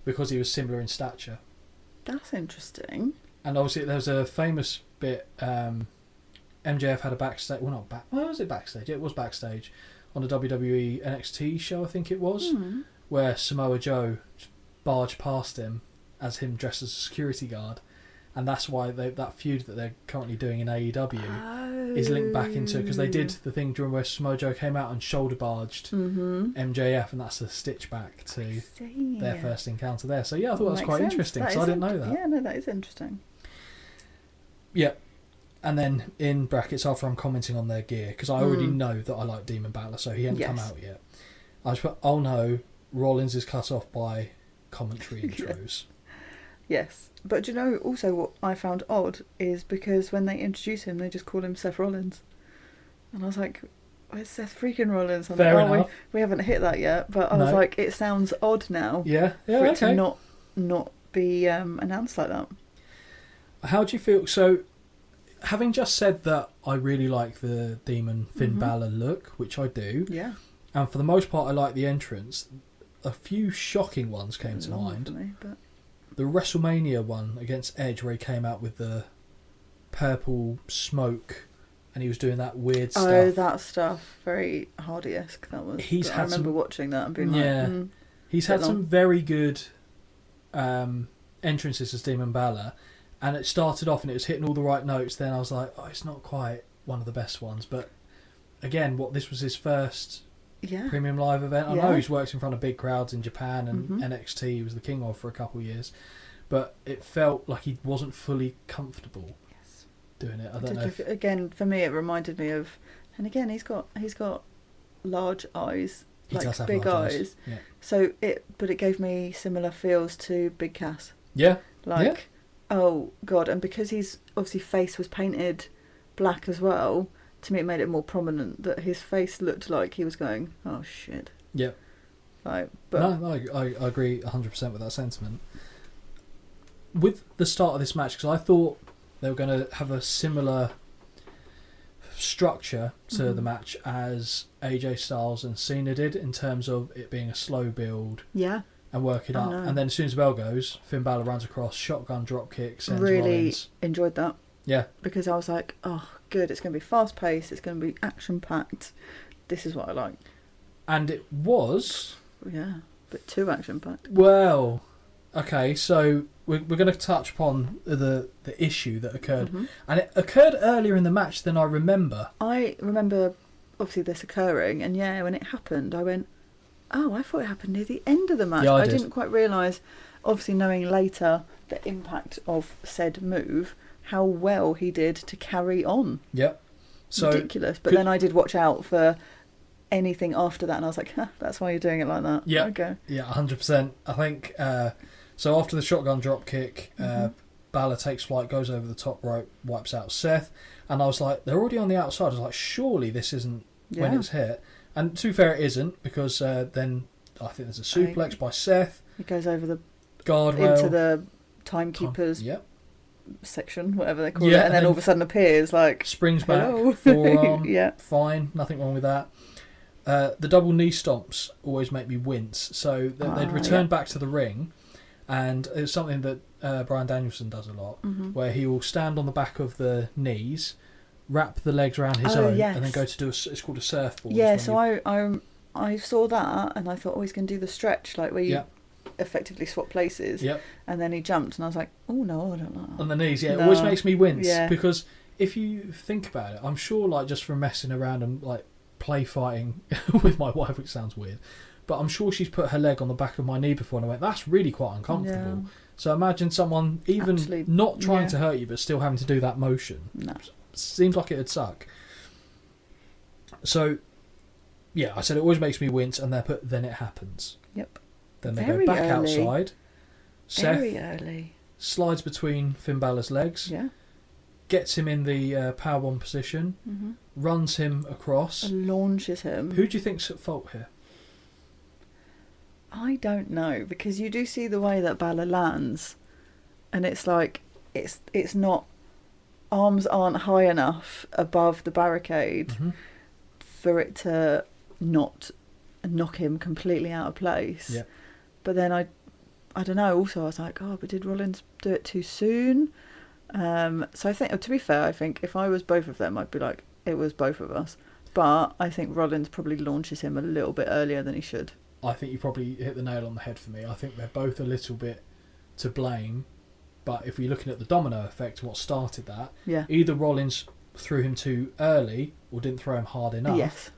because he was similar in stature. That's interesting. And obviously there was a famous bit, MJF had a backstage, was it backstage? It was backstage on a WWE NXT show, I think it was, where Samoa Joe barged past him as him dressed as a security guard. And that's why that feud that they're currently doing in AEW is linked back into... Because they did the thing during where Samoa Joe came out and shoulder barged MJF, and that's a stitch back to their first encounter there. So, I thought that was quite interesting, because I didn't know that. Yeah, no, that is interesting. Yeah. And then in brackets, after I'm commenting on their gear, because I already know that I like Demon Balor, so he hadn't come out yet. I just put, oh no, Rollins is cut off by commentary intros. Yes. But do you know also what I found odd is because when they introduce him, they just call him Seth Rollins. And I was like, where's Seth freaking Rollins? I'm Fair like, enough. We haven't hit that yet. But I was like, it sounds odd now. Yeah, for it to not be announced like that. How do you feel? So, having just said that I really like the Demon Finn Balor look, which I do. Yeah. And for the most part, I like the entrance. A few shocking ones came to mind. For me, but... The WrestleMania one against Edge, where he came out with the purple smoke, and he was doing that weird stuff. Oh, that stuff, very Hardy-esque. That was. I remember watching that and being like, he's had some very good entrances as Demon Balor, and it started off and it was hitting all the right notes. Then I was like, oh, it's not quite one of the best ones, but again, this was his first. Premium live event. I know he's worked in front of big crowds in Japan and NXT. He was the king of for a couple of years, but it felt like he wasn't fully comfortable doing it. I don't know. Again, for me, it reminded me of, and again, he's got large eyes, like big eyes. Yeah. So it gave me similar feels to Big Cass. Yeah. Oh god, and because his obviously face was painted black as well. To me, it made it more prominent that his face looked like he was going, oh shit. Yeah. But no, I agree 100% with that sentiment. With the start of this match, because I thought they were going to have a similar structure to the match as AJ Styles and Cena did, in terms of it being a slow build. Yeah. And work it up. No. And then as soon as the bell goes, Finn Balor runs across, shotgun drop kicks, sends really Rollins. Enjoyed that. Yeah. Because I was like, oh, good, it's going to be fast-paced, it's going to be action-packed. This is what I like. And it was... Yeah, but too action-packed. Well, okay, so we're going to touch upon the issue that occurred. And it occurred earlier in the match than I remember. I remember, obviously, this occurring, and when it happened, I went, oh, I thought it happened near the end of the match. Yeah, I didn't quite realise, obviously knowing later the impact of said move, how well he did to carry on. Yep. So ridiculous. But then I did watch out for anything after that, and I was like, that's why you're doing it like that. Yeah. Okay. Yeah, 100%. I think, so after the shotgun drop kick, Balor takes flight, goes over the top rope, wipes out Seth, and I was like, they're already on the outside. I was like, surely this isn't when it's hit. And to be fair, it isn't, because then I think there's a suplex by Seth. He goes over the guardrail into the timekeeper's yep. section, whatever they call it, and then all of a sudden appears like springs back, forearm, yeah, fine, nothing wrong with that. The double knee stomps always make me wince. So they'd return back to the ring, and it's something that Bryan Danielson does a lot, where he will stand on the back of the knees, wrap the legs around his own, and then go to do it's called a surfboard. Yeah, so I saw that, and I thought, oh, he's going to do the stretch, like where you effectively swap places. Yep. And then he jumped, and I was like, oh no, I don't know. On the knees, yeah, it always makes me wince, because if you think about it, I'm sure, like, just from messing around and like play fighting with my wife, which sounds weird, but I'm sure she's put her leg on the back of my knee before, and I went, that's really quite uncomfortable. So imagine someone even not trying to hurt you, but still having to do that motion. No. Seems like it would suck. So, yeah, I said it always makes me wince, and then it happens. Yep. Then they go back outside. Very early. Slides between Finn Balor's legs. Yeah. Gets him in the powerbomb position. Runs him across. And launches him. Who do you think's at fault here? I don't know, because you do see the way that Balor lands, and it's like it's not, arms aren't high enough above the barricade for it to not knock him completely out of place. Yeah. But then I don't know. Also, I was like, oh, but did Rollins do it too soon? So I think, to be fair, I think if I was both of them, I'd be like, it was both of us. But I think Rollins probably launches him a little bit earlier than he should. I think you probably hit the nail on the head for me. I think they're both a little bit to blame. But if we're looking at the domino effect, what started that, either Rollins threw him too early or didn't throw him hard enough. Yes.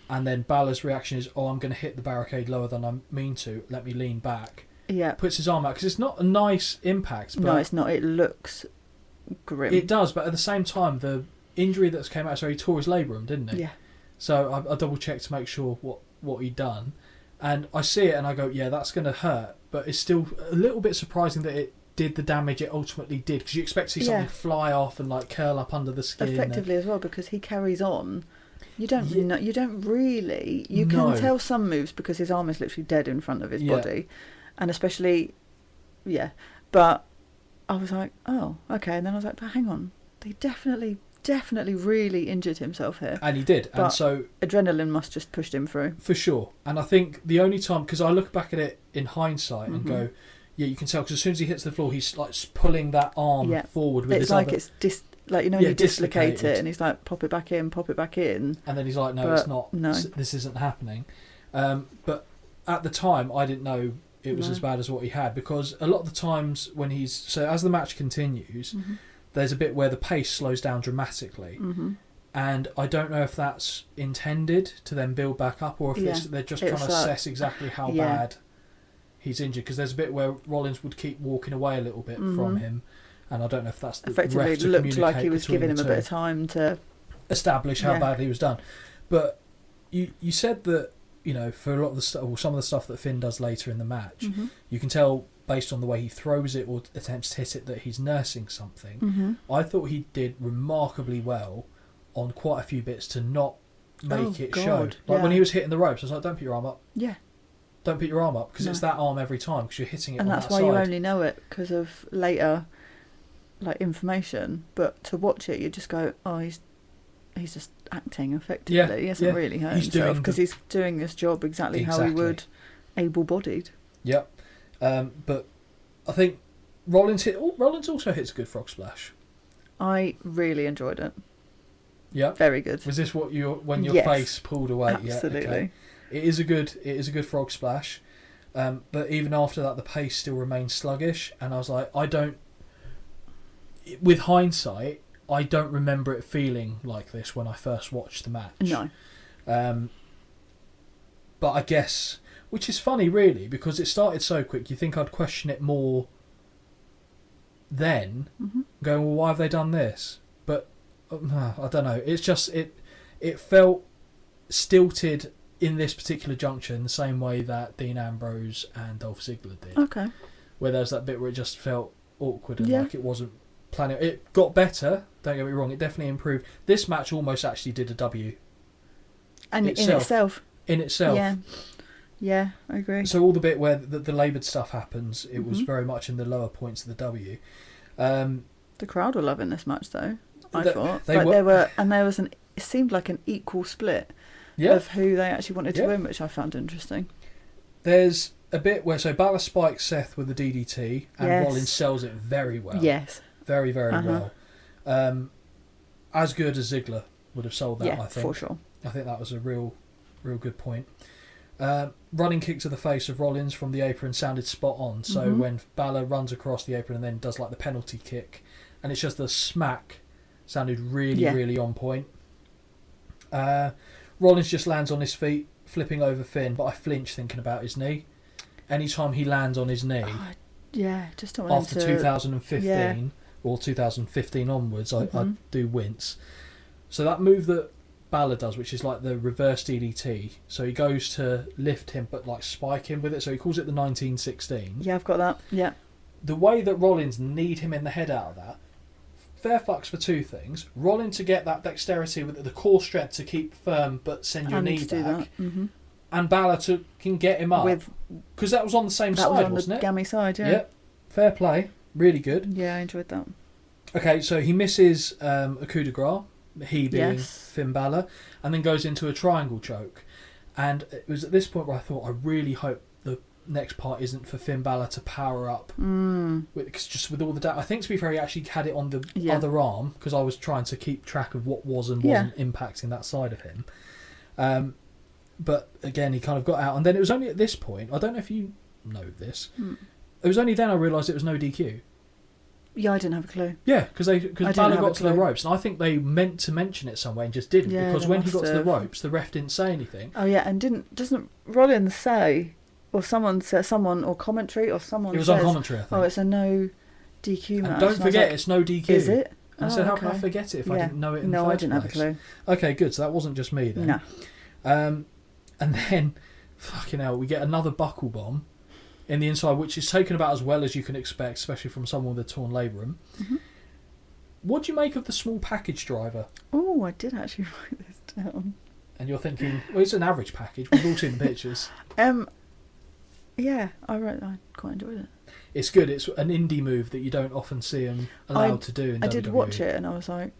And then Balor's reaction is, oh, I'm going to hit the barricade lower than I mean to. Let me lean back. Yeah. Puts his arm out, because it's not a nice impact. But no, it's not. It looks grim. It does, but at the same time, the injury that's came out, so he tore his labrum, didn't he? Yeah. So I double-checked to make sure what he'd done. And I see it and I go, yeah, that's going to hurt. But it's still a little bit surprising that it did the damage it ultimately did, because you expect to see something fly off and like curl up under the skin. Effectively as well, because he carries on. You don't know, you don't really. You can tell some moves because his arm is literally dead in front of his body. And especially, But I was like, oh, okay. And then I was like, but hang on. They definitely really injured himself here. And he did. But and so adrenaline must just pushed him through. For sure. And I think the only time, because I look back at it in hindsight and go, yeah, you can tell, because as soon as he hits the floor, he's like pulling that arm forward with his other... It's like, you know, you dislocate it and he's like, pop it back in. And then he's like, no, it's not. No. This isn't happening. But at the time, I didn't know it was as bad as what he had, because a lot of the times when he's... So as the match continues, there's a bit where the pace slows down dramatically. And I don't know if that's intended to then build back up, or if they're just trying to assess exactly how bad he's injured, because there's a bit where Rollins would keep walking away a little bit from him, and I don't know if that's the effectively ref to looked like he was giving him a bit of time to establish how badly he was done. But you said that, you know, for a lot of the stuff, or some of the stuff that Finn does later in the match, you can tell based on the way he throws it or attempts to hit it that he's nursing something. I thought he did remarkably well on quite a few bits to not make it show. Like when he was hitting the ropes, I was like, don't put your arm up. Yeah. Don't put your arm up, because it's that arm every time, because you're hitting it on that side. And that's why you only know it because of later information. But to watch it, you just go, oh, he's just acting effectively. He hasn't really hurt himself, because he's doing this job exactly how he would, able-bodied. Yep. But I think Rollins also hits a good frog splash. I really enjoyed it. Yeah, very good. Was this what when your face pulled away? Absolutely. Yeah, okay. It is a good frog splash. But even after that, the pace still remains sluggish, and I was like, with hindsight, I don't remember it feeling like this when I first watched the match. No. But I guess, which is funny really, because it started so quick, you think I'd question it more then, going, well, why have they done this? But I don't know. It's just, it felt stilted in this particular juncture in the same way that Dean Ambrose and Dolph Ziggler did. Okay. Where there's that bit where it just felt awkward and like it wasn't planning. It got better, don't get me wrong, it definitely improved. This match almost actually did a W. And in itself. Yeah, I agree. So all the bit where the laboured stuff happens, it was very much in the lower points of the W. The crowd were loving this match though, I thought. It seemed like an equal split of who they actually wanted to win, which I found interesting. There's a bit where Balor spikes Seth with the DDT and Rollins sells it very well. Yes. Very, very well. As good as Ziggler would have sold that, I think. For sure. I think that was a real good point. Running kick to the face of Rollins from the apron sounded spot on. So when Balor runs across the apron and then does like the penalty kick, and it's just the smack, sounded really on point. Rollins just lands on his feet, flipping over Finn, but I flinch thinking about his knee. Anytime he lands on his knee, just don't want after 2015 or 2015 onwards, I do wince. So that move that Balor does, which is like the reverse DDT, so he goes to lift him but like spike him with it, so he calls it the 1916. Yeah, I've got that. Yeah. The way that Rollins kneed him in the head out of that, fair fucks for two things. Rollins to get that dexterity with the core strength to keep firm but send your knee back. And Balor can get him up. Because that was on the same side, wasn't it? Gammy side, yeah. Yep. Fair play. Really good. Yeah, I enjoyed that. Okay, so he misses a coup de grace, he being Finn Balor, and then goes into a triangle choke. And it was at this point where I thought, I really hope the next part isn't for Finn Balor to power up. Because just with all the I think, to be fair, he actually had it on the other arm, because I was trying to keep track of what was and wasn't impacting that side of him. But again, he kind of got out. And then it was only at this point, I don't know if you know this, it was only then I realised it was no DQ. Yeah, I didn't have a clue. Yeah, because Balor got to the ropes, and I think they meant to mention it somewhere and just didn't, because when he got to the ropes, the ref didn't say anything. Oh yeah, and doesn't Rollins say, or someone or commentary, or someone? It was says, on commentary, I think. Oh, it's a no DQ match. And don't forget, it's no DQ. Is it? And I said, how can I forget it if I didn't know it in the first place? No, I didn't have a clue. Okay, good. So that wasn't just me then. No. And then, fucking hell, we get another buckle bomb in the inside, which is taken about as well as you can expect, especially from someone with a torn labrum. What do you make of the small package driver? Oh, I did actually write this down. And you're thinking, well, it's an average package. We've all seen the pictures. Yeah, I quite enjoyed it. It's good. It's an indie move that you don't often see them allowed to do in WWE. I did watch it and I was like,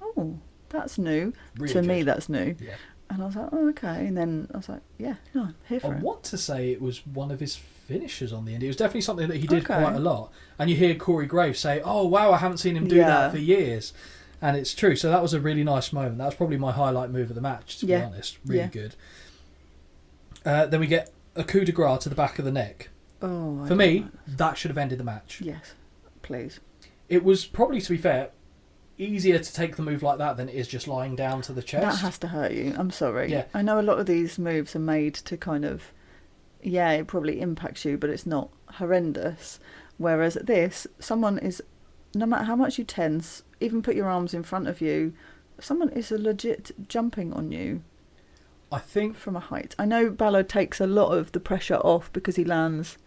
oh, that's new. Really to good. Me, that's new. Yeah. And I was like, oh, okay. And then I was like, yeah, no, I'm here for it. I want to say it was one of his finishes on the indie. It was definitely something that he did quite a lot. And you hear Corey Graves say, oh, wow, I haven't seen him do that for years. And it's true. So that was a really nice moment. That was probably my highlight move of the match, to be honest. Really good. Then we get a coup de grace to the back of the neck. Oh, for me, that should have ended the match. Yes, please. It was probably, to be fair, easier to take the move like that than it is just lying down to the chest. That has to hurt you. I'm sorry. Yeah. I know a lot of these moves are made to kind of, it probably impacts you, but it's not horrendous. Whereas this, someone is, no matter how much you tense, even put your arms in front of you, someone is legit jumping on you. I think from a height. I know Balor takes a lot of the pressure off because he lands.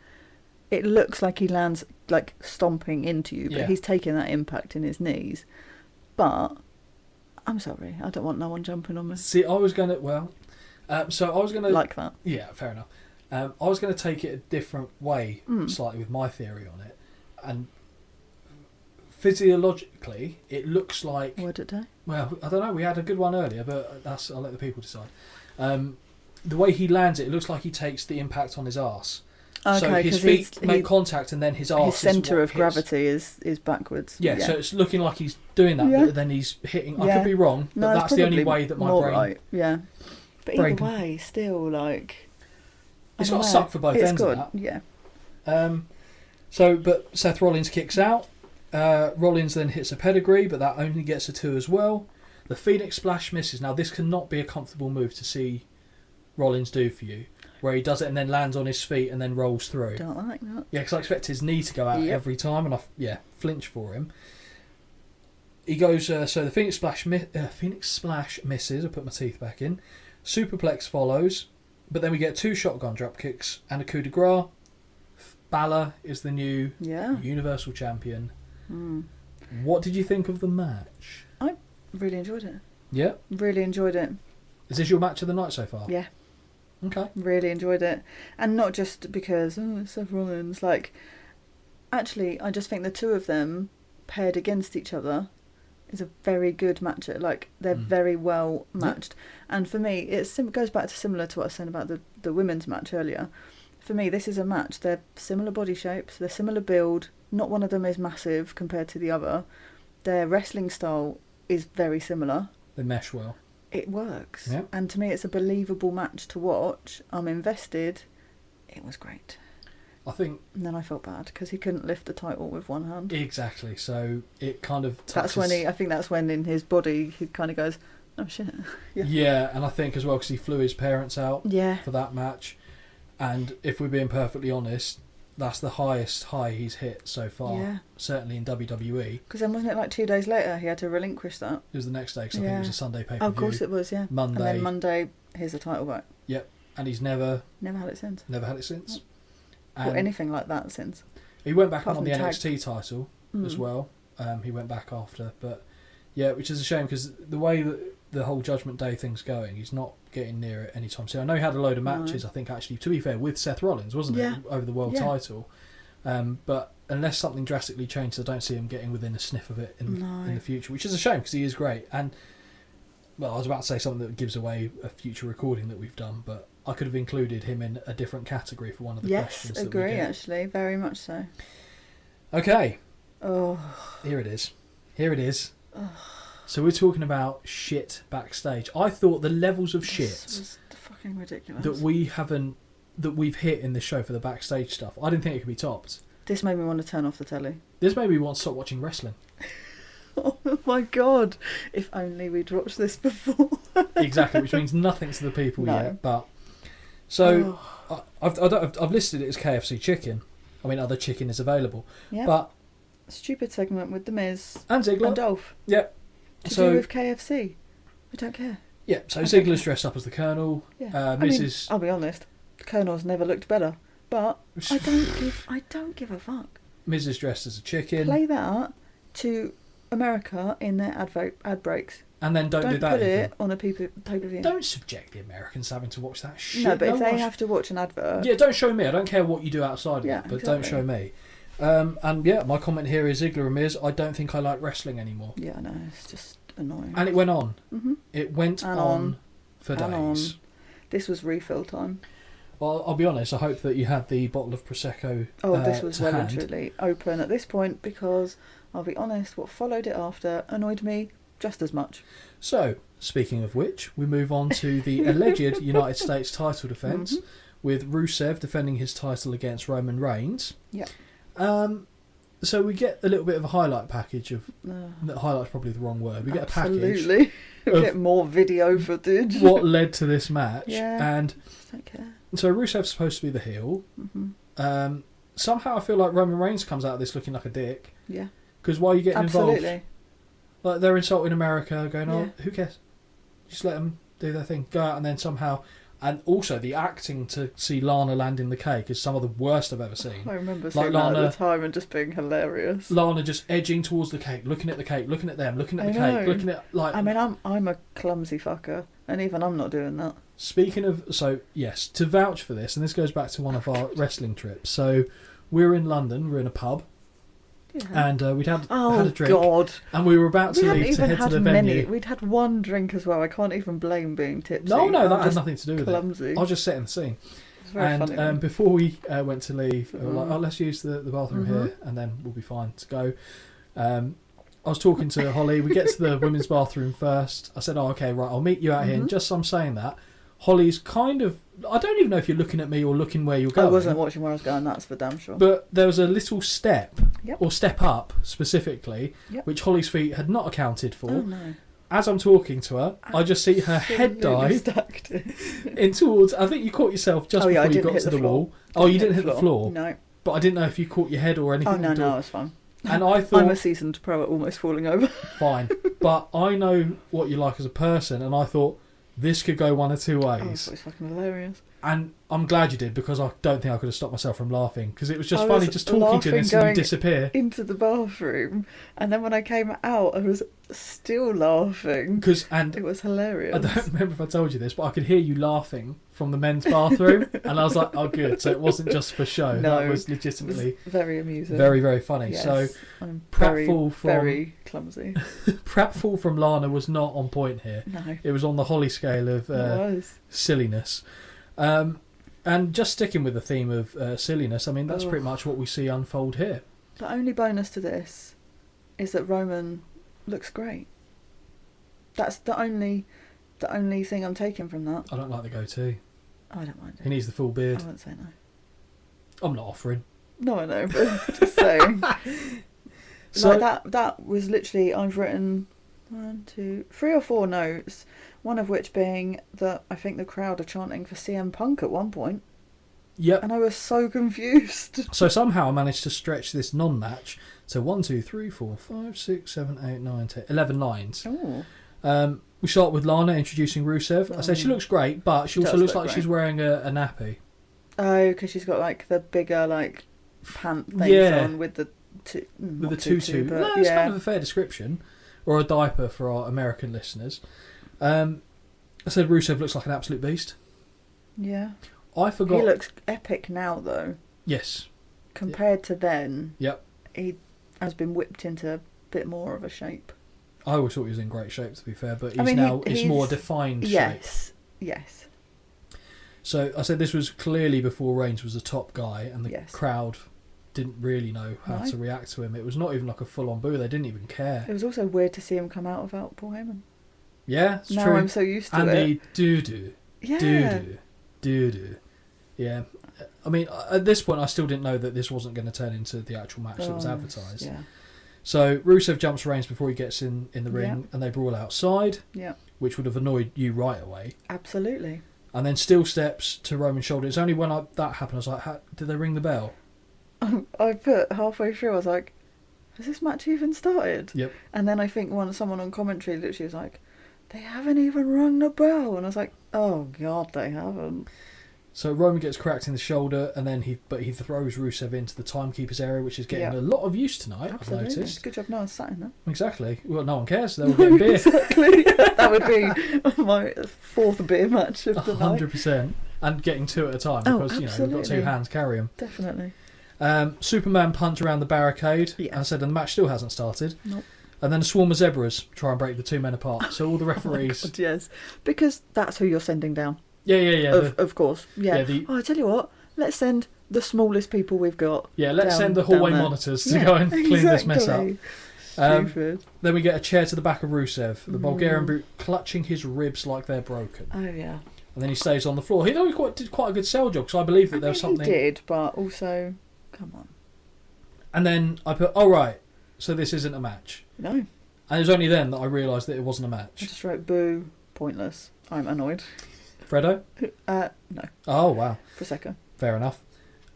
It looks like he lands like stomping into you, but he's taking that impact in his knees. But I'm sorry, I don't want no one jumping on me. See, I was going to like that. Yeah, fair enough. I was going to take it a different way, slightly with my theory on it, and physiologically, it looks like. What did it? Well, I don't know. We had a good one earlier, but I'll let the people decide. The way he lands it looks like he takes the impact on his arse. Okay, so his feet make contact, and then his arse. His centre of gravity is backwards. Yeah, so it's looking like he's doing that, but then he's hitting. I could be wrong, but that's the only way that my brain. Right. Yeah, but either way, still like. It's got to suck for both ends of that. Yeah. But Seth Rollins kicks out. Rollins then hits a pedigree, but that only gets a 2 as well. The Phoenix Splash misses. Now, this cannot be a comfortable move to see Rollins do for you, where he does it and then lands on his feet and then rolls through. Don't like that. Yeah, because I expect his knee to go out every time, and I flinch for him. He goes, so the Phoenix Splash misses. I put my teeth back in. Superplex follows, but then we get 2 shotgun drop kicks and a coup de grace. Balor is the new Universal Champion. What did you think of the match? I really enjoyed it. Yeah? Really enjoyed it. Is this your match of the night so far? Yeah. Okay. Really enjoyed it. And not just because, it's Seth Rollins. Like, actually, I just think the two of them paired against each other is a very good match. Like, they're very well matched. Yeah. And for me, it goes back to similar to what I was saying about the women's match earlier. For me, this is a match. They're similar body shapes. They're similar build. Not one of them is massive compared to the other. Their wrestling style is very similar. They mesh well. It works. Yep. And to me, it's a believable match to watch. I'm invested. It was great. I think... And then I felt bad because he couldn't lift the title with one hand. Exactly. So it kind of... That's when I think that's when in his body he kind of goes, oh shit. Yeah, and I think as well because he flew his parents out for that match. And if we're being perfectly honest, that's the highest high he's hit so far, certainly in WWE. Because then wasn't it like 2 days later he had to relinquish that? It was the next day because I think it was a Sunday pay-per-view. Oh, of course it was, yeah. Monday. And then Monday, here's the title back. Yep, and he's never had it since. Never had it since. Or anything like that since. He went back on the NXT title as well. He went back after, but yeah, which is a shame because the way that the whole Judgment Day thing's going, he's not getting near it anytime soon. I know he had a load of matches, I think, actually, to be fair, with Seth Rollins, wasn't it, over the world title. But unless something drastically changes, I don't see him getting within a sniff of it in the future, which is a shame because he is great. And, well, I was about to say something that gives away a future recording that we've done, but I could have included him in a different category for one of the questions. Yes, agree, actually, very much so. Okay. Oh. Here it is. Oh. So we're talking about shit backstage. I thought the levels of shit was fucking ridiculous that we've hit in this show for the backstage stuff. I didn't think it could be topped. This made me want to turn off the telly. This made me want to stop watching wrestling. Oh my god! If only we'd watched this before. Exactly, which means nothing to the people yet. But so I've listed it as KFC chicken. I mean, other chicken is available. Yeah. But stupid segment with The Miz and Ziggler and Dolph. Yep. To do with KFC. I don't care. Yeah, so Ziggler's dressed up as the Colonel. Yeah. I'll be honest, the Colonel's never looked better. But I don't give a fuck. Miz is dressed as a chicken. Play that to America in their ad breaks. And then don't do that. Put it on a pay-per-view. Don't subject the Americans having to watch that shit. No, but if they have to watch an advert... Yeah, don't show me. I don't care what you do outside of it, but don't show me. And yeah, my comment here is Ziggler and Miz, I don't think I like wrestling anymore. Yeah, I know. It's just annoying. And it went on. Mm-hmm. It went on for days. This was refill time. Well, I'll be honest, I hope that you had the bottle of Prosecco this was well and truly open at this point because, I'll be honest, what followed it after annoyed me just as much. So, speaking of which, we move on to the alleged United States title defence with Rusev defending his title against Roman Reigns. Yeah. So we get a little bit of a highlight package of... highlight's probably the wrong word. We get a package. Absolutely. We get more video footage. What led to this match. Yeah. And just don't care. So Rusev's supposed to be the heel. Mm-hmm. Somehow I feel like Roman Reigns comes out of this looking like a dick. Yeah. Because why are you getting involved? Absolutely. Like, they're insulting America, going, who cares? Just let them do their thing. Go out and then somehow... And also the acting to see Lana landing the cake is some of the worst I've ever seen. I remember seeing that at the time and just being hilarious. Lana just edging towards the cake, looking at the cake, looking at them, looking at the cake, looking at... like. I mean, I'm a clumsy fucker, and even I'm not doing that. Speaking of... So, yes, to vouch for this, and this goes back to one of our wrestling trips. So, we're in London, we're in a pub. Yeah. And we'd had a drink. Oh, God. And we were about to leave to head to the venue. We'd had one drink as well. I can't even blame being tipsy. No, that had nothing to do with clumsy. it. I was just setting the scene. It's very funny. And before we went to leave, we were like, let's use the bathroom here, and then we'll be fine to go. I was talking to Holly. We get to the women's bathroom first. I said, okay, right, I'll meet you out here. And just so I'm saying that, Holly's kind of... I don't even know if you're looking at me or looking where you're going. I wasn't watching where I was going, that's for damn sure. But there was a little step, or step up specifically, which Holly's feet had not accounted for. Oh, no. as I'm talking to her, I just see her head dive in towards. I think you caught yourself just before you got to the wall. Oh, you didn't hit the floor? No. But I didn't know if you caught your head or anything. Oh, no, I was fine. And I thought, I'm a seasoned pro at almost falling over. Fine. But I know what you like as a person, and I thought this could go one of two ways. Oh, it's fucking hilarious. And I'm glad you did, because I don't think I could have stopped myself from laughing, because it was just funny just talking to you and seeing you disappear. Into the bathroom, and then when I came out, I was still laughing. It was hilarious. I don't remember if I told you this, but I could hear you laughing from the men's bathroom, and I was like, oh good, so it wasn't just for show. No, that was legitimately... It was very amusing. Very, very funny. Yes, so, I'm very clumsy. Pratfall from Lana was not on point here. No. It was on the Holly scale of silliness. And just sticking with the theme of silliness, I mean, that's pretty much what we see unfold here. The only bonus to this is that Roman looks great. That's the only thing I'm taking from that. I don't like the goatee. I don't mind it. He needs the full beard. I won't say no. I'm not offering. No, I know, but just saying. So like that was literally, I've written 3 or 4 notes, one of which being that I think the crowd are chanting for CM Punk at one point. Yep. And I was so confused. So somehow I managed to stretch this non-match to 1, 2, 3, 4, 5, 6, 7, 8, 9, 10, 11 lines. Oh. We start with Lana introducing Rusev. I said she looks great, but she also looks like she's wearing a nappy. Oh, because she's got like the bigger like pant things on with the tutu. No, it's kind of a fair description, or a diaper for our American listeners. I said Rusev looks like an absolute beast. Yeah. I forgot. He looks epic now, though. Yes. Compared to then. Yep. He has been whipped into a bit more of a shape. I always thought he was in great shape, to be fair, but he's more defined shape. Yes. So I said this was clearly before Reigns was the top guy, and the crowd didn't really know how to react to him. It was not even like a full-on boo. They didn't even care. It was also weird to see him come out without Paul Heyman. Yeah, it's true. Now I'm so used to it. And they do. Yeah. I mean, at this point, I still didn't know that this wasn't going to turn into the actual match that was advertised. Yeah. So Rusev jumps Reigns before he gets in the ring, and they brawl outside, which would have annoyed you right away. Absolutely. And then steel steps to Roman's shoulder. It's only when that happened, I was like, did they ring the bell? I put halfway through, I was like, has this match even started? Yep. And then I think someone on commentary literally was like, they haven't even rung the bell. And I was like, oh God, they haven't. So Roman gets cracked in the shoulder, and then he throws Rusev into the timekeeper's area, which is getting a lot of use tonight. Absolutely. I've noticed. Good job no one's sat in there. Exactly. Well, no one cares. They're all getting beer. Exactly. That would be my 4th beer match of the night. 100%. And getting 2 at a time, because we've got 2 hands carry them. Definitely. Superman punch around the barricade. Yeah. And I said, and the match still hasn't started. Nope. And then a swarm of zebras try and break the 2 men apart. So all the referees... Oh God, yes. Because that's who you're sending down. Yeah. Of course. Yeah. I tell you what, let's send the smallest people we've got. Yeah, let's send the hallway monitors to go and clean this mess up. Then we get a chair to the back of Rusev, the Bulgarian brute clutching his ribs like they're broken. Oh, yeah. And then he stays on the floor. He did quite a good sell job, because I believe that there was something... He did, but also, come on. And then I put, oh right, so this isn't a match. No. And it was only then that I realised that it wasn't a match. I just wrote, boo, pointless. I'm annoyed. Fredo? No. Oh, wow. Prosecco. Fair enough.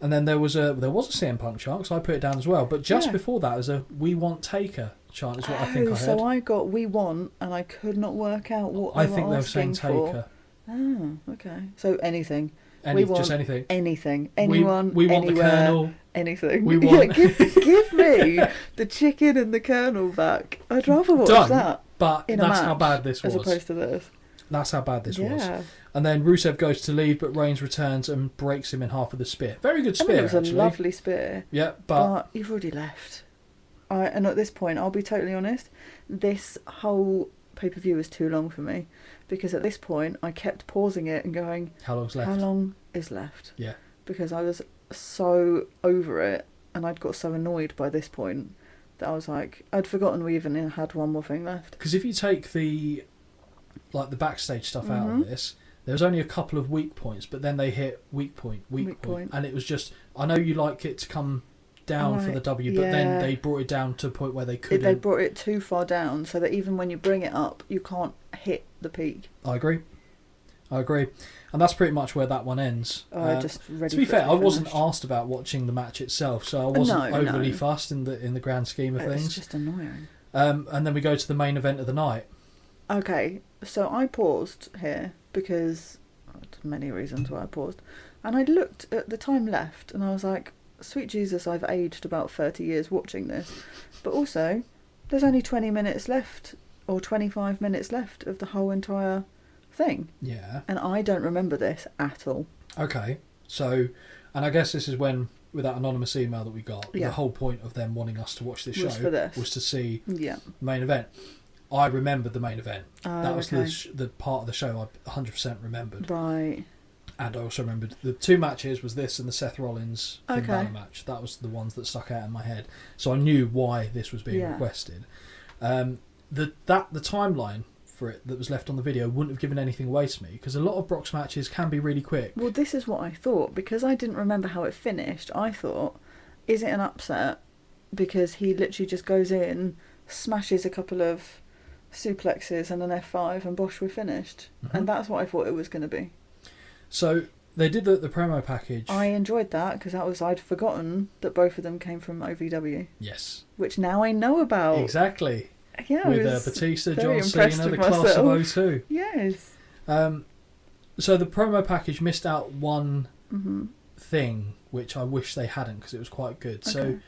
And then there was a CM Punk chant, so I put it down as well. But just before that, there's a We Want Taker chant, is what I think I heard. So I got We Want, and I could not work out what I think they were saying Taker. Oh, okay. So anything. Just anything. Anything. Anyone. We want anywhere, the Colonel. Anything. We want... give me the chicken and the Colonel back. I'd rather watch that. But that's how bad this was. As opposed to this. That's how bad this was. And then Rusev goes to leave, but Reigns returns and breaks him in half with a spear. Very good spear, it was a lovely spear. Yeah, but you've already left. And at this point, I'll be totally honest, this whole pay-per-view was too long for me. Because at this point, I kept pausing it and going, how long's left? How long is left? Yeah. Because I was so over it, and I'd got so annoyed by this point, that I was like, I'd forgotten we even had one more thing left. Because if you take the backstage stuff out of this, there was only a couple of weak points, but then they hit weak point, and it was just, I know you like it to come down for the W, but then they brought it down to a point where they couldn't. They brought it too far down so that even when you bring it up, you can't hit the peak. I agree. And that's pretty much where that one ends. Just ready to be fair, I wasn't asked about watching the match itself, so I wasn't overly fussed in the grand scheme of things. It's just annoying. And then we go to the main event of the night. Okay, so I paused here because many reasons why I paused, and I looked at the time left, and I was like, "Sweet Jesus, I've aged about 30 years watching this," but also there's only 20 minutes left or 25 minutes left of the whole entire thing. Yeah. And I don't remember this at all. Okay. So, and I guess this is when, with that anonymous email that we got, the whole point of them wanting us to watch this show was to see the main event. I remembered the main event. That was the part of the show I 100% remembered. Right. And I also remembered the two matches was this and the Seth Rollins Finn Balor match. That was the ones that stuck out in my head. So I knew why this was being requested. The timeline for it that was left on the video wouldn't have given anything away to me, because a lot of Brock's matches can be really quick. Well, this is what I thought, because I didn't remember how it finished. I thought, is it an upset? Because he literally just goes in, smashes a couple of suplexes and an F5 and Bosh, we're finished. Mm-hmm. And that's what I thought it was going to be. So they did the promo package. I enjoyed that because I'd forgotten that both of them came from OVW. Yes. Which now I know about. Exactly. Yeah, with Batista, John Cena, the class of 02. Yes. So the promo package missed out one thing, which I wish they hadn't, because it was quite good. Okay. So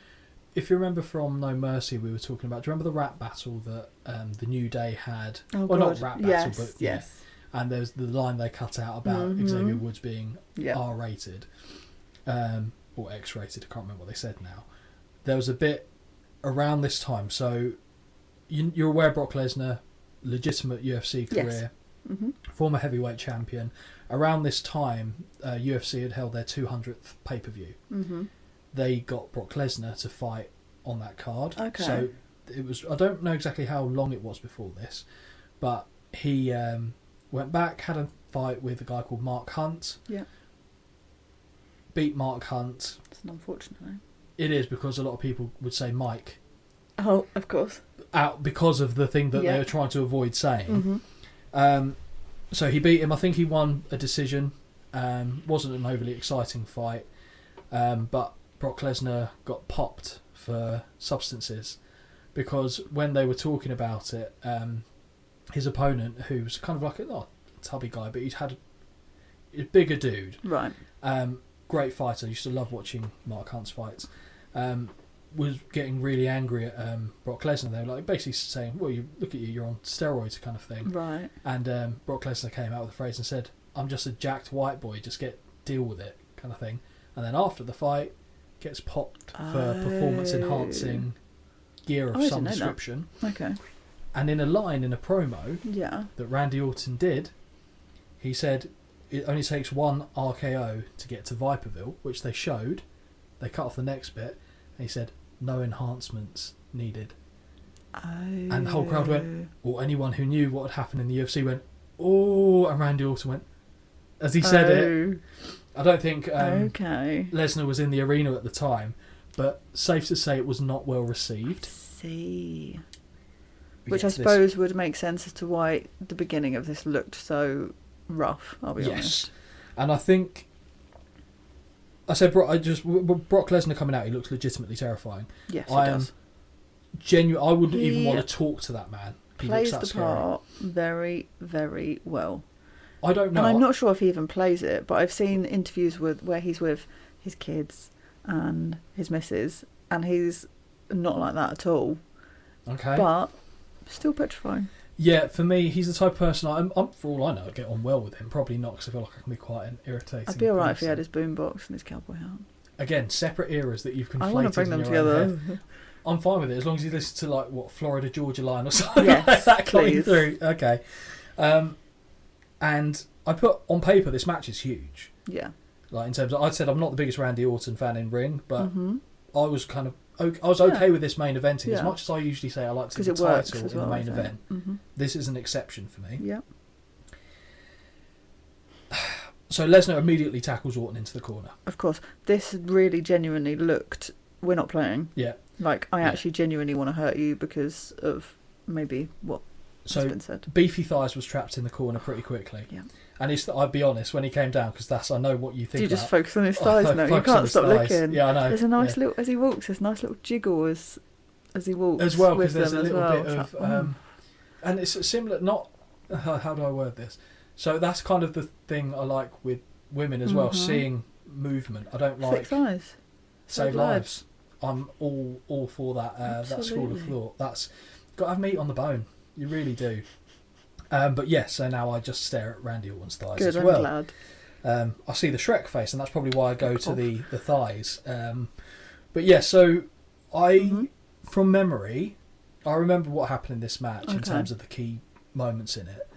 if you remember from No Mercy, we were talking about, do you remember the rap battle that the New Day had? Oh, well, God. Not rap battle, but yes. And there's the line they cut out about Xavier Woods being R-rated, or X-rated, I can't remember what they said now. There was a bit around this time, so you're aware Brock Lesnar, legitimate UFC career, former heavyweight champion. Around this time, UFC had held their 200th pay-per-view. Mm-hmm. They got Brock Lesnar to fight on that card. Okay. So it was, I don't know exactly how long it was before this, but he went back, had a fight with a guy called Mark Hunt. Yeah. Beat Mark Hunt. It's an unfortunate name. It is, because a lot of people would say Mike. Oh, of course. Out because of the thing that they were trying to avoid saying. Mm-hmm. So he beat him. I think he won a decision. Wasn't an overly exciting fight, but Brock Lesnar got popped for substances, because when they were talking about it, his opponent, who was kind of like a tubby guy, but he'd had a bigger dude, right? Great fighter. I used to love watching Mark Hunt's fights. Was getting really angry at Brock Lesnar. They were like basically saying, "Well, you look at you, you're on steroids," kind of thing. Right. And Brock Lesnar came out with a phrase and said, "I'm just a jacked white boy. Just deal with it," kind of thing. And then after the fight, gets popped for performance enhancing gear of some description. Okay. And in a line in a promo that Randy Orton did, he said it only takes one RKO to get to Viperville, which they showed. They cut off the next bit, and he said, "No enhancements needed." Oh. And the whole crowd went, or anyone who knew what had happened in the UFC went, "Oh," and Randy Orton went, as he said it. I don't think Lesnar was in the arena at the time, but safe to say it was not well received. See. Which I suppose would make sense as to why the beginning of this looked so rough, I'll be honest. And I think I said Brock Lesnar coming out, he looks legitimately terrifying. Yes, he does. I wouldn't even want to talk to that man. He plays looks the part very, very well. I don't know. And I'm not sure if he even plays it, but I've seen interviews where he's with his kids and his missus, and he's not like that at all. Okay. But still petrifying. Yeah, for me, he's the type of person, I'm for all I know, I'd get on well with him. Probably not, because I feel like I can be quite an irritating I'd be alright if he had his boombox and his cowboy hat. Again, separate eras that you've conflated. I want to bring them together. I'm fine with it, as long as you listen to, Florida Georgia Line or something like that coming through. Okay. And I put on paper this match is huge. Yeah. In terms of, I said I'm not the biggest Randy Orton fan in ring, but I was kind of okay with this main eventing. As much as I usually say I like to see the title in the main event. Mm-hmm. This is an exception for me. Yeah. So Lesnar immediately tackles Orton into the corner. Of course. This really genuinely looked we're not playing. Yeah. Like, I actually genuinely want to hurt you because of maybe what has been said. Beefy Thighs was trapped in the corner pretty quickly. Yeah. And I'll be honest, when he came down, because I know what you think. Do you just focus on his thighs now? You can't stop looking. Yeah, I know. There's a nice little, as he walks, there's a nice little jiggle as he walks. As well, because there's a little bit of... and it's similar, not... how do I word this? So that's kind of the thing I like with women as well, seeing movement. I don't like... Fix eyes. Save lives. I'm all for that that school of thought. That's got to have meat on the bone. You really do. But yes, so now I just stare at Randy Orton's thighs as well. I'm glad. I see the Shrek face, and that's probably why I go to the thighs. But yeah, so from memory, I remember what happened in this match in terms of the key moments in it.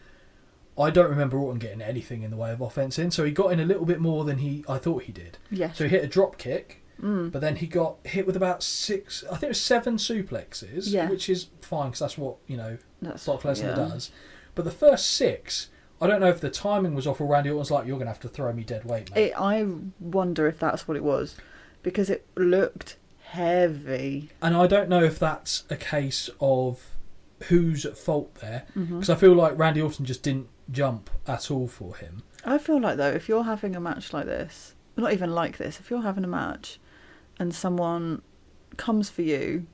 I don't remember Orton getting anything in the way of offense in, so he got in a little bit more than I thought he did. Yes. So he hit a drop kick. But then he got hit with about 6, I think it was 7 suplexes, which is fine because that's what, Brock Lesnar does. But the first 6, I don't know if the timing was off or Randy Orton's like, you're going to have to throw me dead weight, mate. I wonder if that's what it was, because it looked heavy. And I don't know if that's a case of who's at fault there, because I feel like Randy Orton just didn't jump at all for him. I feel like, though, if you're having a match like this, not even like this, if you're having a match and someone comes for you,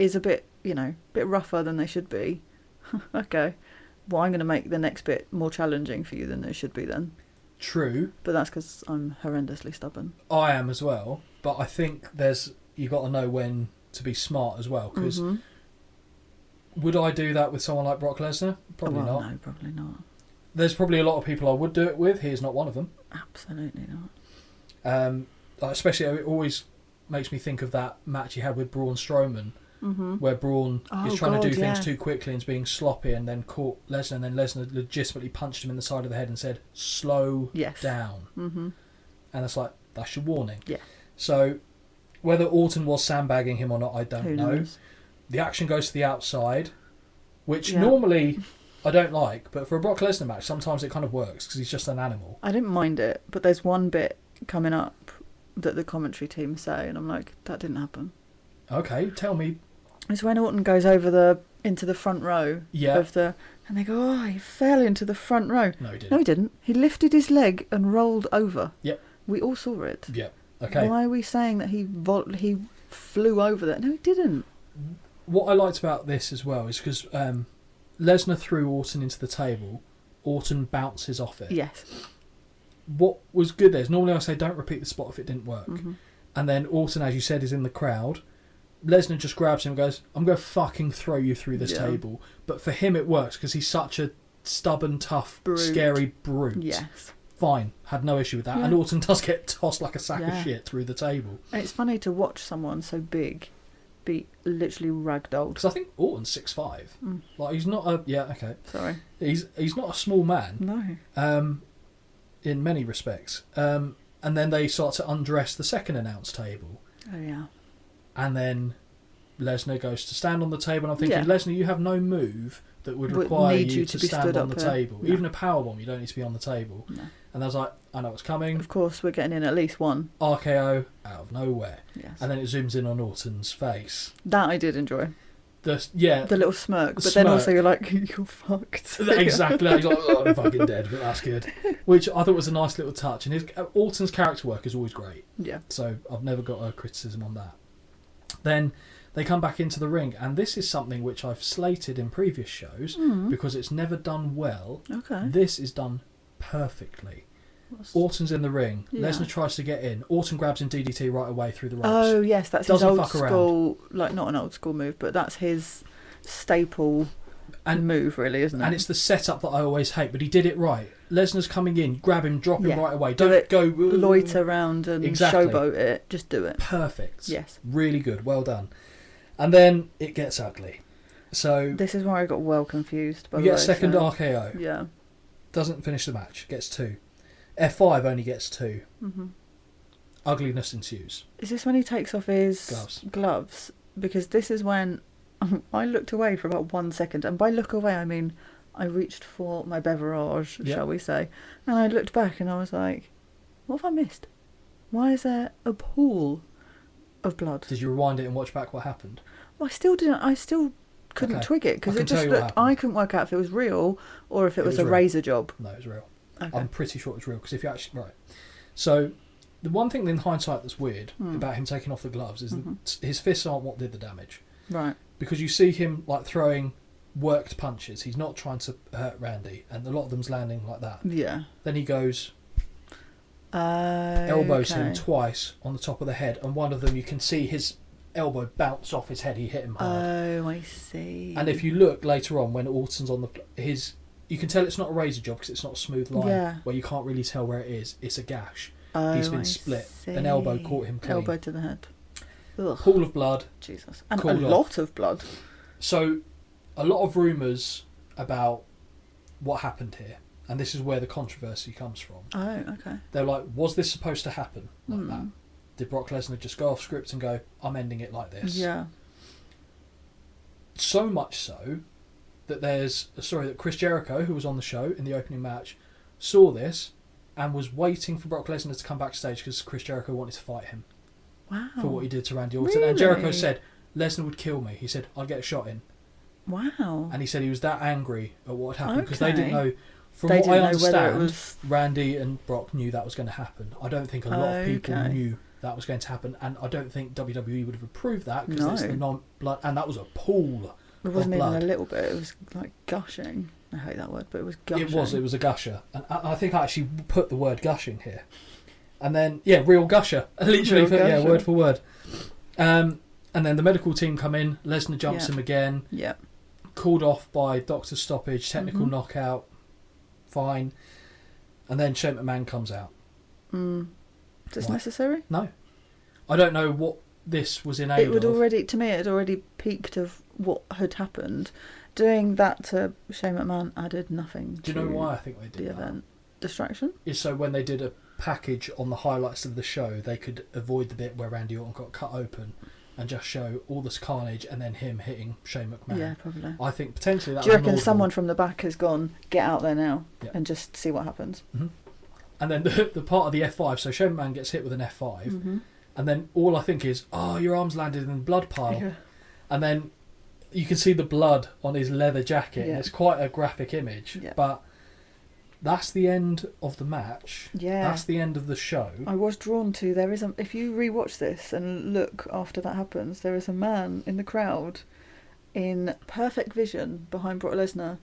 is a bit, bit rougher than they should be, okay, well, I'm going to make the next bit more challenging for you than it should be then. True. But that's because I'm horrendously stubborn. I am as well, but I think you got to know when to be smart as well, because would I do that with someone like Brock Lesnar? Probably not. No, probably not. There's probably a lot of people I would do it with. He's not one of them. Absolutely not. Especially, it always makes me think of that match he had with Braun Strowman, where Braun is trying to do things too quickly and is being sloppy, and then caught Lesnar, and then Lesnar legitimately punched him in the side of the head and said, slow down. And it's like, that's your warning. Yeah. So whether Orton was sandbagging him or not, I don't Who know. knows? The action goes to the outside, which normally I don't like, but for a Brock Lesnar match, sometimes it kind of works because he's just an animal. I didn't mind it, but there's one bit coming up that the commentary team say, and I'm like, that didn't happen. Okay, tell me. It's when Orton goes over into the front row and they go, oh, he fell into the front row. No, he didn't. No, he didn't. He lifted his leg and rolled over. Yep. We all saw it. Yep. Okay. Why are we saying that he flew over that? No, he didn't. What I liked about this as well is because Lesnar threw Orton into the table. Orton bounces off it. Yes. What was good there is normally I say don't repeat the spot if it didn't work. And then Orton, as you said, is in the crowd. Lesnar just grabs him and goes, I'm going to fucking throw you through this table. But for him it works because he's such a stubborn, tough, scary brute. Yes. Fine. Had no issue with that. Yeah. And Orton does get tossed like a sack of shit through the table. And it's funny to watch someone so big be literally ragdolled. Because I think Orton's 6'5". Like, he's not a... Yeah, okay. Sorry. He's not a small man. No. In many respects. And then they start to undress the second announce table. Oh, yeah. And then Lesnar goes to stand on the table. And I'm thinking, Lesnar, you have no move that would require you to stand on the table. No. Even a powerbomb, you don't need to be on the table. No. And I was like, I know what's coming. Of course, we're getting in at least one. RKO out of nowhere. Yes. And then it zooms in on Orton's face. That I did enjoy. The little smirk. But then also you're like, you're fucked. Exactly. He's like, oh, I'm fucking dead, but that's good. Which I thought was a nice little touch. And Orton's character work is always great. Yeah. So I've never got a criticism on that. Then they come back into the ring, and this is something which I've slated in previous shows because it's never done well. Okay. This is done perfectly. Orton's in the ring. Yeah. Lesnar tries to get in. Orton grabs him DDT right away through the ropes. Oh, yes, that's his old school, like not an old school move, but that's his staple move, really, isn't it? And it's the setup that I always hate, but he did it right. Lesnar's coming in, grab him, drop him right away. Don't go... loiter around and showboat it. Just do it. Perfect. Yes. Really good. Well done. And then it gets ugly. So this is where I got well confused. You get a second RKO. Yeah. Doesn't finish the match. Gets 2. F5 only gets 2. Ugliness ensues. Is this when he takes off his gloves? Because this is when I looked away for about 1 second. And by look away, I mean I reached for my beverage, shall we say. And I looked back and I was like, what have I missed? Why is there a pool Of blood. Did you rewind it and watch back what happened? Well, I still couldn't twig it because it just looked. I couldn't work out if it was real or if it was a razor job. No, it was real. Okay. I'm pretty sure it was real because if you actually so the one thing in hindsight that's weird about him taking off the gloves is that his fists aren't what did the damage. Right. Because you see him like throwing worked punches. He's not trying to hurt Randy, and a lot of them's landing like that. Yeah. Then he goes, elbows him twice on the top of the head, and one of them you can see his elbow bounce off his head. He hit him hard. Oh, I see. And if you look later on when Orton's on you can tell it's not a razor job because it's not a smooth line where you can't really tell where it is. It's a gash. He's been split. An elbow caught him clean. Elbow to the head. Ugh. Pool of blood. Jesus. And a lot of blood. So, a lot of rumours about what happened here. And this is where the controversy comes from. Oh, okay. They're like, was this supposed to happen like that? Did Brock Lesnar just go off script and go, I'm ending it like this? Yeah. So much so that that Chris Jericho, who was on the show in the opening match, saw this and was waiting for Brock Lesnar to come backstage because Chris Jericho wanted to fight him. Wow. For what he did to Randy Orton. Really? And Jericho said, Lesnar would kill me. He said, I'd get a shot in. Wow. And he said he was that angry at what had happened because they didn't know. From what I understand, Randy and Brock knew that was going to happen. I don't think a lot of people knew that was going to happen, and I don't think WWE would have approved that because it's the non-blood, and that was a pool. It wasn't even a little bit. It was like gushing. I hate that word, but it was gushing. It was a gusher, and I think I actually put the word gushing here, and then real gusher. I literally put word for word. And then the medical team come in. Lesnar jumps him again. Yeah. Called off by doctor stoppage, technical knockout. Fine. And then Shane McMahon comes out. Is this necessary? No. I don't know what this was in aid of. To me, it had already peaked of what had happened. Doing that to Shane McMahon added nothing. Do you know why I think they did the event? Distraction? Is so when they did a package on the highlights of the show, they could avoid the bit where Randy Orton got cut open and just show all this carnage and then him hitting Shane McMahon. Yeah, probably. I think potentially that. Do you reckon someone from the back has gone, get out there now and just see what happens? Mm-hmm. And then the part of the F5, so Shane McMahon gets hit with an F5 and then all I think is, your arm's landed in the blood pile. Yeah. And then you can see the blood on his leather jacket and it's quite a graphic image. Yeah. But that's the end of the match. Yeah. That's the end of the show. I was drawn to, if you rewatch this and look after that happens, there is a man in the crowd in perfect vision behind Brock Lesnar.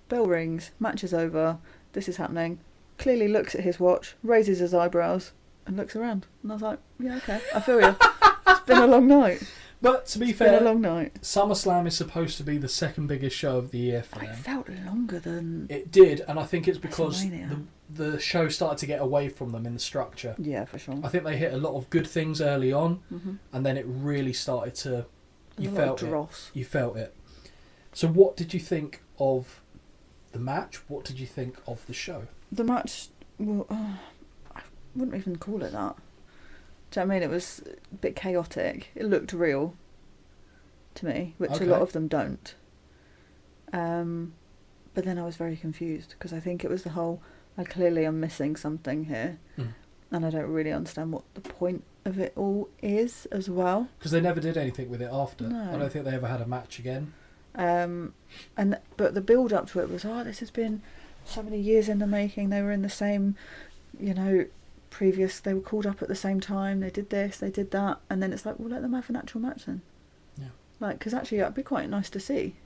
Bell rings, match is over, this is happening. Clearly looks at his watch, raises his eyebrows and looks around. And I was like, yeah, okay, I feel you. It's been a long night. But to be fair, been a long night. SummerSlam is supposed to be the second biggest show of the year for them. It felt longer than... It did, and I think it's because the show started to get away from them in the structure. Yeah, for sure. I think they hit a lot of good things early on, and then it really started to... You felt it. So what did you think of the match? What did you think of the show? The match... Well, I wouldn't even call it that. Do you know what I mean? It was a bit chaotic. It looked real to me, which a lot of them don't. But then I was very confused because I think it was the whole, I clearly am missing something here. And I don't really understand what the point of it all is as well. Because they never did anything with it after. No. I don't think they ever had a match again. But the build up to it was, this has been so many years in the making. They were in the same, they were called up at the same time, they did this, they did that, and then it's like, well, let them have an actual match then. Yeah. Because actually that'd be quite nice to see.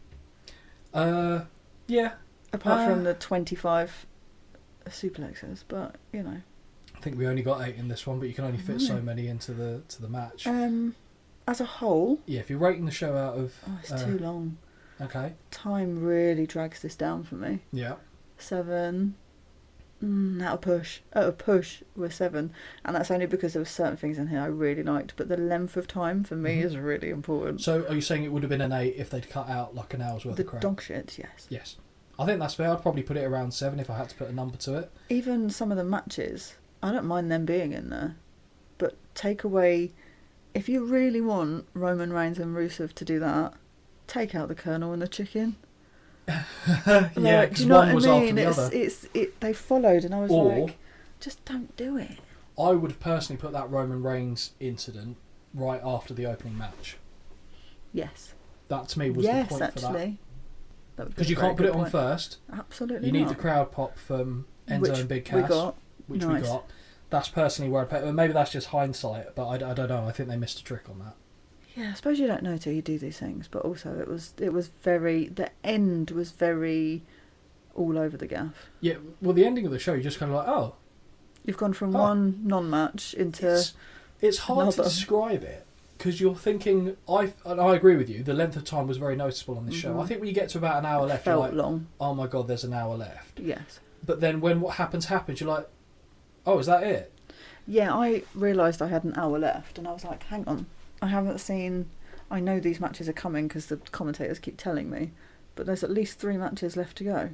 Yeah. Apart from the 25 suplexes, but, I think we only got 8 in this one, but you can only fit so many into the match. As a whole... Yeah, if you're rating the show out of... Oh, it's too long. Okay. Time really drags this down for me. Yeah. 7... At a push we're 7, and that's only because there were certain things in here I really liked, but the length of time for me is really important. So are you saying it would have been an 8 if they'd cut out like an hour's worth of crap? The dog shit, yes. I think that's fair. I'd probably put it around 7 if I had to put a number to it. Even some of the matches, I don't mind them being in there, but take away, if you really want Roman Reigns and Rusev to do that, take out the Colonel and the chicken. Yeah, because one was after the other. They followed, and I was like, just don't do it. I would have personally put that Roman Reigns incident right after the opening match. Yes. That to me was the point for that. Because you can't put it on first. Absolutely You need the crowd pop from Enzo and Big Cass. Which we got. That's personally where maybe that's just hindsight, but I don't know. I think they missed a trick on that. Yeah, I suppose you don't know till you do these things, but also it was very, the end was very all over the gaff. Yeah, well, the ending of the show, you're just kind of like, oh. You've gone from one non-match into It's hard to describe it, because you're thinking, and I agree with you, the length of time was very noticeable on this show. I think when you get to about an hour left, you're like, long. Oh my God, there's an hour left. Yes. But then when what happens, you're like, oh, is that it? Yeah, I realised I had an hour left, and I was like, hang on. I know these matches are coming because the commentators keep telling me, but there's at least 3 matches left to go.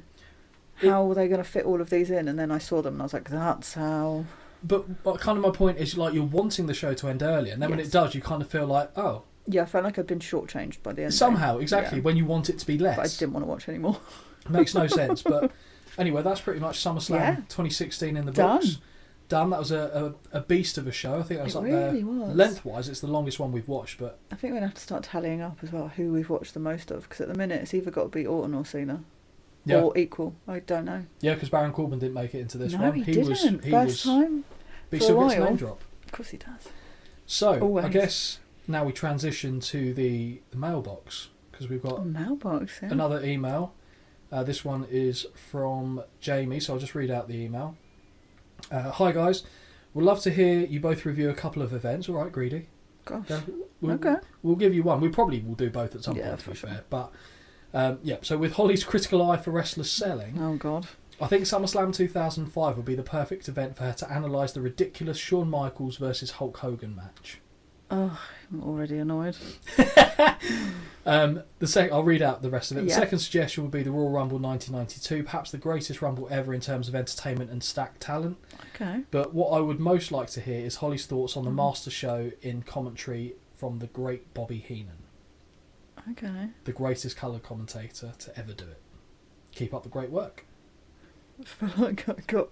How are they going to fit all of these in? And then I saw them and I was like, that's how... But kind of my point is, like, you're wanting the show to end early, and then when it does, you kind of feel like, oh. Yeah, I felt like I'd been shortchanged by the end. Somehow, exactly, when you want it to be less. But I didn't want to watch anymore. Makes no sense, but anyway, that's pretty much SummerSlam 2016 in the books. Done. That was a beast of a show. I think that was up there. Was. Lengthwise, it's the longest one we've watched. But I think we're going to have to start tallying up as well who we've watched the most of, because at the minute it's either got to be Orton or Cena. Yeah. Or equal. I don't know. Yeah, because Baron Corbin didn't make it into this one. He didn't. First time. But he still gets a name drop. Of course he does. So, always. I guess now we transition to the mailbox, because we've got another email. This one is from Jamie, so I'll just read out the email. Hi guys, we'd love to hear you both review a couple of events. All right, greedy. Gosh. We'll give you one. We probably will do both at some point, to be fair. But so with Holly's critical eye for wrestlers selling, oh god, I think SummerSlam 2005 would be the perfect event for her to analyse the ridiculous Shawn Michaels versus Hulk Hogan match. Oh, I'm already annoyed. I'll read out the rest of it. The second suggestion would be the Royal Rumble 1992, perhaps the greatest Rumble ever in terms of entertainment and stacked talent. Okay. But what I would most like to hear is Holly's thoughts on the Master Show in commentary from the great Bobby Heenan. Okay. The greatest colour commentator to ever do it. Keep up the great work. I feel like I got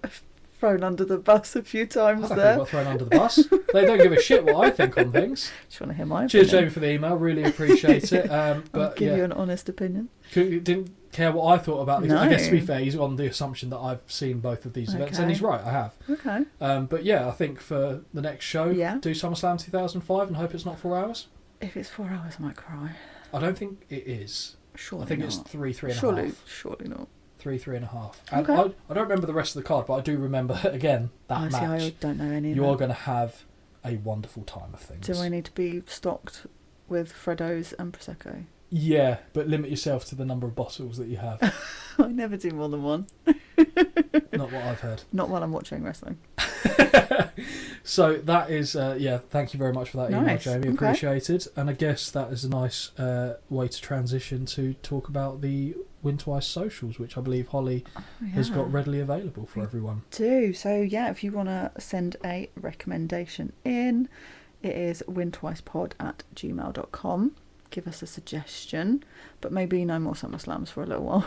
thrown under the bus a few times I there. Got thrown under the bus. They don't give a shit what I think on things. Just want to hear my opinion. Cheers, Jamie, for the email. Really appreciate it. But I'll give you an honest opinion. Didn't care what I thought about these. No. I guess to be fair, he's on the assumption that I've seen both of these events, and he's right. I have. Okay. But yeah, I think for the next show, do SummerSlam 2005 and hope it's not 4 hours. If it's 4 hours, I might cry. I don't think it is. Surely I think not. it's 3.5. Surely not. 3.5. And I don't remember the rest of the card, but I do remember, again, that match. I don't know any of You're going to have a wonderful time of things. Do I need to be stocked with Freddos and Prosecco? Yeah, but limit yourself to the number of bottles that you have. I never do more than one. Not what I've heard. Not while I'm watching wrestling. So that is, thank you very much for that email, Jamie. Appreciated. And I guess that is a nice way to transition to talk about the Win Twice socials, which I believe Holly has got readily available for everyone. So if you want to send a recommendation in, it is wintwicepod@gmail.com. Give us a suggestion, but maybe no more SummerSlams for a little while.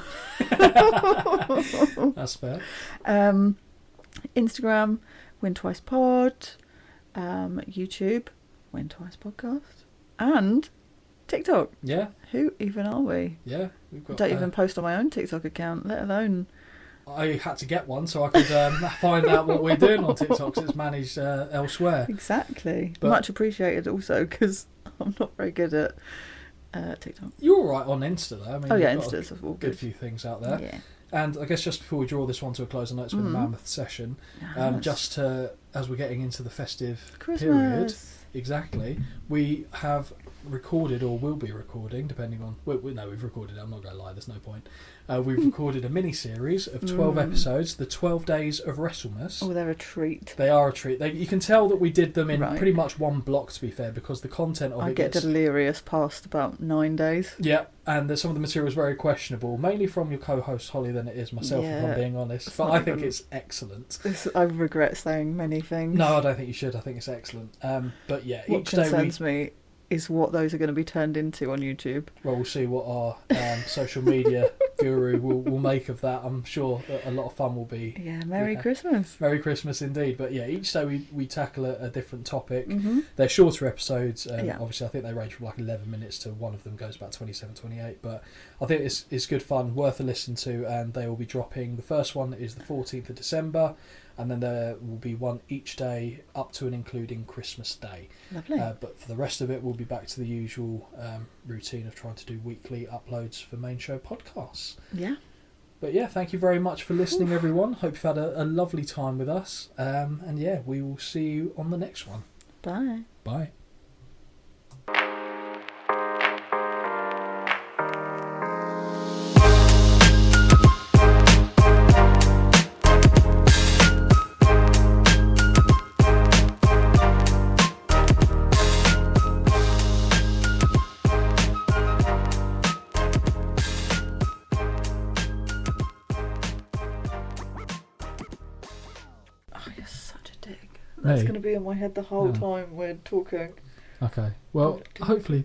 That's fair. Instagram, Win Twice Pod, YouTube, Win Twice Podcast, and TikTok. Yeah. Who even are we? Yeah, we've got. Don't even post on my own TikTok account, let alone. I had to get one so I could find out what we're doing on TikTok. Cause it's managed elsewhere. Exactly. But much appreciated also, because I'm not very good at TikTok. You're all right on Insta though. I mean, Insta's all good. Good few things out there. Yeah. And I guess just before we draw this one to a close, I know it's been a mammoth session. Just as we're getting into the festive period, exactly, we have recorded, or will be recording, depending on... we've recorded it, I'm not going to lie, there's no point. We've recorded a mini-series of 12 episodes, the 12 Days of WrestleMass. Oh, they're a treat. They are a treat. You can tell that we did them in pretty much one block, to be fair, because the content of it get delirious past about 9 days. Yeah, and some of the material is very questionable, mainly from your co-host Holly than it is myself, if I'm being honest. But I think it's excellent. I regret saying many things. No, I don't think you should. I think it's excellent. But yeah, what concerns me is what those are going to be turned into on YouTube. Well, we'll see what our social media Guru will make of that. I'm sure that a lot of fun will be. Yeah, Merry Christmas. Merry Christmas indeed. But yeah, each day we tackle a different topic. They're shorter episodes. Obviously, I think they range from like 11 minutes to one of them goes about 27, 28. But I think it's good fun, worth a listen to, and they will be dropping. The first one is the 14th of December. And then there will be one each day up to and including Christmas Day. Lovely. But for the rest of it, we'll be back to the usual routine of trying to do weekly uploads for main show podcasts. Yeah. But yeah, thank you very much for listening, everyone. Hope you've had a lovely time with us. And yeah, we will see you on the next one. Bye. Bye. That's going to be in my head the whole time we're talking. Okay. Well, hopefully.